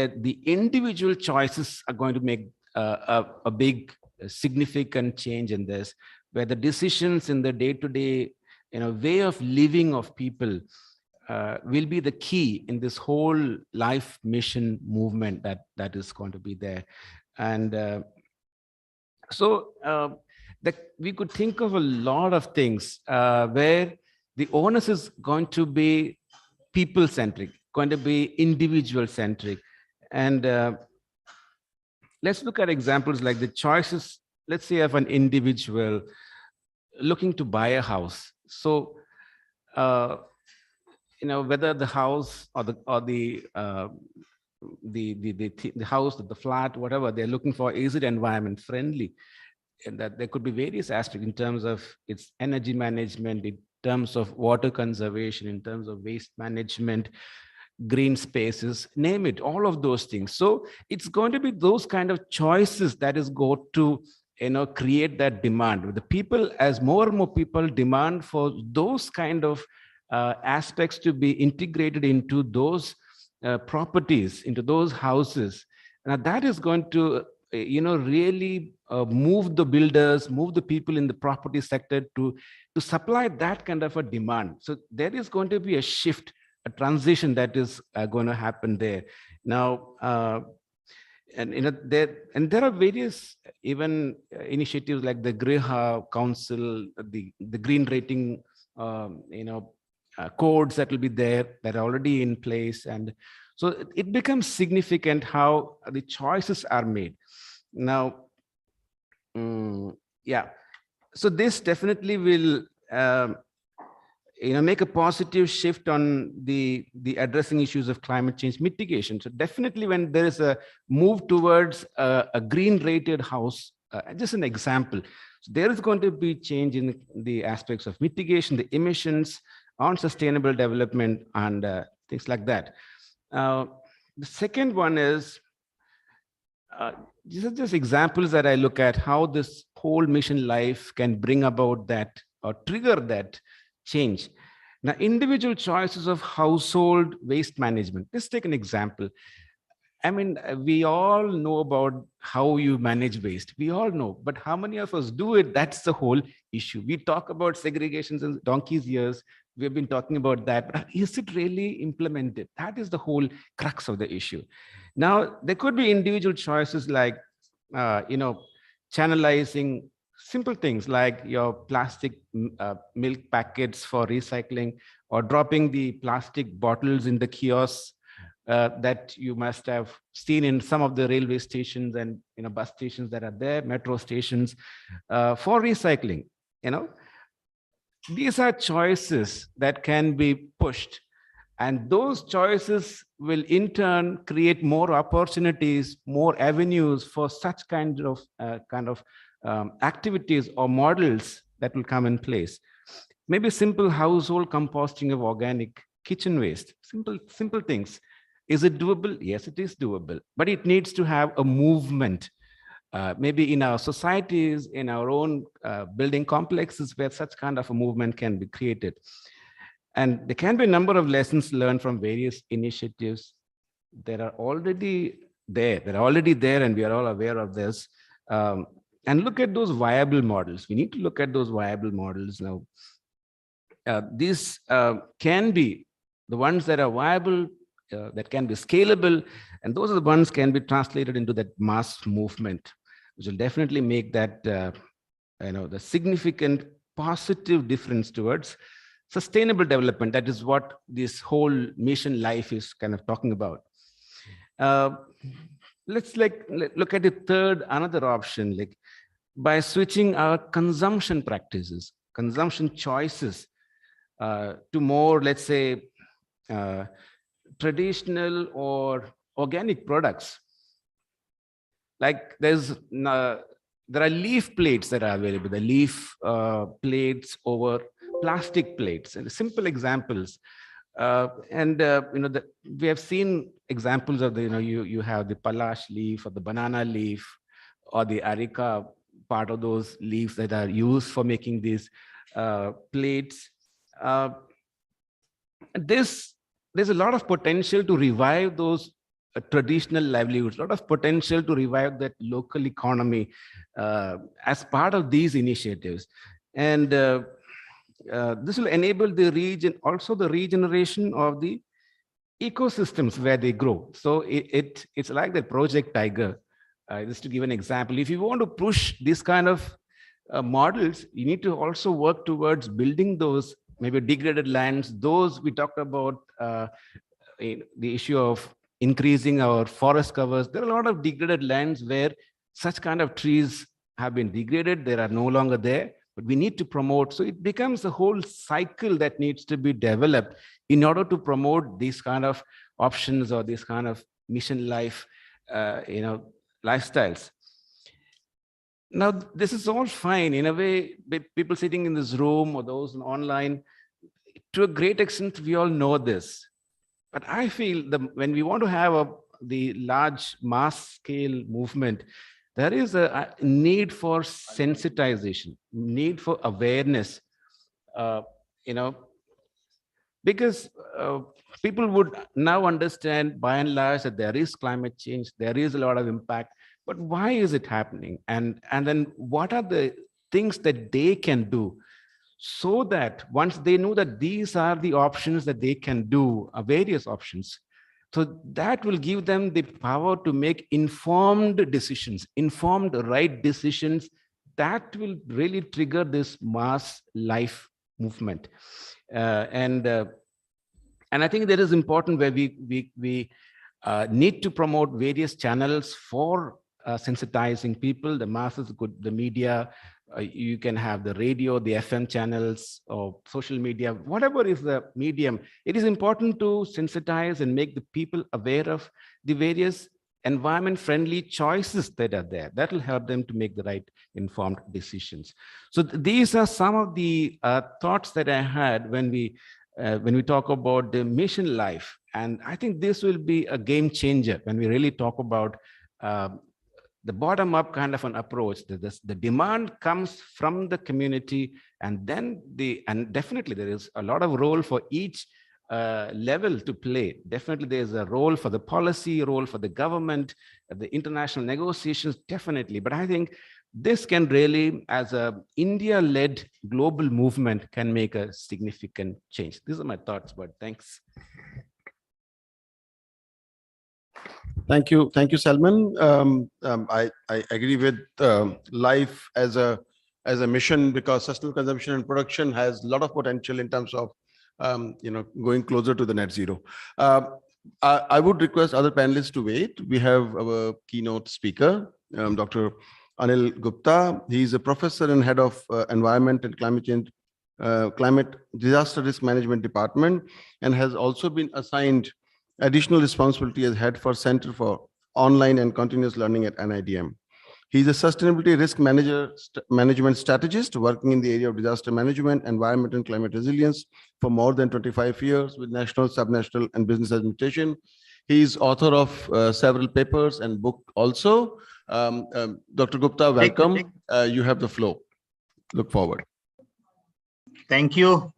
the individual choices are going to make a big significant change in this, where the decisions in the day-to-day way of living of people will be the key in this whole life mission movement that is going to be there. And so that we could think of a lot of things where the onus is going to be people-centric, going to be individual-centric. And let's look at examples like the choices, let's say, of an individual looking to buy a house. So, whether the house or the house, the flat, whatever they're looking for, is it environment friendly? And that there could be various aspects in terms of its energy management, in terms of water conservation, in terms of waste management, green spaces, name it, all of those things. So it's going to be those kind of choices that is going to create that demand with the people. As more and more people demand for those kind of aspects to be integrated into those properties, into those houses, now that is going to really move the builders, move the people in the property sector to supply that kind of a demand. So there is going to be a shift, a transition that is going to happen there. Now, there are various even initiatives like the Griha Council, the green rating, codes that will be there, that are already in place. And so it becomes significant how the choices are made. Now, yeah, so this definitely will make a positive shift on the addressing issues of climate change mitigation. So definitely when there is a move towards a green rated house, just an example, so there is going to be change in the aspects of mitigation, the emissions, on sustainable development, and things like that. The second one is, these are just examples that I look at how this whole mission life can bring about that or trigger that change. Now, individual choices of household waste management. Let's take an example. I mean, we all know about how you manage waste. We all know, but how many of us do it? That's the whole issue. We talk about segregation since donkey's years. We've been talking about that, but is it really implemented? That is the whole crux of the issue. Now, there could be individual choices like, channelizing simple things like your plastic milk packets for recycling, or dropping the plastic bottles in the kiosks that you must have seen in some of the railway stations and bus stations that are there, metro stations, for recycling. These are choices that can be pushed, and those choices will in turn create more opportunities, more avenues for such kind of activities or models that will come in place. Maybe simple household composting of organic kitchen waste, simple things. Is it doable? Yes, it is doable, but it needs to have a movement. Maybe in our societies, in our own building complexes, where such kind of a movement can be created. And there can be a number of lessons learned from various initiatives that are already there. They're already there, and we are all aware of this. And look at those viable models. We need to look at those viable models now. These can be the ones that are viable, that can be scalable, and those are the ones can be translated into that mass movement, which will definitely make that the significant positive difference towards sustainable development. That is what this whole mission life is kind of talking about. Let's look at another option, like by switching our consumption practices, consumption choices to more, let's say, traditional or organic products. Like there are leaf plates that are available, the leaf plates over plastic plates, and simple examples. We have seen examples of you have the palash leaf or the banana leaf or the areca part of those leaves that are used for making these plates. There's a lot of potential to revive those traditional livelihoods, a lot of potential to revive that local economy as part of these initiatives. And this will enable the region, also the regeneration of the ecosystems where they grow. So it's like the Project Tiger, Just to give an example, if you want to push this kind of models, you need to also work towards building those maybe degraded lands. Those we talked about, the issue of increasing our forest covers. There are a lot of degraded lands where such kind of trees have been degraded. They are no longer there, but we need to promote. So it becomes a whole cycle that needs to be developed in order to promote these kind of options or this kind of mission life, lifestyles. Now, this is all fine. In a way, people sitting in this room or those online, to a great extent, we all know this. But I feel that when we want to have the large mass scale movement, there is a need for sensitization, need for awareness, because people would now understand by and large that there is climate change, there is a lot of impact, but why is it happening? And then what are the things that they can do so that once they know that these are the options that they can do, various options, so that will give them the power to make informed decisions, informed right decisions that will really trigger this mass life movement. And I think that is important, where we need to promote various channels for sensitizing people, the masses, the media. You can have the radio, the FM channels, or social media, whatever is the medium. It is important to sensitize and make the people aware of the various environment-friendly choices that are there. That will help them to make the right informed decisions. So these are some of the thoughts that I had when we talk about the mission life. And I think this will be a game changer when we really talk about the bottom-up kind of an approach. The demand comes from the community, and then definitely there is a lot of role for each level to play. Definitely there's a role for the policy, role for the government, the international negotiations, definitely. But I think this can really, as a India-led global movement, can make a significant change. These are my thoughts, but thanks. Thank you, Salman. I agree with life as a mission, because sustainable consumption and production has a lot of potential in terms of going closer to the net zero. I would request other panelists to wait. We have our keynote speaker, Dr. Anil Gupta. He is a professor and head of environment and climate change, climate disaster risk management department, and has also been assigned additional responsibility as head for Center for Online and Continuous Learning at NIDM. He's a sustainability risk management strategist working in the area of disaster management, environment, and climate resilience for more than 25 years with national, subnational, and business administration. He is author of several papers and book also. Dr. Gupta, welcome. You have the floor. Look forward. Thank you.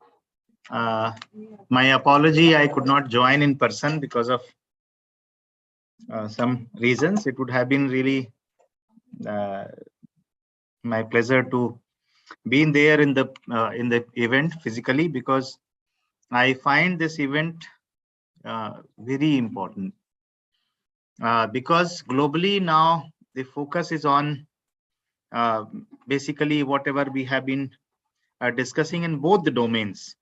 My apology, I could not join in person because of some reasons. It would have been really my pleasure to be in there in the event physically, because I find this event very important. Because globally now the focus is on basically whatever we have been discussing in both the domains,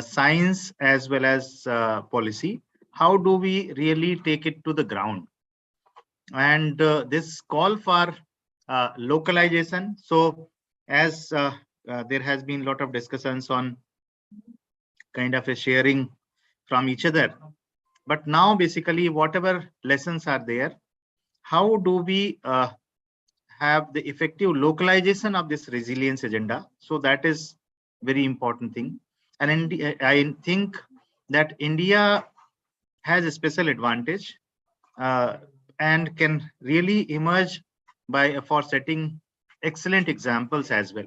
science as well as policy. How do we really take it to the ground? And this call for localization. So as there has been a lot of discussions on kind of a sharing from each other, but now basically whatever lessons are there, how do we have the effective localization of this resilience agenda? So that is very important thing. And I think that India has a special advantage and can really emerge for setting excellent examples as well.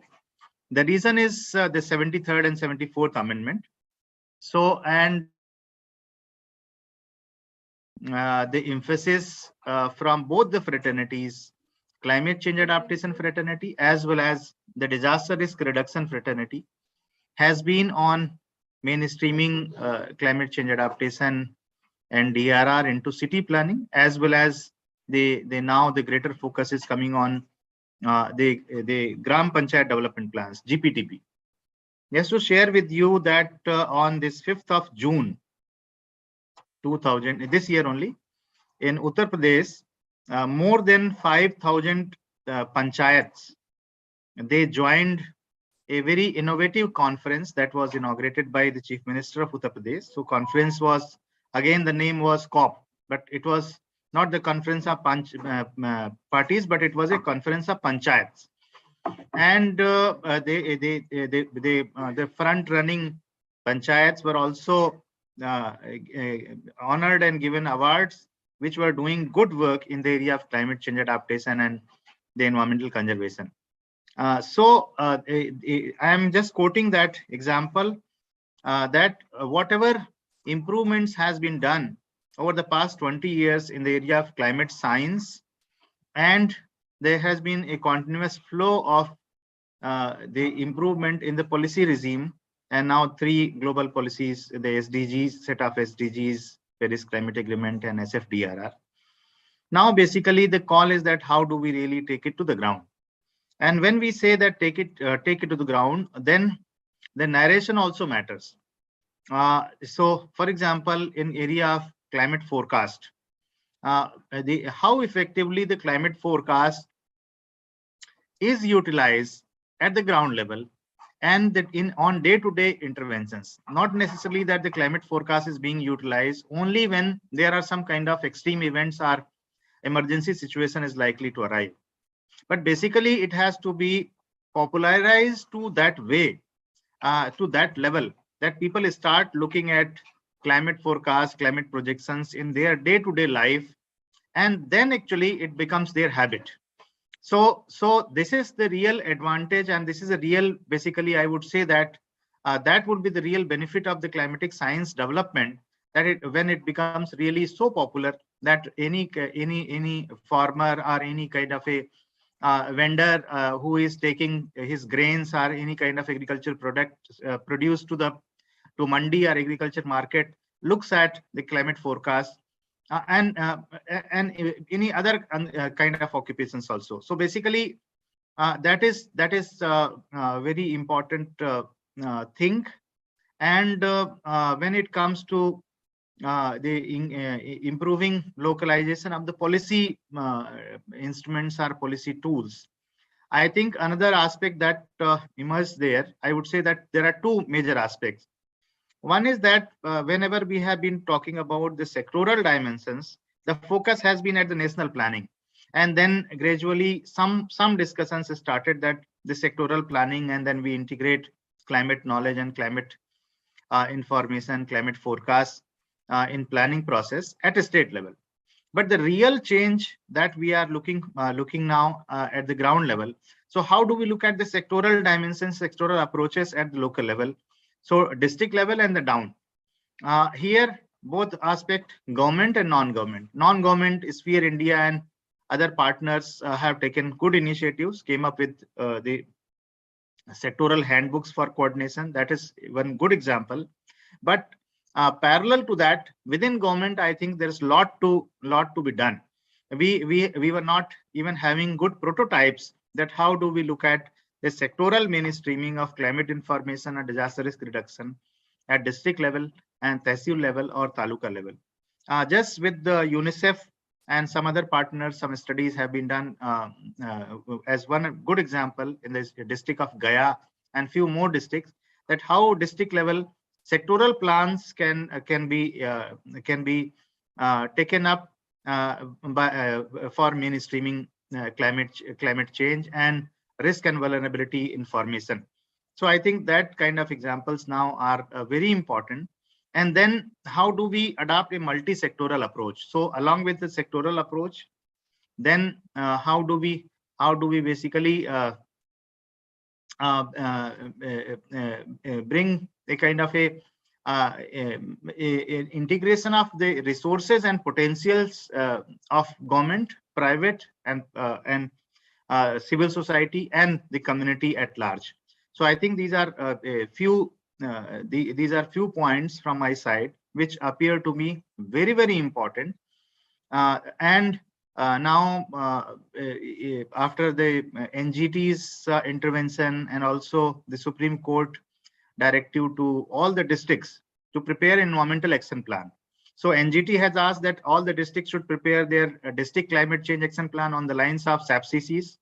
The reason is the 73rd and 74th Amendment. So, and the emphasis from both the fraternities, climate change adaptation fraternity as well as the disaster risk reduction fraternity, has been on mainstreaming climate change adaptation and DRR into city planning, as well as they now the greater focus is coming on the Gram Panchayat Development Plans, GPTP. Just to share with you that on this 5th of June 2000, this year only, in Uttar Pradesh, more than 5,000 panchayats, they joined a very innovative conference that was inaugurated by the Chief Minister of Uttar Pradesh. So conference was, again, the name was COP, but it was not the conference of parties, but it was a conference of panchayats. And the front-running panchayats were also honored and given awards, which were doing good work in the area of climate change adaptation and the environmental conservation. I am just quoting that example that whatever improvements has been done over the past 20 years in the area of climate science, and there has been a continuous flow of the improvement in the policy regime, and now 3 global policies, the SDGs, set of SDGs, Paris Climate Agreement, and SFDRR. Now, basically, the call is that how do we really take it to the ground? And when we say that take it to the ground, then the narration also matters. So, for example, in area of climate forecast, how effectively the climate forecast is utilized at the ground level, and that on day-to-day interventions. Not necessarily that the climate forecast is being utilized only when there are some kind of extreme events or emergency situation is likely to arrive. But basically, it has to be popularized to that way, to that level, that people start looking at climate forecast, climate projections in their day-to-day life, and then actually it becomes their habit. So this is the real advantage, and this is a real, basically, I would say that that would be the real benefit of the climatic science development, that when it becomes really so popular that any farmer or any kind of a vendor who is taking his grains or any kind of agricultural product produced to mandi or agriculture market looks at the climate forecast and any other kind of occupations also. So basically, that is very important thing. And when it comes to the improving localization of the policy instruments or policy tools, I think another aspect that emerged there, I would say that there are 2 major aspects. One is that whenever we have been talking about the sectoral dimensions, the focus has been at the national planning. And then gradually some discussions started that the sectoral planning, and then we integrate climate knowledge and climate information, climate forecast in planning process at a state level. But the real change that we are looking now at the ground level. So how do we look at the sectoral dimensions, sectoral approaches at the local level? So district level and the down. Here, both aspect, government and non-government. Non-government sphere, India and other partners have taken good initiatives, came up with the sectoral handbooks for coordination. That is one good example. But parallel to that, within government, I think there's lot to be done. We were not even having good prototypes that how do we look at the sectoral mainstreaming of climate information and disaster risk reduction at district level and tehsil level or taluka level. Just with the UNICEF and some other partners, some studies have been done as one good example in the district of Gaya and few more districts, that how district level sectoral plans can be taken up for mainstreaming climate change and risk and vulnerability information. So I think that kind of examples now are very important. And then how do we adopt a multi-sectoral approach? So along with the sectoral approach, then how do we basically bring a kind of a integration of the resources and potentials of government, private, and civil society and the community at large. So I think these are a few points from my side which appear to me very, very important. And Now, after the NGT's intervention and also the Supreme Court directive to all the districts to prepare environmental action plan. So NGT has asked that all the districts should prepare their district climate change action plan on the lines of SAPCCs.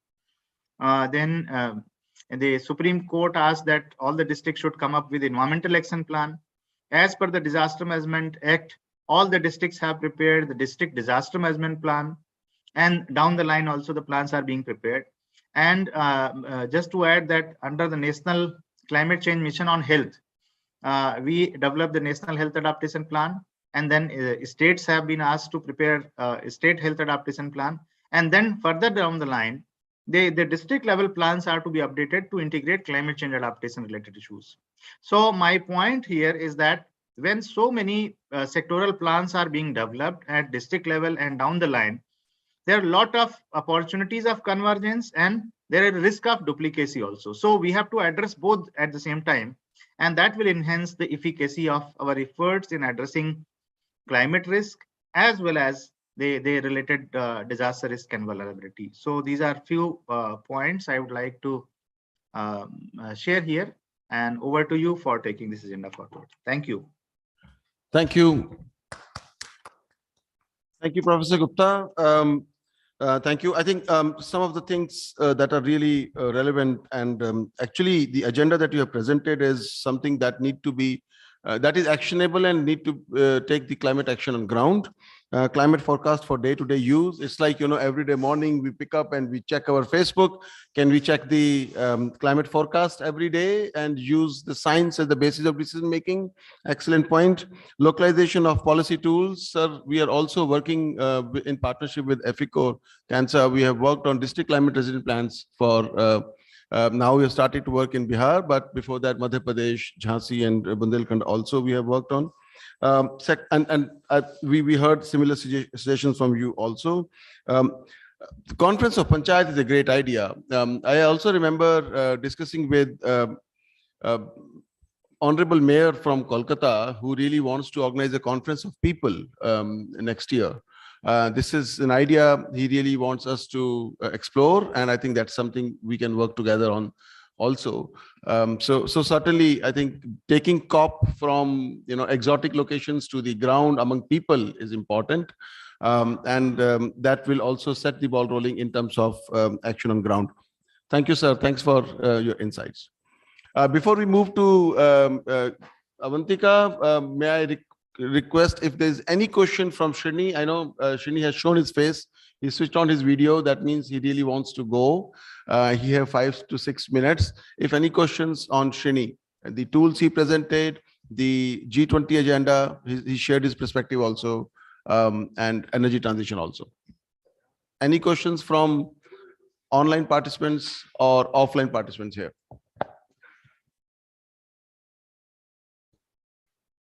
Then the Supreme Court asked that all the districts should come up with environmental action plan. As per the Disaster Management Act, all the districts have prepared the district disaster management plan, and down the line also the plans are being prepared. And just to add that under the National Climate Change Mission on Health, we developed the National Health Adaptation Plan, and then states have been asked to prepare a state health adaptation plan. And then further down the line, the district level plans are to be updated to integrate climate change adaptation related issues. So my point here is that when so many sectoral plans are being developed at district level and down the line, there are a lot of opportunities of convergence and there is a risk of duplicacy also. So we have to address both at the same time, and that will enhance the efficacy of our efforts in addressing climate risk as well as the related disaster risk and vulnerability. So these are few points I would like to share here, and over to you for taking this agenda forward. Thank you. Thank you. Thank you, Professor Gupta. Thank you. I think some of the things that are really relevant, and actually the agenda that you have presented is something that need to be that is actionable and need to take the climate action on ground. Climate forecast for day-to-day use. It's like, every day morning we pick up and we check our Facebook. Can we check the climate forecast every day and use the science as the basis of decision making? Excellent point. Localization of policy tools. Sir, we are also working in partnership with EFICO, Cancer. We have worked on district climate resilient plans for now we have started to work in Bihar, but before that, Madhya Pradesh, Jhansi, and Bundelkhand also we have worked on. We heard similar suggestions from you also. The conference of Panchayat is a great idea. I also remember discussing with Honorable Mayor from Kolkata, who really wants to organize a conference of people next year. This is an idea he really wants us to explore, and I think that's something we can work together on also. So certainly, I think taking COP from exotic locations to the ground among people is important, and that will also set the ball rolling in terms of action on ground. Thank you, sir. Thanks for your insights. Before we move to Avantika, may I request if there's any question from Srini? I know Srini has shown his face. He switched on his video. That means he really wants to go. He has 5 to 6 minutes. If any questions on Srini, the tools he presented, the G20 agenda, he shared his perspective also, and energy transition also. Any questions from online participants or offline participants here?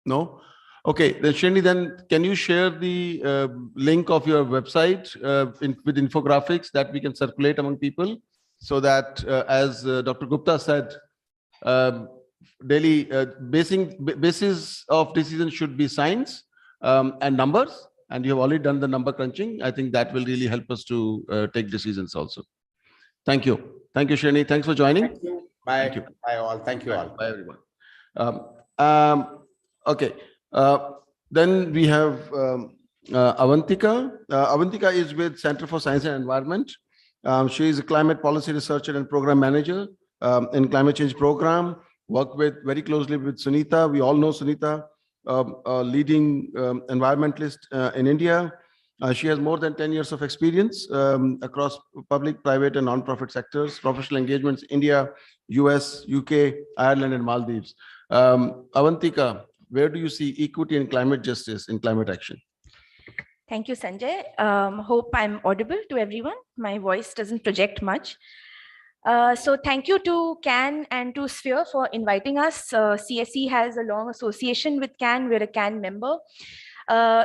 No? Okay, then Srini, then can you share the link of your website with infographics that we can circulate among people, so that as Dr. Gupta said, daily basis of decision should be science and numbers, and you have already done the number crunching. I think that will really help us to take decisions also. Thank you. Thank you, Srini. Thanks for joining. Thank you. Bye. Thank you. Bye all. Thank you all. Bye, everyone. Okay. Then we have Avantika. Avantika is with Center for Science and Environment. She is a climate policy researcher and program manager in climate change program. Work very closely with Sunita. We all know Sunita, a leading environmentalist in India. She has more than 10 years of experience across public, private, and non-profit sectors, professional engagements, India, US, UK, Ireland, and Maldives. Avantika, where do you see equity and climate justice in climate action? Thank you, Sanjay. Hope I'm audible to everyone. My voice doesn't project much. So thank you to CAN and to Sphere for inviting us. CSE has a long association with CAN. We're a CAN member.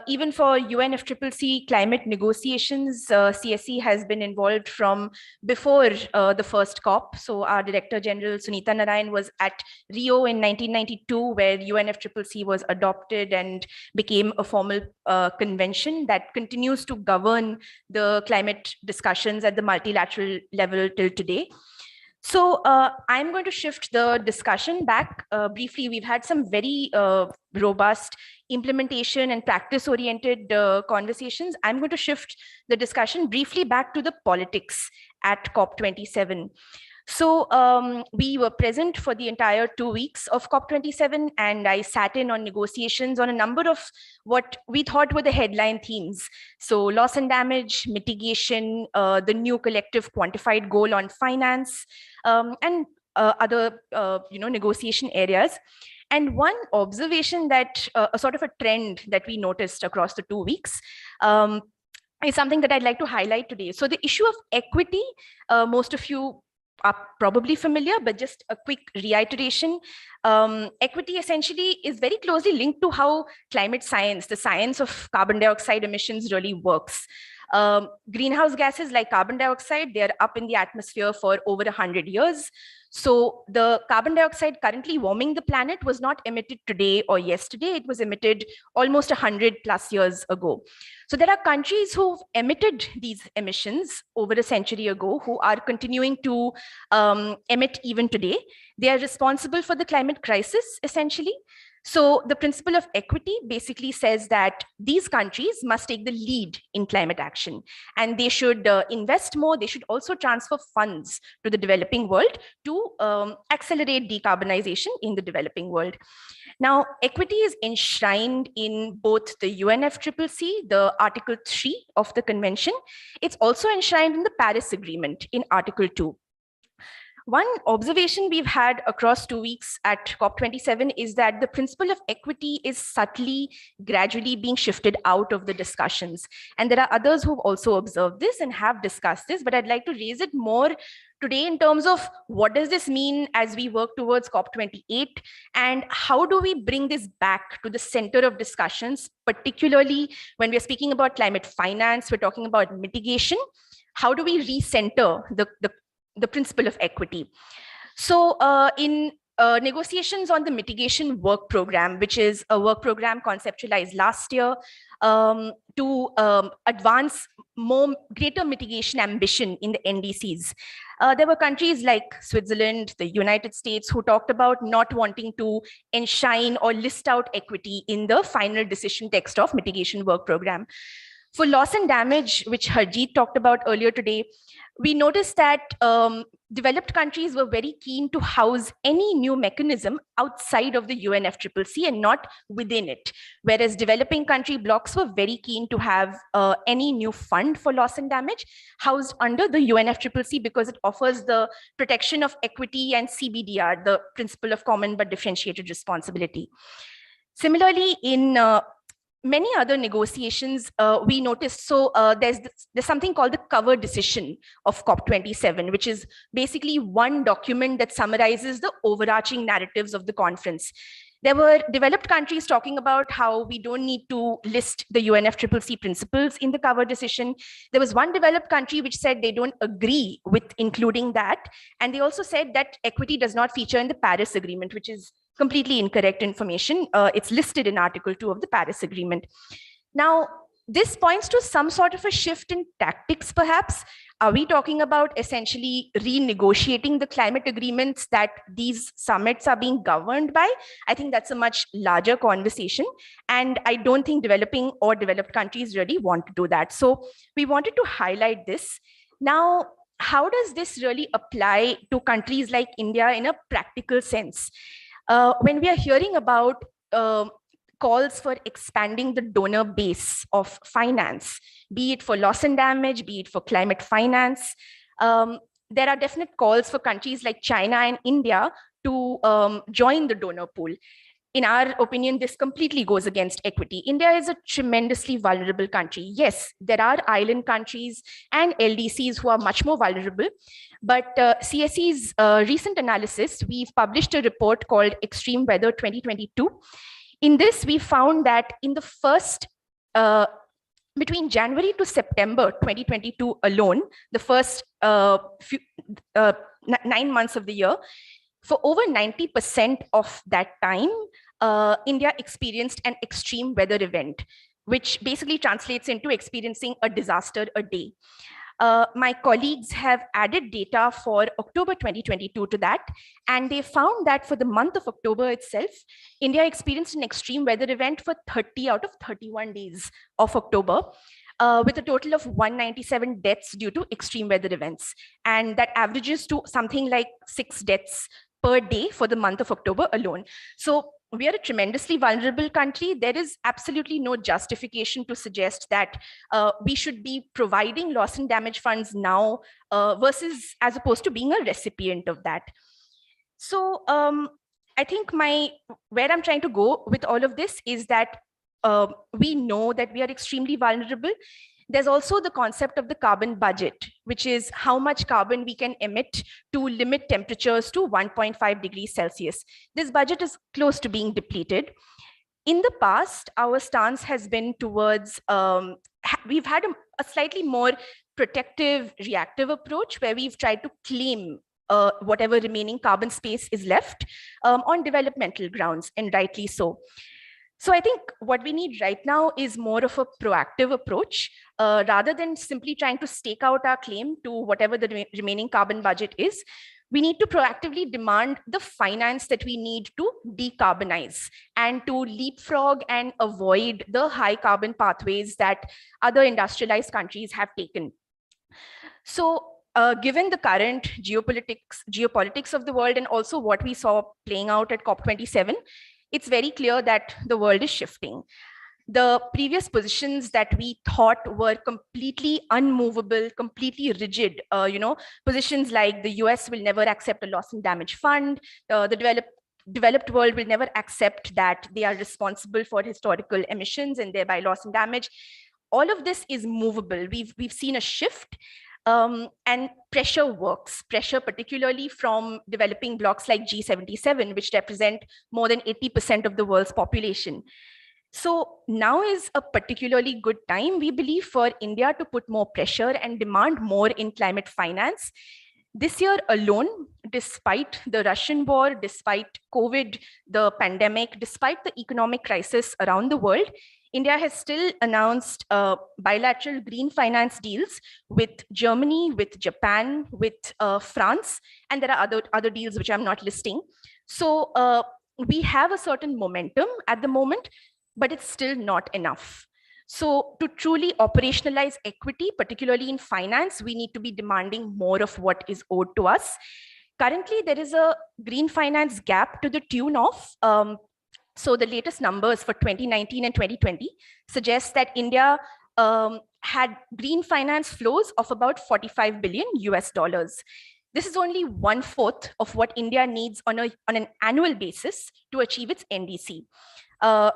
Even for UNFCCC climate negotiations, CSE has been involved from before the first COP. So our Director General Sunita Narayan was at Rio in 1992, where UNFCCC was adopted and became a formal convention that continues to govern the climate discussions at the multilateral level till today. So I'm going to shift the discussion back briefly. We've had some very robust implementation and practice-oriented conversations. I'm going to shift the discussion briefly back to the politics at COP27. So we were present for the entire 2 weeks of COP27, and I sat in on negotiations on a number of what we thought were the headline themes. So loss and damage, mitigation, the new collective quantified goal on finance, and other negotiation areas. And one observation that a sort of a trend that we noticed across the 2 weeks is something that I'd like to highlight today. So the issue of equity, most of you are probably familiar, but just a quick reiteration. Equity essentially is very closely linked to how climate science, the science of carbon dioxide emissions, really works. Greenhouse gases like carbon dioxide, they're up in the atmosphere for over 100 years. So the carbon dioxide currently warming the planet was not emitted today or yesterday. It was emitted almost 100+ years ago. So there are countries who've emitted these emissions over a century ago who are continuing to emit even today. They are responsible for the climate crisis, essentially. So the principle of equity basically says that these countries must take the lead in climate action, and they should invest more. They should also transfer funds to the developing world to accelerate decarbonization in the developing world. Now, equity is enshrined in both the UNFCCC, the Article 3 of the convention. It's also enshrined in the Paris Agreement in Article 2. One observation we've had across 2 weeks at COP27 is that the principle of equity is subtly, gradually being shifted out of the discussions. And there are others who've also observed this and have discussed this, but I'd like to raise it more today in terms of what does this mean as we work towards COP28, and how do we bring this back to the center of discussions, particularly when we're speaking about climate finance, we're talking about mitigation. How do we recenter the principle of equity? So in negotiations on the mitigation work program, which is a work program conceptualized last year to advance greater mitigation ambition in the NDCs. There were countries like Switzerland, the United States, who talked about not wanting to enshrine or list out equity in the final decision text of mitigation work program. For loss and damage, which Harjeet talked about earlier today, we noticed that developed countries were very keen to house any new mechanism outside of the UNFCCC and not within it, whereas developing country blocks were very keen to have any new fund for loss and damage housed under the UNFCCC because it offers the protection of equity and CBDR, the principle of common but differentiated responsibility. Similarly, in many other negotiations, we noticed, so there's something called the cover decision of COP27, which is basically one document that summarizes the overarching narratives of the conference. There were developed countries talking about how we don't need to list the UNFCCC principles in the cover decision. There was one developed country which said they don't agree with including that. And they also said that equity does not feature in the Paris Agreement, which is completely incorrect information. It's listed in Article 2 of the Paris Agreement. Now, this points to some sort of a shift in tactics, perhaps. Are we talking about essentially renegotiating the climate agreements that these summits are being governed by? I think that's a much larger conversation. And I don't think developing or developed countries really want to do that. So we wanted to highlight this. Now, how does this really apply to countries like India in a practical sense? When we are hearing about calls for expanding the donor base of finance, be it for loss and damage, be it for climate finance, there are definite calls for countries like China and India to join the donor pool. In our opinion, this completely goes against equity. India is a tremendously vulnerable country. Yes, there are island countries and LDCs who are much more vulnerable. But CSE's recent analysis, we've published a report called Extreme Weather 2022. In this, we found that in the first, between January to September 2022 alone, the first 9 months of the year, for over 90% of that time, India experienced an extreme weather event, which basically translates into experiencing a disaster a day. My colleagues have added data for October 2022 to that, and they found that for the month of October itself, India experienced an extreme weather event for 30 out of 31 days of October, with a total of 197 deaths due to extreme weather events. And that averages to something like 6 deaths per day for the month of October alone. So we are a tremendously vulnerable country. There is absolutely no justification to suggest that we should be providing loss and damage funds now versus as opposed to being a recipient of that. So I think where I'm trying to go with all of this is that we know that we are extremely vulnerable. There's also the concept of the carbon budget, which is how much carbon we can emit to limit temperatures to 1.5 degrees Celsius. This budget is close to being depleted. In the past, our stance has been towards, we've had a slightly more protective, reactive approach where we've tried to claim whatever remaining carbon space is left on developmental grounds, and rightly so. So I think what we need right now is more of a proactive approach rather than simply trying to stake out our claim to whatever the remaining carbon budget is. We need to proactively demand the finance that we need to decarbonize and to leapfrog and avoid the high carbon pathways that other industrialized countries have taken. So given the current geopolitics of the world and also what we saw playing out at COP27, it's very clear that the world is shifting. The previous positions that we thought were completely unmovable, completely rigid, positions like the US will never accept a loss and damage fund, the developed world will never accept that they are responsible for historical emissions and thereby loss and damage. All of this is movable. We've seen a shift. And pressure works, pressure particularly from developing blocs like G77, which represent more than 80% of the world's population. So now is a particularly good time, we believe, for India to put more pressure and demand more in climate finance. This year alone, despite the Russian war, despite COVID, the pandemic, despite the economic crisis around the world, India has still announced bilateral green finance deals with Germany, with Japan, with France, and there are other deals which I'm not listing. So we have a certain momentum at the moment, but it's still not enough. So to truly operationalize equity, particularly in finance, we need to be demanding more of what is owed to us. Currently, there is a green finance gap to the tune of so the latest numbers for 2019 and 2020 suggest that India had green finance flows of about 45 billion US dollars. This is only 1/4 of what India needs on an annual basis to achieve its NDC.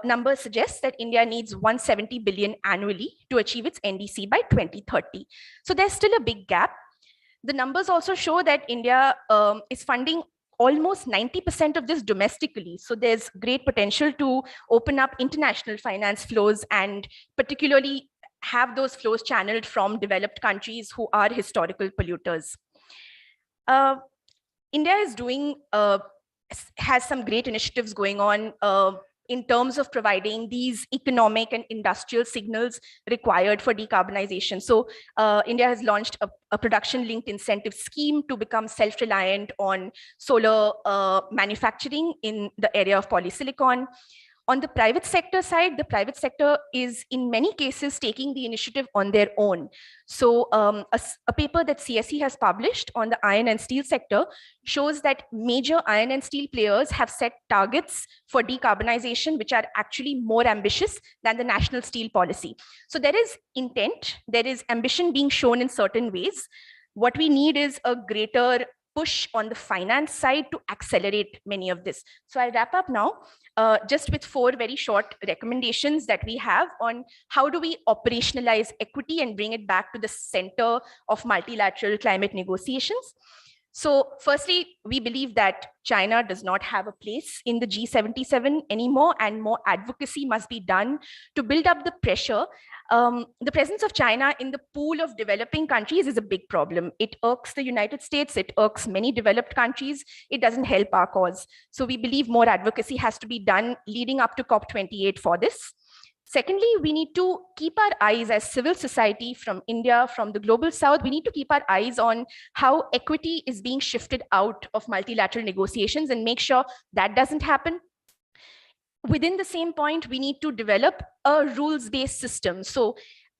Numbers suggest that India needs 170 billion annually to achieve its NDC by 2030. So there's still a big gap. The numbers also show that India is funding almost 90% of this domestically. So there's great potential to open up international finance flows and particularly have those flows channeled from developed countries who are historical polluters. India is has some great initiatives going on in terms of providing these economic and industrial signals required for decarbonization. So India has launched a production-linked incentive scheme to become self-reliant on solar manufacturing in the area of polysilicon. On the private sector side, the private sector is in many cases taking the initiative on their own. So a paper that CSE has published on the iron and steel sector shows that major iron and steel players have set targets for decarbonization, which are actually more ambitious than the national steel policy. So there is intent, there is ambition being shown in certain ways. What we need is a greater push on the finance side to accelerate many of this. So I'll wrap up now just with 4 very short recommendations that we have on how do we operationalize equity and bring it back to the center of multilateral climate negotiations. So firstly, we believe that China does not have a place in the G77 anymore, and more advocacy must be done to build up the pressure. The presence of China in the pool of developing countries is a big problem. It irks the United States, it irks many developed countries, it doesn't help our cause. So we believe more advocacy has to be done leading up to COP28 for this. Secondly, we need to keep our eyes as civil society from India, from the global south, we need to keep our eyes on how equity is being shifted out of multilateral negotiations and make sure that doesn't happen. Within the same point, we need to develop a rules-based system. So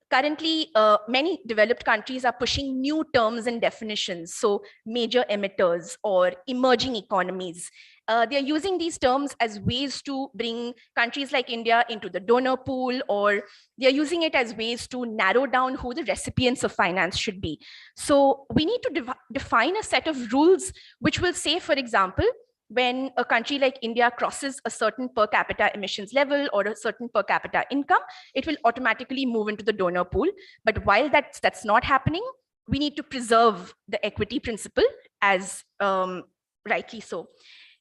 currently, many developed countries are pushing new terms and definitions. So major emitters or emerging economies. They're using these terms as ways to bring countries like India into the donor pool, or they're using it as ways to narrow down who the recipients of finance should be. So we need to define a set of rules which will say, for example, when a country like India crosses a certain per capita emissions level or a certain per capita income, it will automatically move into the donor pool. But while that's not happening, we need to preserve the equity principle as rightly so.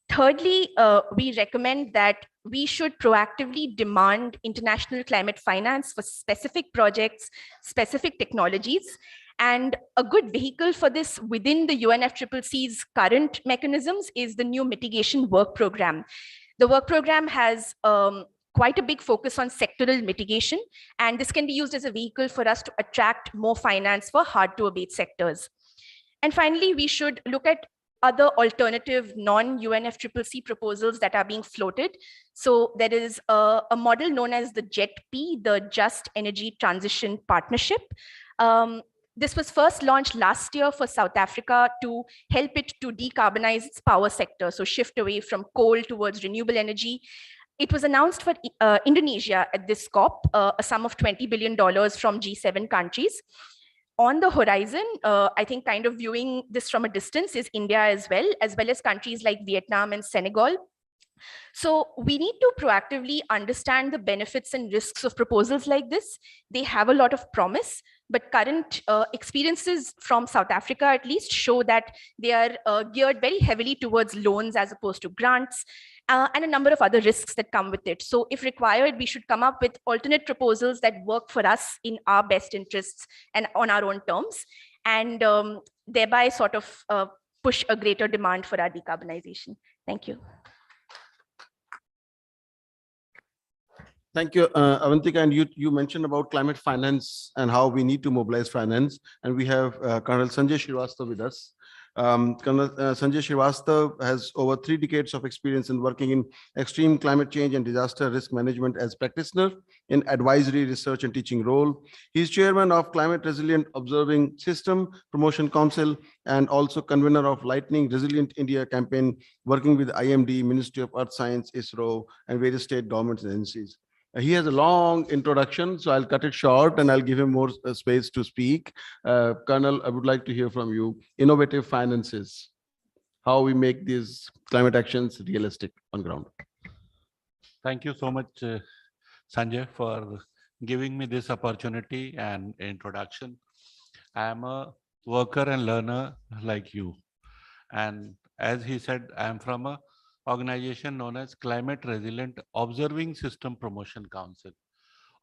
Thirdly, we recommend that we should proactively demand international climate finance for specific projects, specific technologies. And a good vehicle for this within the UNFCCC's current mechanisms is the new mitigation work program. The work program has quite a big focus on sectoral mitigation, and this can be used as a vehicle for us to attract more finance for hard to abate sectors. And finally, we should look at other alternative non-UNFCCC proposals that are being floated. So there is a model known as the JETP, the Just Energy Transition Partnership. This was first launched last year for South Africa to help it to decarbonize its power sector, so shift away from coal towards renewable energy. It was announced for Indonesia at this COP, a sum of $20 billion from G7 countries. On the horizon, I think kind of viewing this from a distance is India as well as countries like Vietnam and Senegal. So we need to proactively understand the benefits and risks of proposals like this. They have a lot of promise, but current experiences from South Africa at least show that they are geared very heavily towards loans as opposed to grants, and a number of other risks that come with it. So if required, we should come up with alternate proposals that work for us in our best interests and on our own terms, and thereby sort of push a greater demand for our decarbonization. Thank you. Thank you, Avantika. And you mentioned about climate finance and how we need to mobilize finance. And we have Colonel Sanjay Srivastava with us. Colonel Sanjay Srivastava has over 3 decades of experience in working in extreme climate change and disaster risk management as practitioner in advisory, research, and teaching role. He's chairman of Climate Resilient Observing System Promotion Council and also convener of Lightning Resilient India campaign, working with IMD, Ministry of Earth Science, ISRO, and various state governments and agencies. He has a long introduction, so I'll cut it short and I'll give him more space to speak. Colonel, I would like to hear from you. Innovative finances, how we make these climate actions realistic on ground. Thank you so much, Sanjay, for giving me this opportunity and introduction. I am a worker and learner like you. And as he said, I am from a organization known as Climate Resilient Observing System Promotion Council.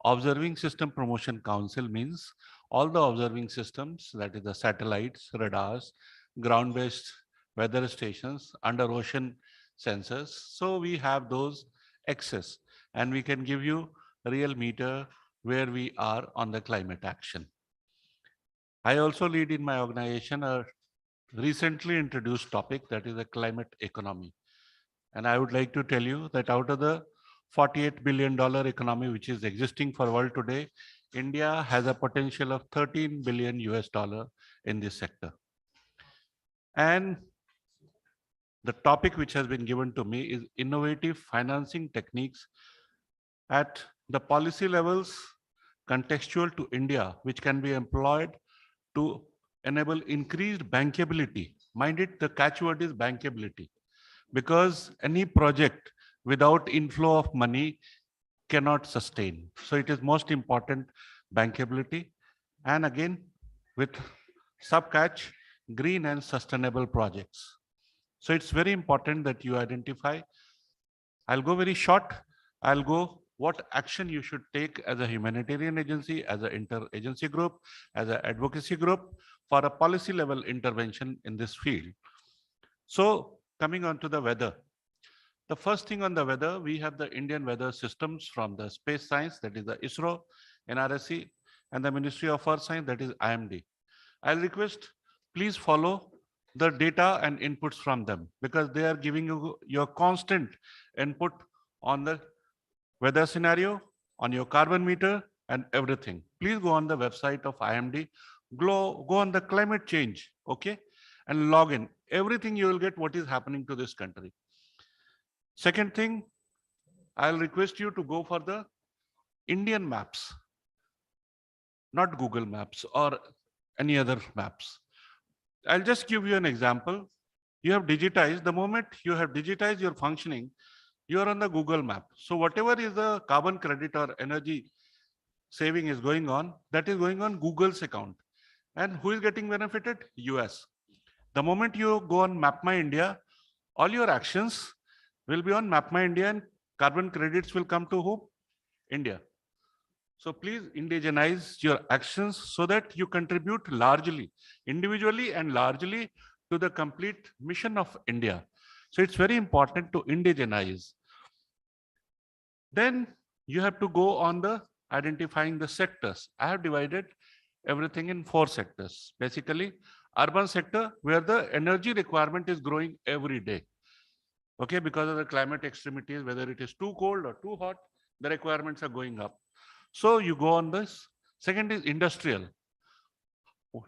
Observing System Promotion Council means all the observing systems, that is the satellites, radars, ground-based weather stations, under ocean sensors. So we have those access and we can give you a real meter where we are on the climate action. I also lead in my organization a recently introduced topic, that is the climate economy. And I would like to tell you that out of the $48 billion economy which is existing for world today, India has a potential of $13 billion in this sector. And the topic which has been given to me is innovative financing techniques at the policy levels contextual to India, which can be employed to enable increased bankability. Mind it, the catchword is bankability. Because any project without inflow of money cannot sustain. So it is most important bankability. And again, with subcatch, green and sustainable projects. So it's very important that you identify. I'll go very short. I'll go what action you should take as a humanitarian agency, as an inter-agency group, as an advocacy group for a policy level intervention in this field. So coming on to the weather. The first thing on the weather, we have the Indian weather systems from the space science, that is the ISRO, NRSC, and the Ministry of Earth Science, that is IMD. I'll request, please follow the data and inputs from them, because they are giving you your constant input on the weather scenario, on your carbon meter and everything. Please go on the website of IMD, go on the climate change, okay? And log in. Everything you will get what is happening to this country. Second thing, I'll request you to go for the Indian maps, not Google Maps or any other maps. I'll just give you an example. You have digitized, the moment you have digitized your functioning, you are on the Google map. So whatever is the carbon credit or energy saving is going on, that is going on Google's account. And who is getting benefited? US. The moment you go on Map My India, all your actions will be on Map My India and carbon credits will come to whom? India. So please indigenize your actions so that you contribute largely, individually and largely to the complete mission of India. So it's very important to indigenize. Then you have to go on the identifying the sectors. I have divided everything in 4 sectors. Basically, urban sector where the energy requirement is growing every day. Okay, because of the climate extremities, whether it is too cold or too hot, the requirements are going up. So you go on this. Second is industrial.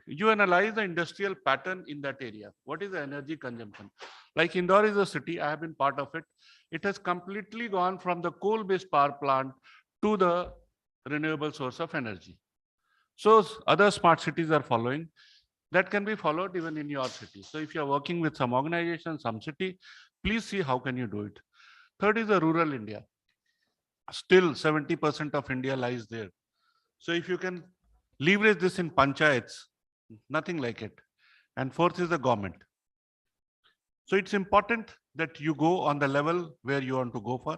You analyze the industrial pattern in that area. What is the energy consumption? Like Indore is a city, I have been part of it. It has completely gone from the coal-based power plant to the renewable source of energy. So other smart cities are following. That can be followed even in your city. So if you're working with some organization, some city, please see how can you do it. Third is the rural India. Still 70% of India lies there. So if you can leverage this in panchayats, nothing like it. And fourth is the government. So it's important that you go on the level where you want to go for.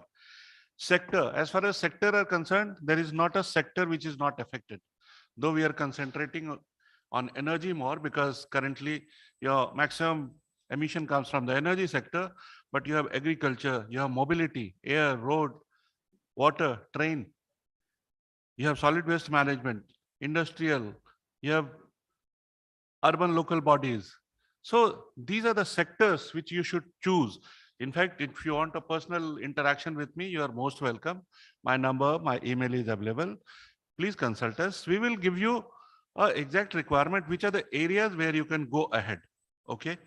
Sector, as far as sector are concerned, there is not a sector which is not affected. Though we are concentrating on energy more because currently your maximum emission comes from the energy sector, but you have agriculture, you have mobility, air, road, water, train, you have solid waste management, industrial, you have urban local bodies. So these are the sectors which you should choose. In fact, if you want a personal interaction with me, you are most welcome. My number, my email is available. Please consult us. We will give you an exact requirement, which are the areas where you can go ahead. Okay.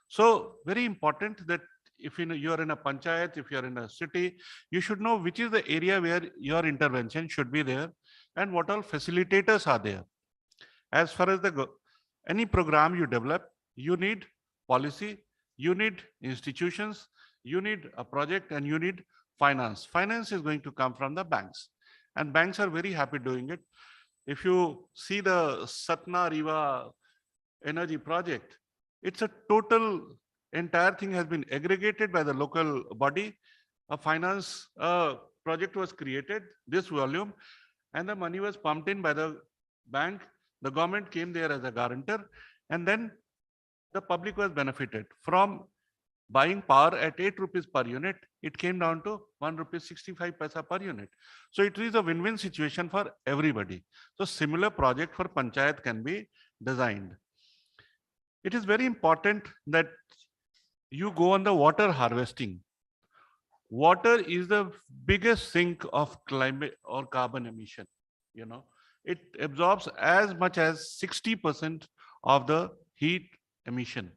So very important that if you are in a panchayat, if you are in a city, you should know which is the area where your intervention should be there and what all facilitators are there. As far as any program you develop, you need policy, you need institutions, you need a project, and you need finance. Finance is going to come from the banks, and banks are very happy doing it. If you see the Satna Riva energy project, it's a total, entire thing has been aggregated by the local body. A finance project was created, this volume, and the money was pumped in by the bank. The government came there as a guarantor, and then the public was benefited. From buying power at 8 rupees per unit, it came down to 1 rupee 65 paisa per unit. So it is a win-win situation for everybody. So similar project for panchayat can be designed. It is very important that you go on the water harvesting. Water is the biggest sink of climate or carbon emission. You know, it absorbs as much as 60% of the heat emission.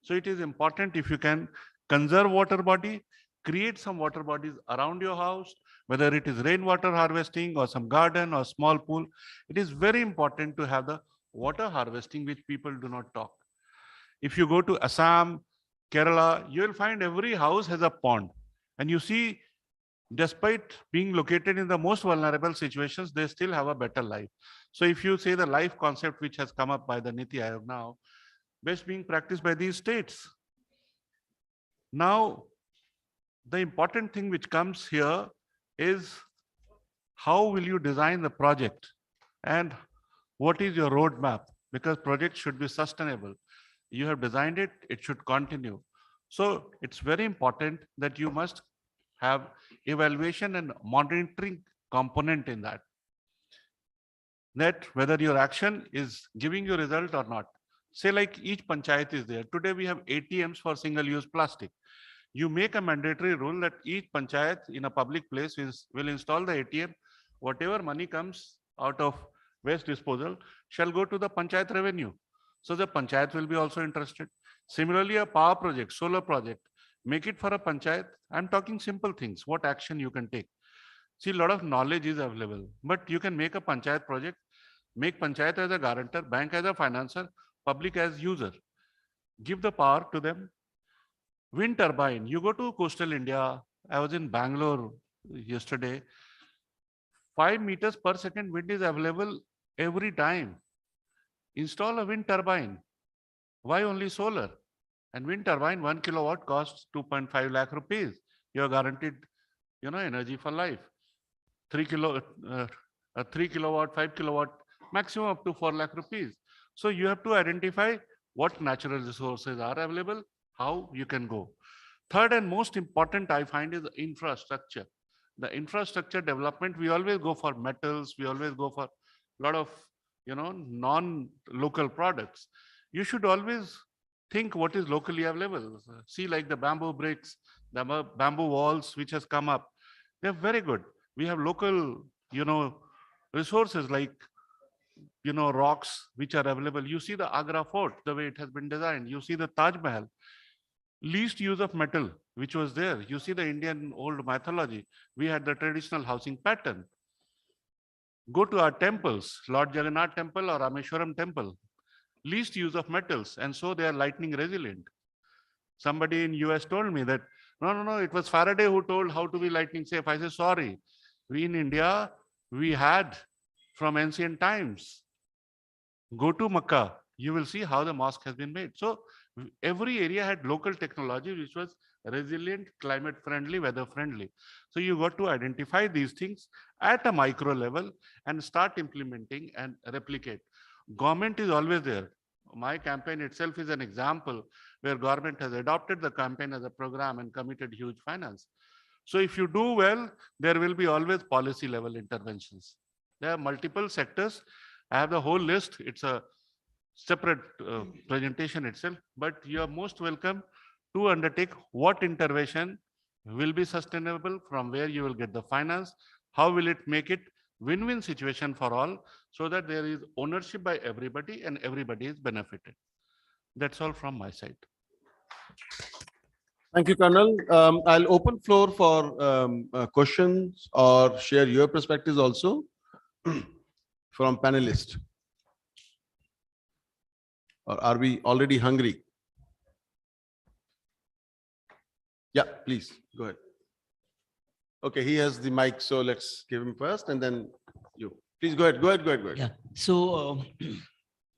So it is important if you can conserve water body, create some water bodies around your house, whether it is rainwater harvesting or some garden or small pool. It is very important to have the water harvesting, which people do not talk. If you go to Assam, Kerala, you will find every house has a pond. And you see, despite being located in the most vulnerable situations, they still have a better life. So if you say the life concept which has come up by the Niti Aayog now, best being practiced by these states. Now, the important thing which comes here is how will you design the project and what is your roadmap? Because projects should be sustainable. You have designed it, it should continue. So it's very important that you must have evaluation and monitoring component in that. That whether your action is giving you result or not. Say like each panchayat is there. Today we have ATMs for single-use plastic. You make a mandatory rule that each panchayat in a public place will install the ATM. Whatever money comes out of waste disposal shall go to the panchayat revenue. So the panchayat will be also interested. Similarly, a power project, solar project, make it for a panchayat. I'm talking simple things, what action you can take. See, a lot of knowledge is available, but you can make a panchayat project, make panchayat as a guarantor, bank as a financer, public as user. Give the power to them. Wind turbine, you go to coastal India. I was in Bangalore yesterday. 5 meters per second wind is available every time. Install a wind turbine. Why only solar? And wind turbine, 1 kilowatt costs 2.5 lakh rupees. You're guaranteed, energy for life. 3 kilowatt, 5 kilowatt, maximum up to 4 lakh rupees. So you have to identify what natural resources are available, how you can go. Third and most important I find is infrastructure. The infrastructure development, we always go for metals, we always go for a lot of, non-local products. You should always think what is locally available. See like the bamboo bricks, the bamboo walls which has come up. They're very good. We have local, resources like, rocks which are available. You see the Agra fort, the way it has been designed. You see the Taj Mahal. Least use of metal, which was there. You see the Indian old mythology. We had the traditional housing pattern. Go to our temples, Lord Jagannath temple or Rameshwaram temple. Least use of metals, and so they are lightning resilient. Somebody in US told me that, no, it was Faraday who told how to be lightning safe. I said, sorry. We in India, we had from ancient times. Go to Makkah, you will see how the mosque has been made. So every area had local technology which was resilient, climate friendly, weather friendly. So you got to identify these things at a micro level and start implementing and replicate. Government is always there. My campaign itself is an example where government has adopted the campaign as a program and committed huge finance. So if you do well, there will be always policy level interventions. There are multiple sectors. I have the whole list. It's a separate presentation itself, but you are most welcome to undertake what intervention will be sustainable, from where you will get the finance, how will it make it win-win situation for all, so that there is ownership by everybody and everybody is benefited. That's all from my side. Thank you, Colonel. I'll open floor for questions or share your perspectives also from panelists. Or are we already hungry? Yeah, please go ahead. Okay, he has the mic, so let's give him first, and then you. Please go ahead. Go ahead. Yeah. So,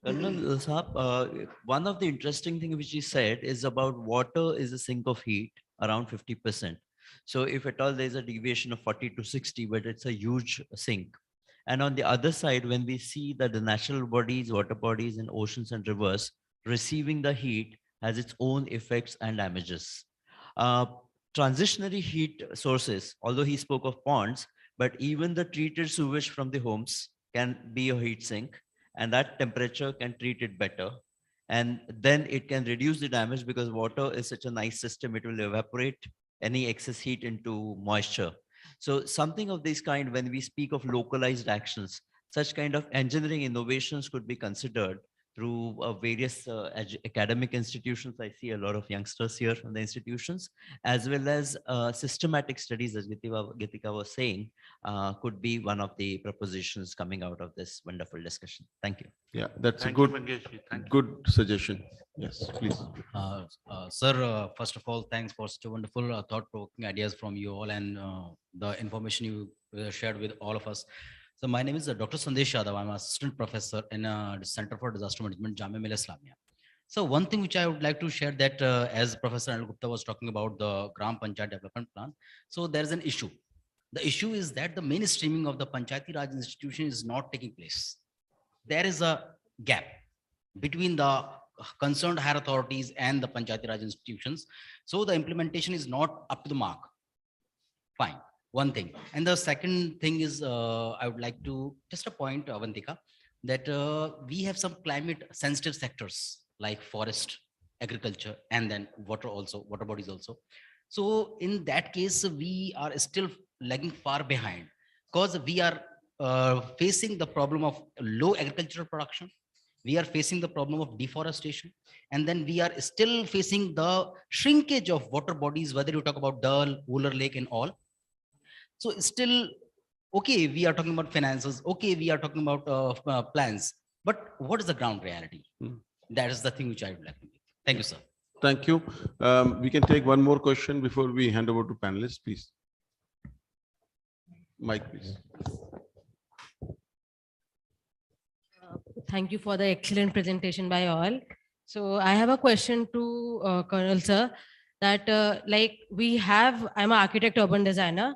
Colonel Saab, one of the interesting things which he said is about water is a sink of heat around 50%. So if at all there's a deviation of 40 to 60, but it's a huge sink. And on the other side, when we see that the natural bodies, water bodies and oceans and rivers receiving the heat has its own effects and damages. Transitionary heat sources, although he spoke of ponds, but even the treated sewage from the homes can be a heat sink, and that temperature can treat it better. And then it can reduce the damage, because water is such a nice system, it will evaporate any excess heat into moisture. So something of this kind, when we speak of localized actions, such kind of engineering innovations could be considered through various academic institutions. I see a lot of youngsters here from the institutions, as well as systematic studies, as Gitika was saying, could be one of the propositions coming out of this wonderful discussion. Thank you. Yeah, that's a good suggestion. Yes, please. Sir, first of all, thanks for such a wonderful thought-provoking ideas from you all, and the information you shared with all of us. So my name is Dr. Sandesh Yadav. I'm an assistant professor in the Center for Disaster Management, Jamia Millia Islamia. So one thing which I would like to share that as Professor Anil Gupta was talking about the Gram Panchayat Development Plan. So there's an issue. The issue is that the mainstreaming of the Panchayati Raj institution is not taking place. There is a gap between the concerned higher authorities and the Panchayati Raj institutions. So the implementation is not up to the mark. Fine, one thing. And the second thing is, I would like to just a point, Avantika, that we have some climate sensitive sectors like forest, agriculture, and then water also, water bodies also. So in that case, we are still lagging far behind because we are facing the problem of low agricultural production. We are facing the problem of deforestation, and then we are still facing the shrinkage of water bodies, whether you talk about Dal, Uller Lake and all. So still, okay, we are talking about finances, okay, we are talking about plans, but what is the ground reality? That is the thing which I would like to make. Thank you, sir. Thank you. We can take one more question before we hand over to panelists, please. Mike, please. Thank you for the excellent presentation by all. So I have a question to Colonel sir, that I'm an architect, urban designer,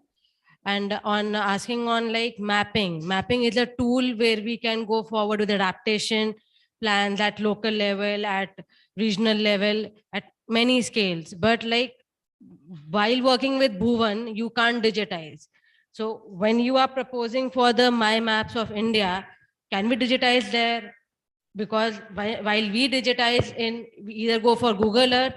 and on asking on like mapping is a tool where we can go forward with adaptation plans at local level, at regional level, at many scales. But like while working with Bhuvan, you can't digitize. So when you are proposing for the My Maps of India, can we digitize there? Because while we digitize we either go for Google Earth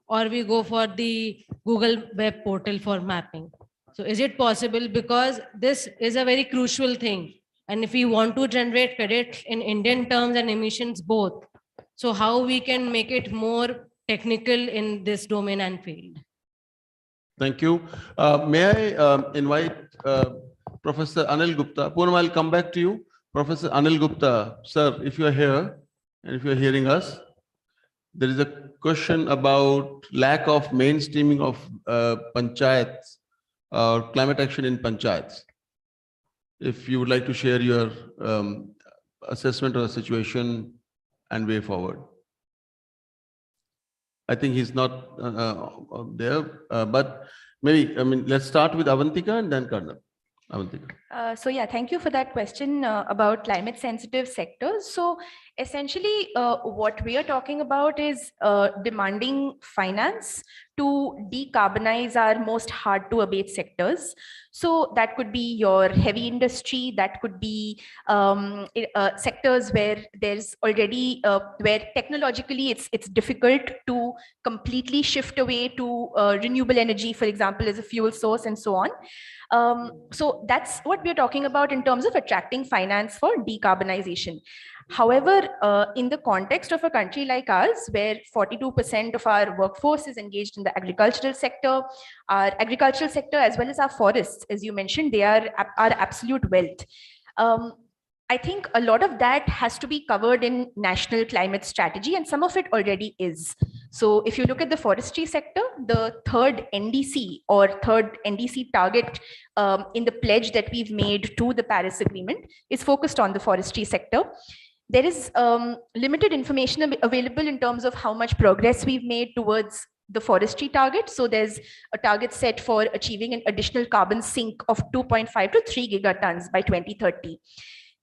or we go for the Google web portal for mapping. So is it possible? Because this is a very crucial thing. And if we want to generate credits in Indian terms and emissions both, so how we can make it more technical in this domain and field? Thank you. May I invite Professor Anil Gupta? Poonam, I'll come back to you. Professor Anil Gupta, sir, if you are here and if you are hearing us, there is a question about lack of mainstreaming of panchayats or climate action in panchayats. If you would like to share your assessment of the situation and way forward. I think he's not there, but maybe, let's start with Avantika and then Karna. Avantika. So yeah, thank you for that question about climate sensitive sectors. So essentially what we are talking about is demanding finance to decarbonize our most hard to abate sectors. So that could be your heavy industry, that could be sectors where there's already, where technologically it's difficult to completely shift away to renewable energy, for example, as a fuel source and so on. So that's what we're talking about in terms of attracting finance for decarbonization. However, in the context of a country like ours, where 42% of our workforce is engaged in the agricultural sector, our agricultural sector as well as our forests, as you mentioned, they are our absolute wealth. I think a lot of that has to be covered in national climate strategy, and some of it already is. So if you look at the forestry sector, the third NDC or third NDC target in the pledge that we've made to the Paris Agreement is focused on the forestry sector. There is limited information available in terms of how much progress we've made towards the forestry target. So there's a target set for achieving an additional carbon sink of 2.5 to 3 gigatons by 2030.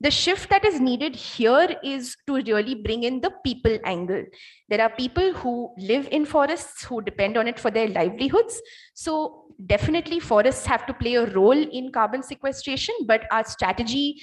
The shift that is needed here is to really bring in the people angle. There are people who live in forests, who depend on it for their livelihoods. So definitely forests have to play a role in carbon sequestration, but our strategy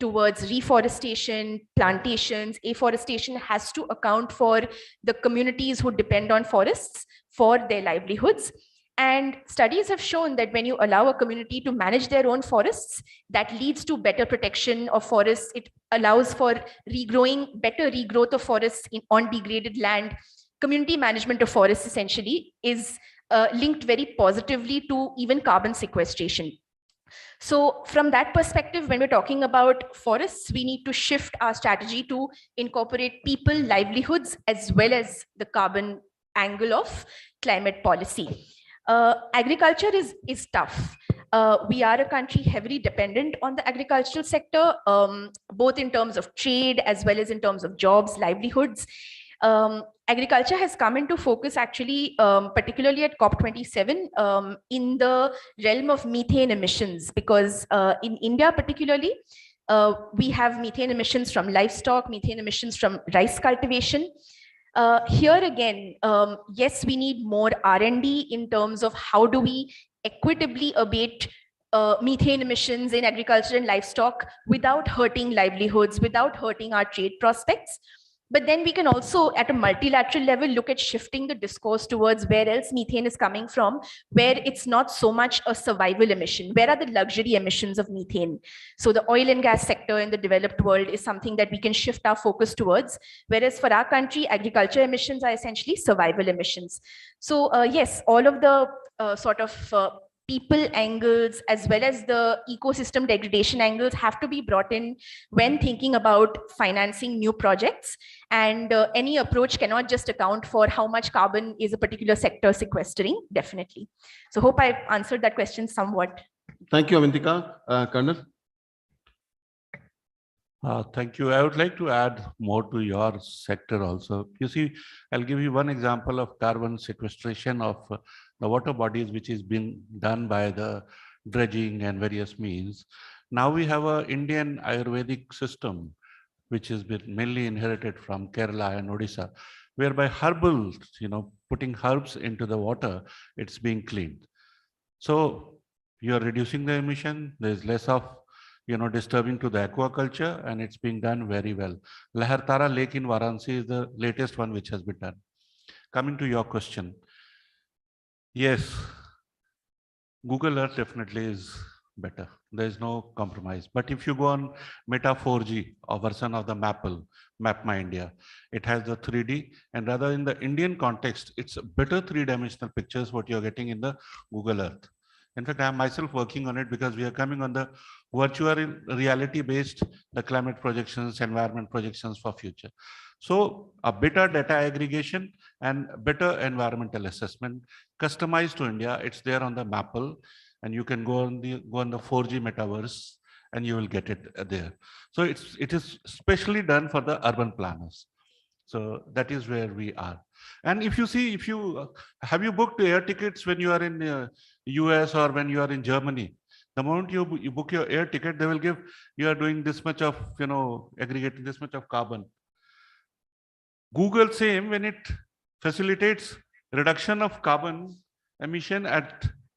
towards reforestation, plantations, afforestation has to account for the communities who depend on forests for their livelihoods. And studies have shown that when you allow a community to manage their own forests, that leads to better protection of forests. It allows for regrowing, better regrowth of forests on degraded land. Community management of forests essentially is linked very positively to even carbon sequestration. So from that perspective, when we're talking about forests, we need to shift our strategy to incorporate people, livelihoods, as well as the carbon angle of climate policy. Agriculture is tough. We are a country heavily dependent on the agricultural sector, both in terms of trade as well as in terms of jobs, livelihoods. agriculture has come into focus actually, particularly at COP27, in the realm of methane emissions, because in India particularly, we have methane emissions from livestock, methane emissions from rice cultivation. Here again, yes, we need more R&D in terms of how do we equitably abate methane emissions in agriculture and livestock without hurting livelihoods, without hurting our trade prospects. But then we can also, at a multilateral level, look at shifting the discourse towards where else methane is coming from, where it's not so much a survival emission. Where are the luxury emissions of methane? So the oil and gas sector in the developed world is something that we can shift our focus towards. Whereas for our country, agriculture emissions are essentially survival emissions. So yes, all of the sort of people angles as well as the ecosystem degradation angles have to be brought in when thinking about financing new projects. And any approach cannot just account for how much carbon is a particular sector sequestering, definitely. So hope I've answered that question somewhat. Thank you, Avantika. Colonel. Thank you. I would like to add more to your sector also. You see, I'll give you one example of carbon sequestration of the water bodies, which is being done by the dredging and various means. Now we have an Indian Ayurvedic system, which has been mainly inherited from Kerala and Odisha, whereby herbals, putting herbs into the water, it's being cleaned. So you're reducing the emission. There's less of disturbing to the aquaculture, and it's being done very well. Lahartara Lake in Varanasi is the latest one which has been done. Coming to your question. Yes, Google Earth definitely is better. There is no compromise. But if you go on Meta 4G or version of the Map My India, it has the 3D, and rather in the Indian context, it's better three-dimensional pictures what you're getting in the Google Earth. In fact, I am myself working on it because we are coming on the virtual reality-based, the climate projections, environment projections for future. So a better data aggregation and better environmental assessment customized to India. It's there on the Maple, and you can go on the 4G metaverse and you will get it there. So it is specially done for the urban planners. So that is where we are. And if you see, have you booked air tickets when you are in US or when you are in Germany? The moment you book your air ticket, they will give, you are doing this much of, aggregating this much of carbon. Google same, when it facilitates reduction of carbon emission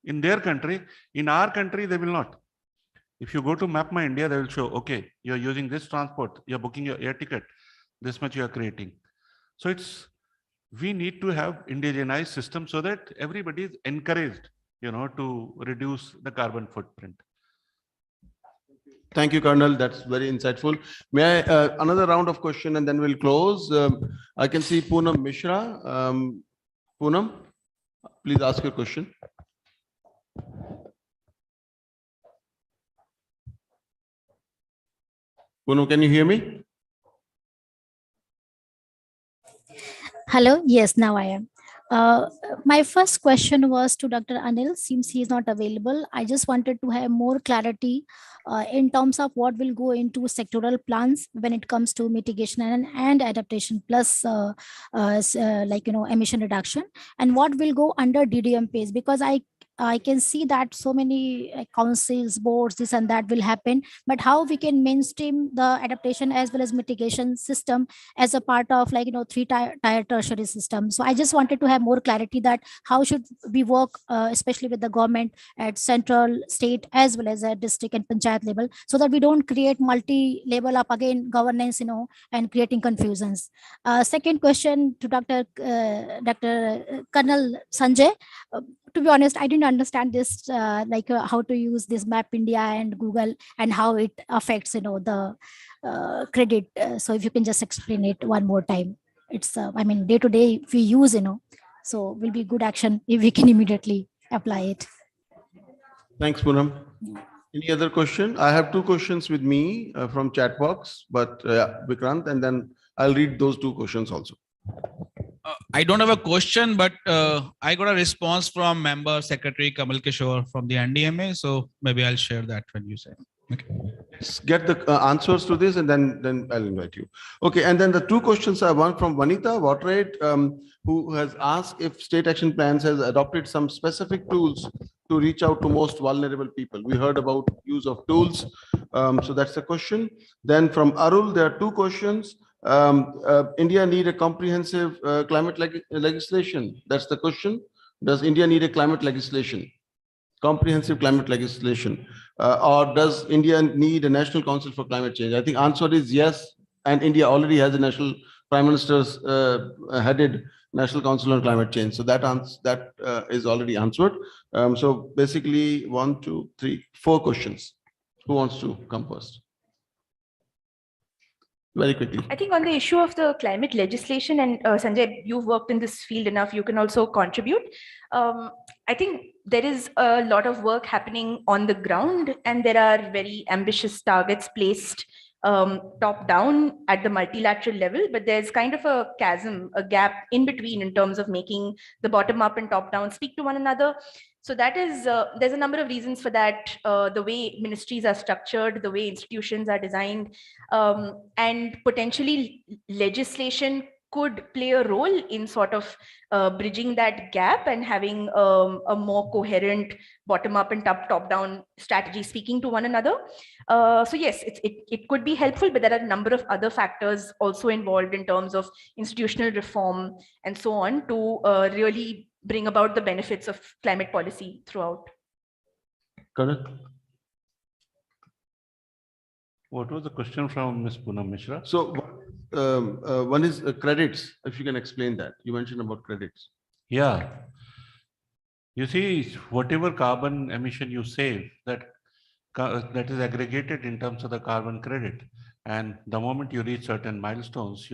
in their country, in our country, they will not. If you go to Map My India, they will show, okay, you're using this transport, you're booking your air ticket, this much you are creating. So we need to have indigenized system so that everybody is encouraged, to reduce the carbon footprint. Thank you, Colonel. That's very insightful. May I another round of question and then we'll close. I can see Poonam Mishra. Poonam, please ask your question. Poonam, can you hear me? Hello. Yes, now I am. My first question was to Dr. Anil. Seems he is not available. I just wanted to have more clarity in terms of what will go into sectoral plans when it comes to mitigation and adaptation, plus emission reduction, and what will go under DDM phase, because I can see that so many councils, boards, this and that will happen, but how we can mainstream the adaptation as well as mitigation system as a part of three-tier tertiary system. So I just wanted to have more clarity that how should we work, especially with the government at central, state, as well as at district and panchayat level, so that we don't create multi-level up again governance, and creating confusions. Second question to Dr. Colonel Sanjay. To be honest, I didn't understand this, how to use this Map India and Google and how it affects, the credit. So if you can just explain it one more time. It's, day to day if we use, so will be good action if we can immediately apply it. Thanks, Poonam. Any other question? I have two questions with me from chat box, but Vikrant, and then I'll read those two questions also. I don't have a question, but I got a response from member secretary Kamal Kishore from the NDMA. So maybe I'll share that when you say. Get the answers to this, and then I'll invite you. Okay, and then the two questions are one from Vanita Watrade, who has asked if state action plans has adopted some specific tools to reach out to most vulnerable people. We heard about use of tools, so that's the question. Then from Arul, there are two questions. India need a comprehensive climate legislation. That's the question. Does India need a climate legislation? Comprehensive climate legislation, or does India need a national council for climate change? I think answer is yes, and India already has a national prime minister's headed national council on climate change, so that is already answered. So basically 1, 2, 3, 4 questions. Who wants to come first? Very quickly. I think on the issue of the climate legislation, and Sanjay, you've worked in this field enough, you can also contribute. I think there is a lot of work happening on the ground, and there are very ambitious targets placed top down at the multilateral level, but there's kind of a chasm, a gap in between in terms of making the bottom up and top down speak to one another. So that is, there's a number of reasons for that, the way ministries are structured, the way institutions are designed, and potentially legislation could play a role in sort of bridging that gap and having a more coherent bottom up and top down strategy speaking to one another. So yes, it could be helpful, but there are a number of other factors also involved in terms of institutional reform and so on to really bring about the benefits of climate policy throughout. Correct. What was the question from Ms. Poonam Mishra? So one is credits, if you can explain that. You mentioned about credits. Yeah. You see, whatever carbon emission you save, that is aggregated in terms of the carbon credit. And the moment you reach certain milestones,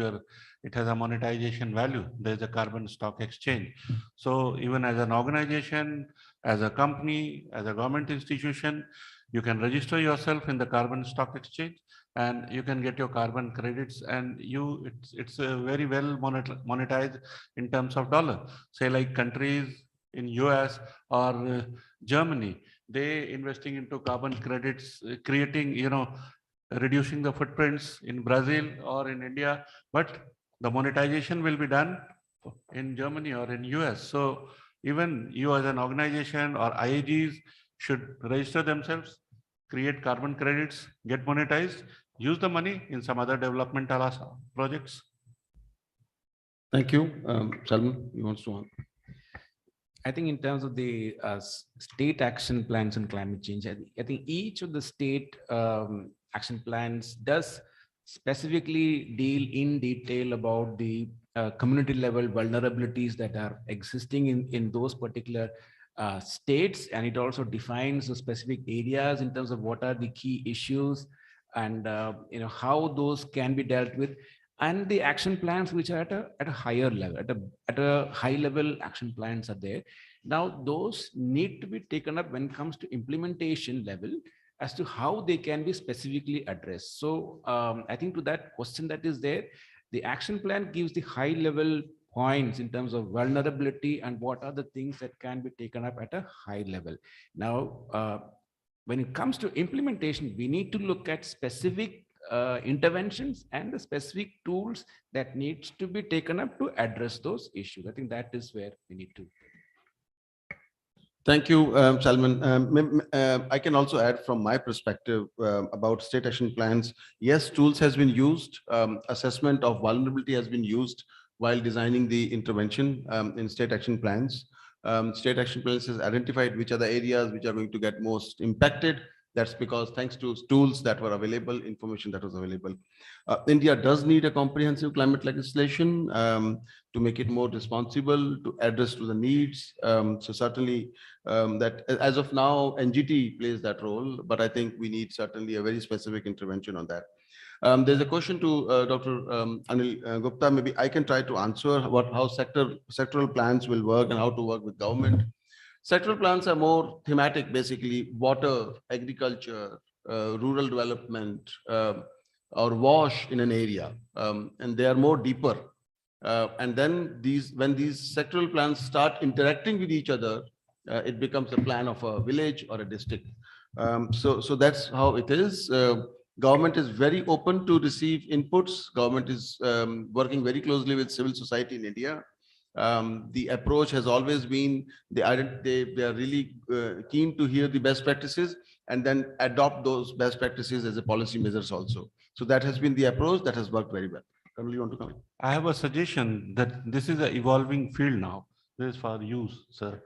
it has a monetization value. There's a carbon stock exchange. So even as an organization, as a company, as a government institution, you can register yourself in the carbon stock exchange, and you can get your carbon credits, and it's very well monetized in terms of dollar. Say like countries in US or Germany, they investing into carbon credits, creating, reducing the footprints in Brazil or in India, but the monetization will be done in Germany or in US. So even you as an organization or IAGs should register themselves, create carbon credits, get monetized, use the money in some other developmental projects. Thank you. Salman, you want to answer? I think in terms of the state action plans on climate change, I think each of the state action plans does specifically deal in detail about the community level vulnerabilities that are existing in those particular states, and it also defines the specific areas in terms of what are the key issues and how those can be dealt with, and the action plans which are at a higher level, at a high level action plans are there. Now those need to be taken up when it comes to implementation level as to how they can be specifically addressed. So I think to that question that is there, the action plan gives the high level points in terms of vulnerability and what are the things that can be taken up at a high level. Now, when it comes to implementation, we need to look at specific interventions and the specific tools that needs to be taken up to address those issues. I think that is where we need to. Thank you, Salman. I can also add from my perspective about state action plans. Yes, tools has been used. Assessment of vulnerability has been used while designing the intervention in state action plans. State action plans has identified which are the areas which are going to get most impacted. That's because thanks to tools that were available, information that was available. India does need a comprehensive climate legislation to make it more responsible, to address to the needs. So certainly that as of now, NGT plays that role, but I think we need certainly a very specific intervention on that. There's a question to Dr. Anil Gupta. Maybe I can try to answer how sectoral plans will work and how to work with government. Sectoral plans are more thematic, basically water, agriculture, rural development, or wash in an area, and they are more deeper. And then when these sectoral plans start interacting with each other, it becomes a plan of a village or a district. So that's how it is. Government is very open to receive inputs. Government is working very closely with civil society in India. The approach has always been they are really keen to hear the best practices and then adopt those best practices as a policy measures also. So that has been the approach that has worked very well. Kamal, you want to come in? I have a suggestion that this is an evolving field now. This is for you, sir.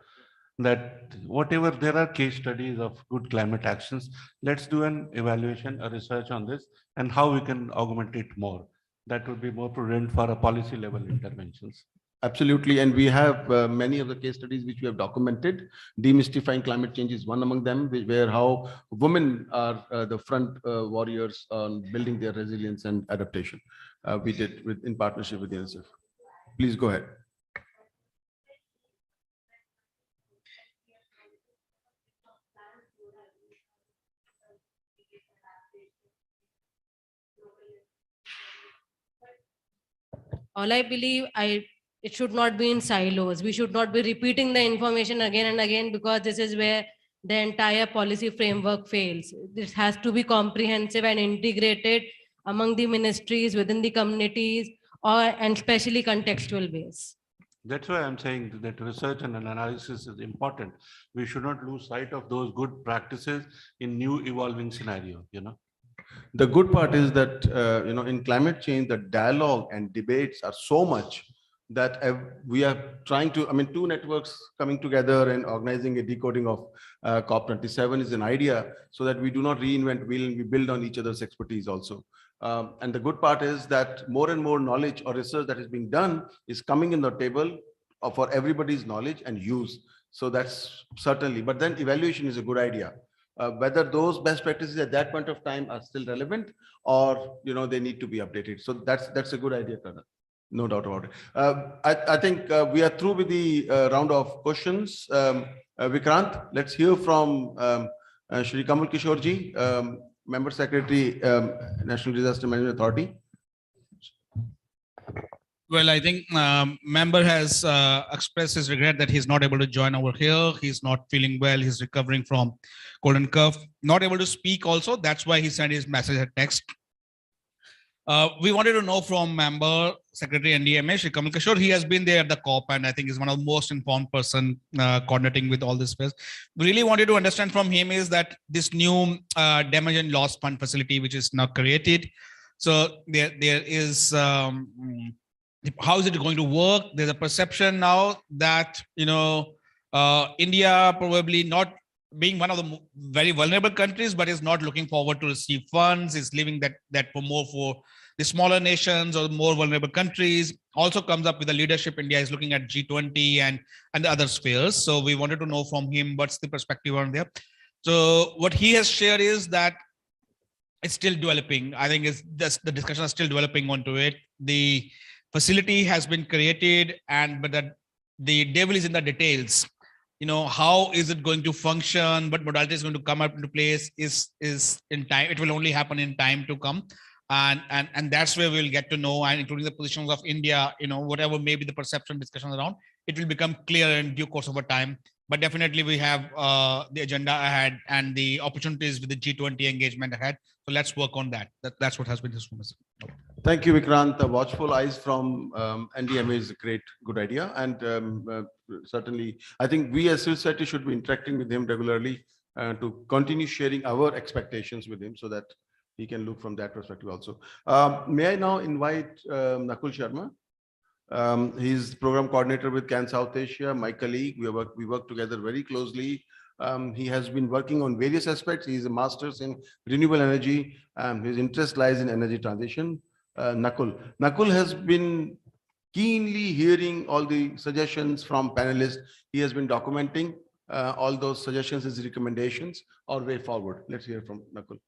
That whatever there are case studies of good climate actions, let's do an evaluation, a research on this, and how we can augment it more. That would be more prudent for a policy level interventions. Absolutely, and we have many of the case studies which we have documented. Demystifying climate change is one among them, where how women are the front warriors on building their resilience and adaptation. We did in partnership with the UNICEF. Please go ahead. All I believe, it should not be in silos. We should not be repeating the information again and again, because this is where the entire policy framework fails. This has to be comprehensive and integrated among the ministries, within the communities, and especially contextual base. That's why I'm saying that research and analysis is important. We should not lose sight of those good practices in new evolving scenario, The good part is that, in climate change, the dialogue and debates are so much that we are trying to, two networks coming together and organizing a decoding of COP27 is an idea, so that we do not reinvent wheel and we build on each other's expertise also. And the good part is that more and more knowledge or research that is being done is coming in the table for everybody's knowledge and use. So that's certainly, but then evaluation is a good idea. Whether those best practices at that point of time are still relevant or they need to be updated. So that's a good idea, Colonel. No doubt about it. I think we are through with the round of questions. Vikrant, let's hear from Shri Kamal Kishorji, Member Secretary, National Disaster Management Authority. Well, I think member has expressed his regret that he's not able to join over here. He's not feeling well. He's recovering from cold and cough. Not able to speak also. That's why he sent his message at text. We wanted to know from member secretary NDMA, Shri Kamal Kishore. He has been there at the COP and I think is one of the most informed person coordinating with all this space. We really wanted to understand from him is that this new damage and loss fund facility, which is now created. So there is, how is it going to work? There's a perception now that, India probably not being one of the very vulnerable countries, but is not looking forward to receive funds, is leaving that for more for the smaller nations or more vulnerable countries. Also comes up with the leadership. India is looking at G20 and the other spheres. So we wanted to know from him, what's the perspective on there? So what he has shared is that it's still developing. I think the discussion is still developing onto it. The facility has been created, but the devil is in the details. How is it going to function? What modality is going to come up into place is in time. It will only happen in time to come. And that's where we'll get to know, and including the positions of India, whatever may be the perception discussion around, it will become clear in due course over time. But definitely we have the agenda ahead and the opportunities with the G20 engagement ahead. So let's work on that. That's what has been his focus. Thank you, Vikrant. The watchful eyes from NDMA is a good idea. And certainly, I think we as civil society should be interacting with him regularly to continue sharing our expectations with him so that he can look from that perspective also. May I now invite Nakul Sharma? He's program coordinator with CAN South Asia, my colleague. We work together very closely. He has been working on various aspects. He's a master's in renewable energy. His interest lies in energy transition. Nakul has been keenly hearing all the suggestions from panelists. He has been documenting all those suggestions, his recommendations, or way forward. Let's hear from Nakul.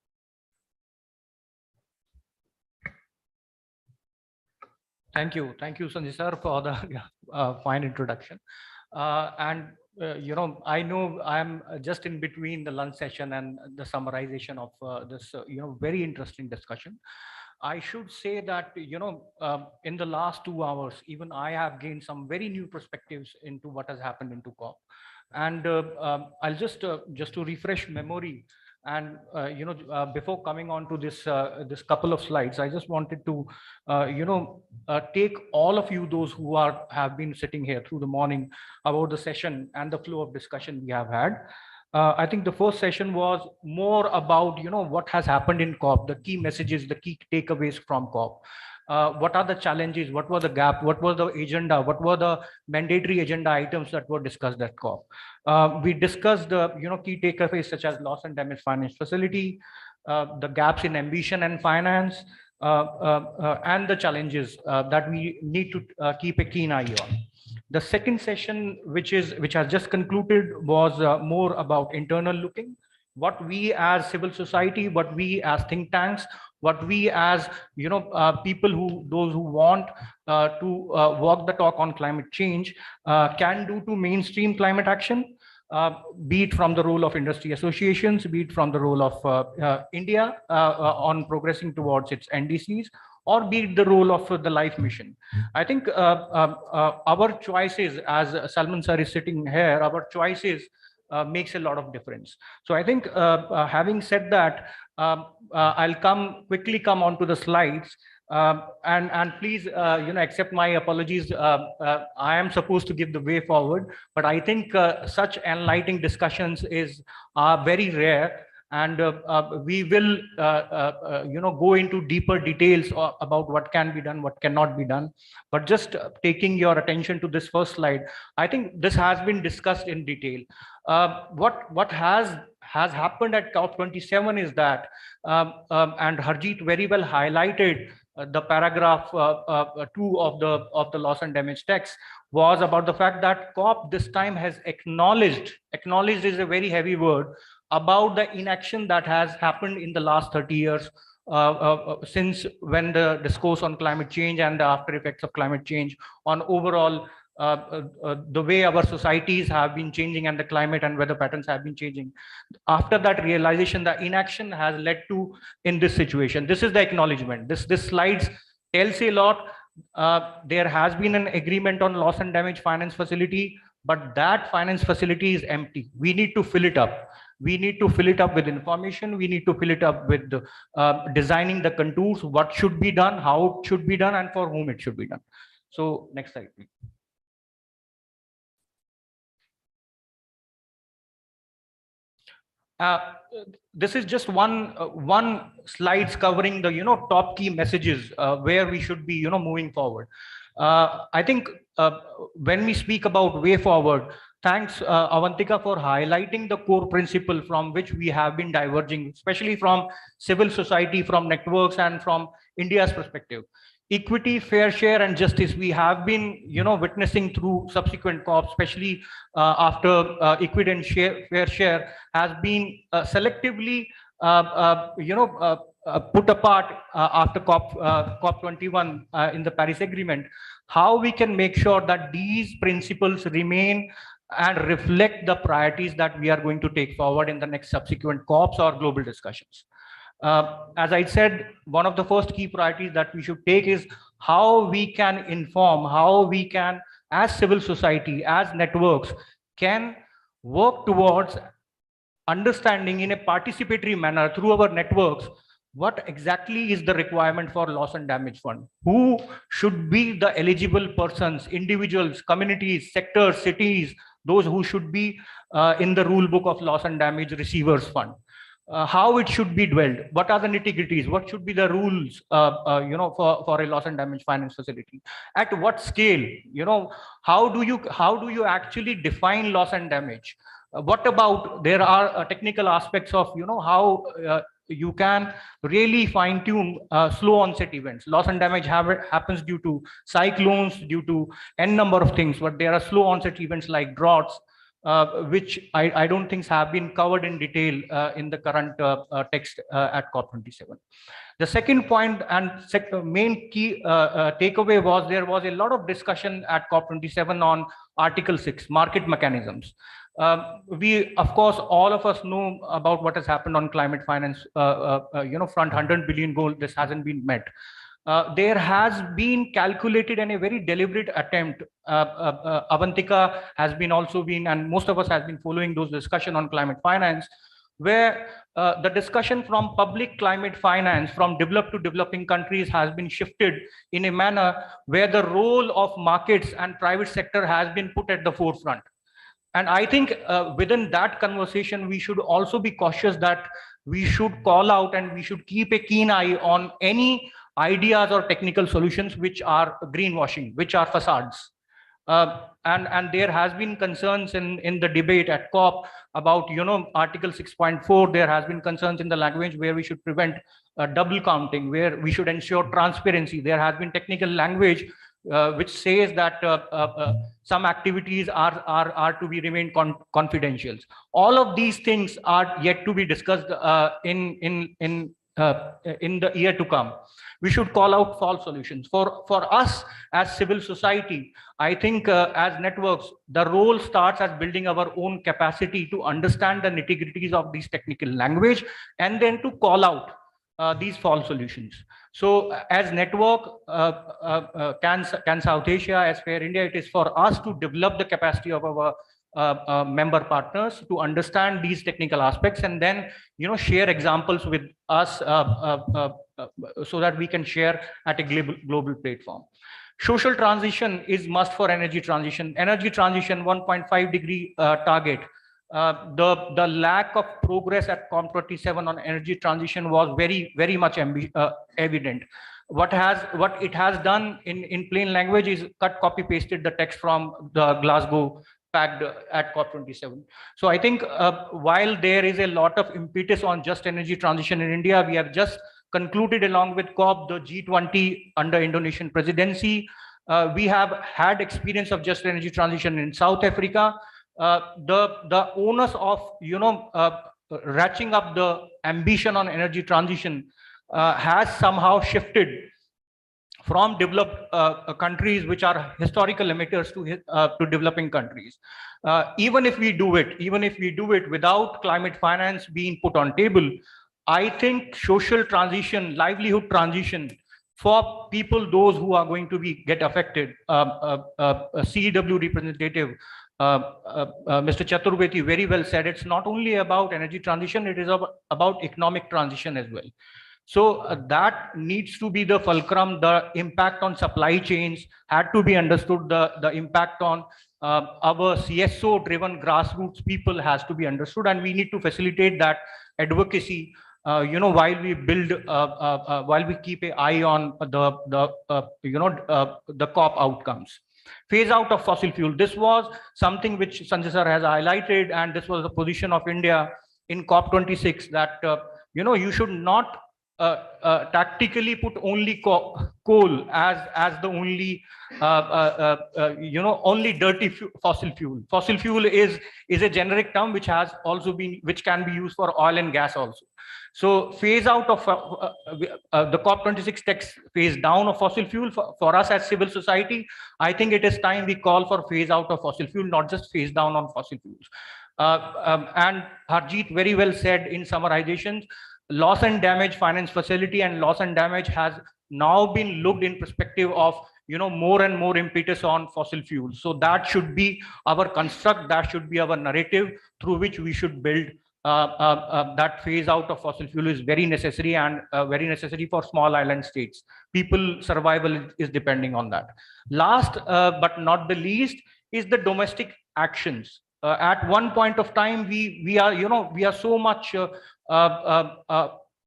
Thank you, Sanjay sir, for the fine introduction. I know I'm just in between the lunch session and the summarization of this, very interesting discussion. I should say that, in the last 2 hours, even I have gained some very new perspectives into what has happened into COP. And I'll just to refresh memory, And before coming on to this couple of slides, I just wanted to take all of you, those who have been sitting here through the morning, about the session and the flow of discussion we have had. I think the first session was more about what has happened in COP, the key messages, the key takeaways from COP. What are the challenges? What were the gap? What was the agenda? What were the mandatory agenda items that were discussed at COP? We discussed the key takeaways such as loss and damage finance facility, the gaps in ambition and finance, and the challenges that we need to keep a keen eye on. The second session, which has just concluded, was more about internal looking. What we as civil society, what we as think tanks, what we as people those who want to walk the talk on climate change can do to mainstream climate action, be it from the role of industry associations, be it from the role of India on progressing towards its NDCs, or be it the role of the LIFE mission. I think our choices, as Salman sir is sitting here, our choices makes a lot of difference. So I think having said that, I'll quickly come on to the slides. And please, accept my apologies. I am supposed to give the way forward, but I think such enlightening discussions are very rare, and we will, go into deeper details about what can be done, what cannot be done. But just taking your attention to this first slide, I think this has been discussed in detail. What has happened at COP27 is that, and Harjeet very well highlighted the paragraph 2 of the loss and damage text, was about the fact that COP this time has acknowledged is a very heavy word, about the inaction that has happened in the last 30 years since when the discourse on climate change and the after effects of climate change on overall the way our societies have been changing and the climate and weather patterns have been changing. After that realization, the inaction has led to in this situation. This is the acknowledgement. This slides tells a lot. There has been an agreement on loss and damage finance facility, but that finance facility is empty. We need to fill it up. We need to fill it up with information. We need to fill it up with designing the contours, what should be done, how it should be done, and for whom it should be done. So next slide, please. This is just one slides covering the top key messages where we should be moving forward. I think when we speak about way forward, thanks Avantika for highlighting the core principle from which we have been diverging, especially from civil society, from networks, and from India's perspective. Equity, fair share, and justice, we have been witnessing through subsequent COPs, especially after equity and fair share has been selectively put apart after COP21 in the Paris Agreement. How we can make sure that these principles remain and reflect the priorities that we are going to take forward in the next subsequent COPs or global discussions. As I said, one of the first key priorities that we should take is how we can inform, how we can, as civil society, as networks, can work towards understanding in a participatory manner through our networks what exactly is the requirement for loss and damage fund, who should be the eligible persons, individuals, communities, sectors, cities, those who should be in the rule book of loss and damage receivers fund. How it should be dwelled, what are the nitty-gritties, what should be the rules for a loss and damage finance facility, at what scale, how do you actually define loss and damage, what about, there are technical aspects of how you can really fine-tune slow onset events. Loss and damage happens due to cyclones, due to n number of things, but there are slow onset events like droughts, which I don't think have been covered in detail in the current text at COP27. The second point and main key takeaway was there was a lot of discussion at COP27 on Article 6, market mechanisms. We, of course, all of us know about what has happened on climate finance, front 100 billion goal, this hasn't been met. There has been calculated and a very deliberate attempt. Avantika has been also been, and most of us has been following those discussion on climate finance, where the discussion from public climate finance from developed to developing countries has been shifted in a manner where the role of markets and private sector has been put at the forefront. And I think within that conversation, we should also be cautious that we should call out and we should keep a keen eye on any ideas or technical solutions which are greenwashing, which are facades. And there has been concerns in the debate at COP about, Article 6.4. There has been concerns in the language where we should prevent double counting, where we should ensure transparency. There has been technical language which says that some activities are to be remain confidential. All of these things are yet to be discussed in the year to come. We should call out false solutions. For us as civil society, I think as networks, the role starts as building our own capacity to understand the nitty-gritties of these technical language and then to call out these false solutions. So as network, can South Asia, as Fair India, it is for us to develop the capacity of our member partners to understand these technical aspects and then share examples with us so that we can share at a global platform. Social transition is must for energy transition. Energy transition 1.5 degree target. The lack of progress at COP27 on energy transition was very much evident. What it has done in plain language is copy pasted the text from the Glasgow Pact at COP27. So I think while there is a lot of impetus on just energy transition in India, we have just concluded along with COP the G20 under Indonesian presidency. We have had experience of just energy transition in South Africa. The onus of ratcheting up the ambition on energy transition has somehow shifted from developed countries, which are historical emitters, to developing countries. Even if we do it without climate finance being put on table, I think social transition, livelihood transition for people, those who are going to get affected. CEW representative, Mr. Chaturvedi very well said, it's not only about energy transition, it is about economic transition as well. So that needs to be the fulcrum. The impact on supply chains had to be understood. The impact on our CSO driven grassroots people has to be understood, and we need to facilitate that advocacy while we build, while we keep an eye on the COP outcomes. Phase out of fossil fuel. This was something which Sanjay sir has highlighted, and this was the position of India in COP26 that you should not tactically put only coal as the only only dirty fossil fuel. Fossil fuel is a generic term which can be used for oil and gas also. So phase out of the COP26 text phase down of fossil fuel for us as civil society. I think it is time we call for phase out of fossil fuel, not just phase down on fossil fuels. And Harjeet very well said in summarizations, loss and damage finance facility and loss and damage has now been looked in perspective of more and more impetus on fossil fuels. So that should be our construct, that should be our narrative through which we should build. That phase out of fossil fuel is very necessary, and very necessary for small island states. People survival is depending on that. Last but not the least is the domestic actions. At one point of time, we are so much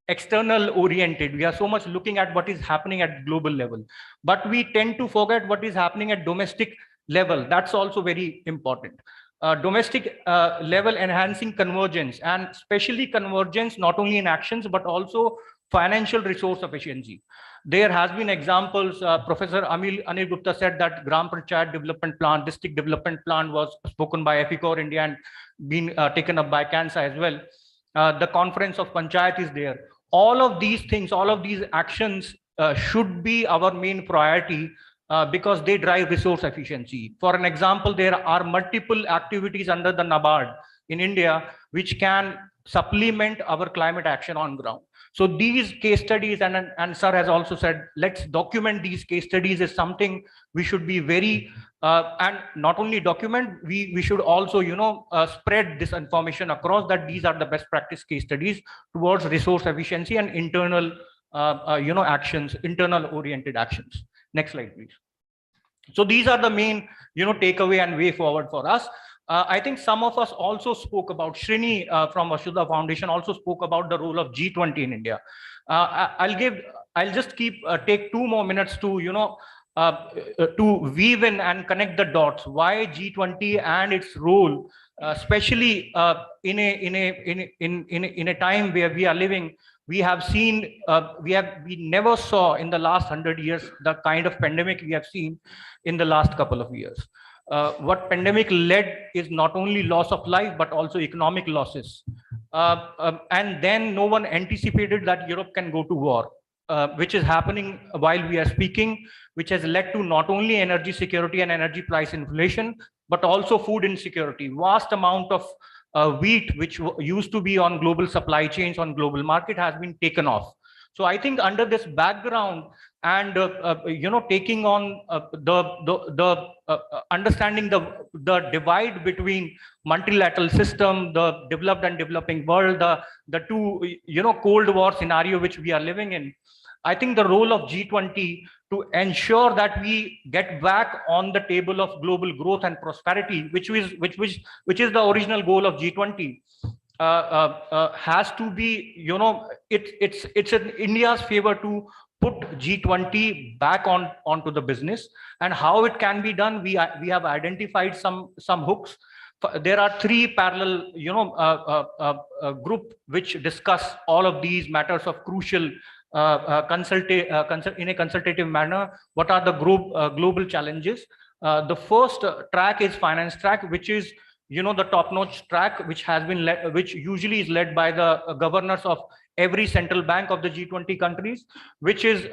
external oriented. We are so much looking at what is happening at global level, but we tend to forget what is happening at domestic level. That's also very important. Domestic level enhancing convergence, and especially convergence not only in actions but also financial resource efficiency. There has been examples. Professor Anil Gupta said that Gram Panchayat development plan, district development plan was spoken by Epicor India and been taken up by CANSA as well. The conference of Panchayat is there. All of these things, all of these actions should be our main priority because they drive resource efficiency. For an example, there are multiple activities under the NABARD in India which can supplement our climate action on ground. So these case studies, and sir has also said, let's document these case studies, is something we should be very, and not only document, we should also, spread this information across, that these are the best practice case studies towards resource efficiency and internal, actions, internal oriented actions. Next slide, please. So these are the main, takeaway and way forward for us. I think some of us also spoke about, Srini from Vasudha Foundation also spoke about the role of G20 in India. I'll just take 2 more minutes to, to weave in and connect the dots. Why G20 and its role, especially in a time where we are living. We have seen, we never saw in the last 100 years the kind of pandemic we have seen in the last couple of years. What pandemic led is not only loss of life, but also economic losses. And then no one anticipated that Europe can go to war, which is happening while we are speaking, which has led to not only energy security and energy price inflation, but also food insecurity. Vast amount of wheat, which used to be on global supply chains, on global market, has been taken off. So I think under this background and taking on understanding the divide between multilateral system, the developed and developing world, the two Cold War scenario which we are living in, I think the role of G20 to ensure that we get back on the table of global growth and prosperity, which is the original goal of G20. Has to be, it's in India's favor to put G20 back onto the business, and how it can be done. We have identified some hooks. There are 3 parallel, group which discuss all of these matters of crucial in a consultative manner. What are the global challenges? The first track is finance track, which is the top-notch track, which has been which usually is led by the governors of every central bank of the G20 countries, which is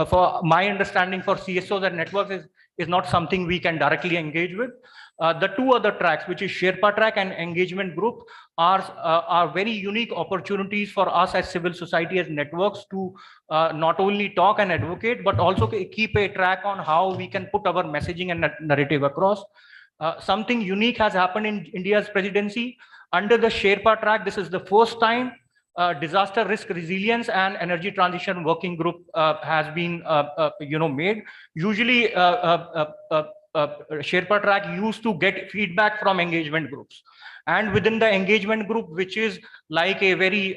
for my understanding, for CSOs and networks is not something we can directly engage with. The 2 other tracks, which is Sherpa track and engagement group, are very unique opportunities for us as civil society, as networks, to not only talk and advocate, but also keep a track on how we can put our messaging and narrative across. Something unique has happened in India's presidency. Under the Sherpa track, this is the first time disaster risk resilience and energy transition working group has been made. Usually Sherpa track used to get feedback from engagement groups, and within the engagement group, which is like a very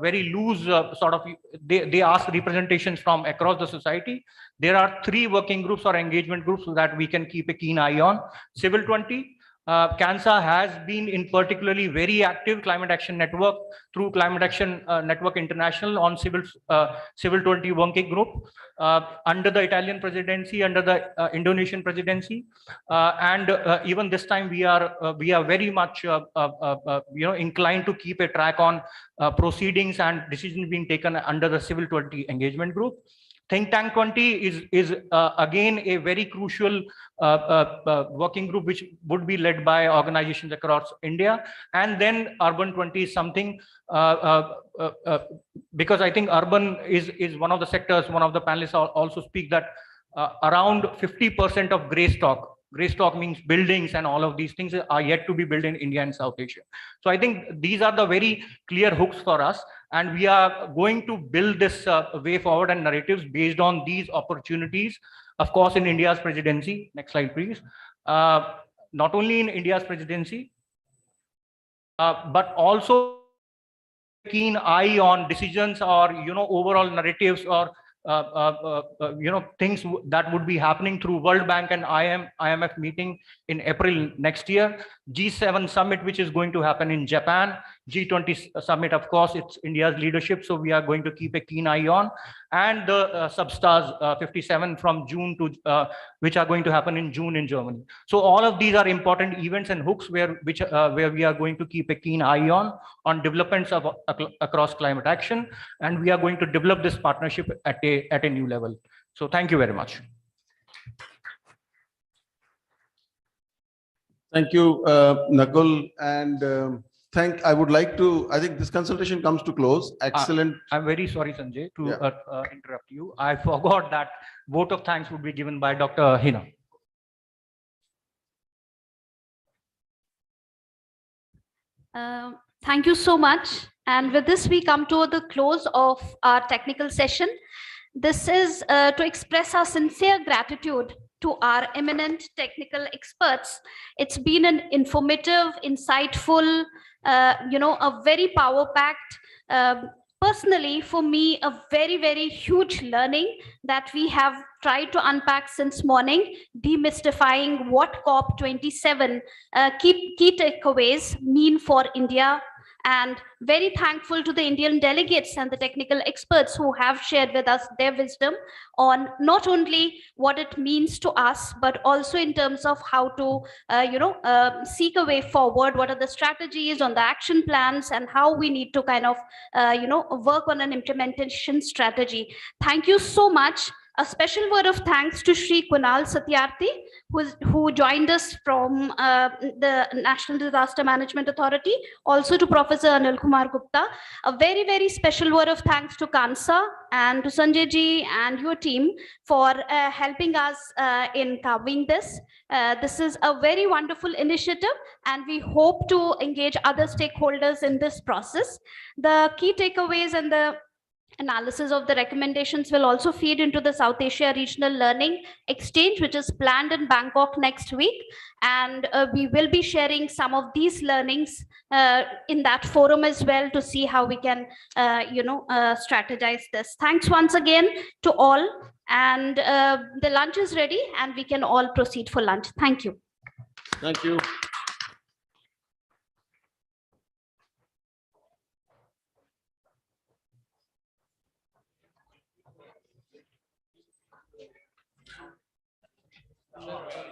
very loose sort of, they ask representations from across the society. There are 3 working groups or engagement groups that we can keep a keen eye on. Civil 20, CANSA has been in particularly very active Climate Action Network through Climate Action Network International on Civil 20 working group under the Italian presidency, under the Indonesian presidency, and even this time we are very much inclined to keep a track on proceedings and decisions being taken under the Civil 20 engagement group. Think Tank 20 is again a very crucial working group, which would be led by organizations across India. And then Urban 20 is something, because I think urban is one of the sectors. One of the panelists also speak that around 50% of grey stock means buildings, and all of these things are yet to be built in India and South Asia. So I think these are the very clear hooks for us, and we are going to build this way forward and narratives based on these opportunities, of course, in India's presidency. Next slide, please. Not only in India's presidency, but also keen eye on decisions or overall narratives or things that would be happening through World Bank and IMF meeting in April next year, G7 summit, which is going to happen in Japan, G20 summit, of course, it's India's leadership, so we are going to keep a keen eye on, and the Substars 57 from June to which are going to happen in June in Germany. So all of these are important events and hooks where we are going to keep a keen eye on developments across climate action, and we are going to develop this partnership at a new level. So thank you very much. Thank you, Nakul, and I would like to, I think this consultation comes to close. Excellent. I'm very sorry, Sanjay, to Yeah. interrupt you. I forgot that vote of thanks would be given by Dr. Hina. Thank you so much. And with this, we come to the close of our technical session. This is to express our sincere gratitude to our eminent technical experts. It's been an informative, insightful, a very power-packed, personally, for me, a very, very huge learning that we have tried to unpack since morning, demystifying what COP27 key takeaways mean for India. And very thankful to the Indian delegates and the technical experts who have shared with us their wisdom on not only what it means to us, but also in terms of how to, seek a way forward. What are the strategies on the action plans and how we need to kind of, work on an implementation strategy. Thank you so much. A special word of thanks to Shri Kunal Satyarthi, who joined us from the National Disaster Management Authority, also to Professor Anil Kumar Gupta. A very, very special word of thanks to Kansa and to Sanjay ji and your team for helping us in covering this. This is a very wonderful initiative, and we hope to engage other stakeholders in this process. The key takeaways and the analysis of the recommendations will also feed into the South Asia Regional Learning Exchange, which is planned in Bangkok next week. And we will be sharing some of these learnings in that forum as well to see how we can, strategize this. Thanks once again to all. And the lunch is ready and we can all proceed for lunch. Thank you. Thank you. Sure.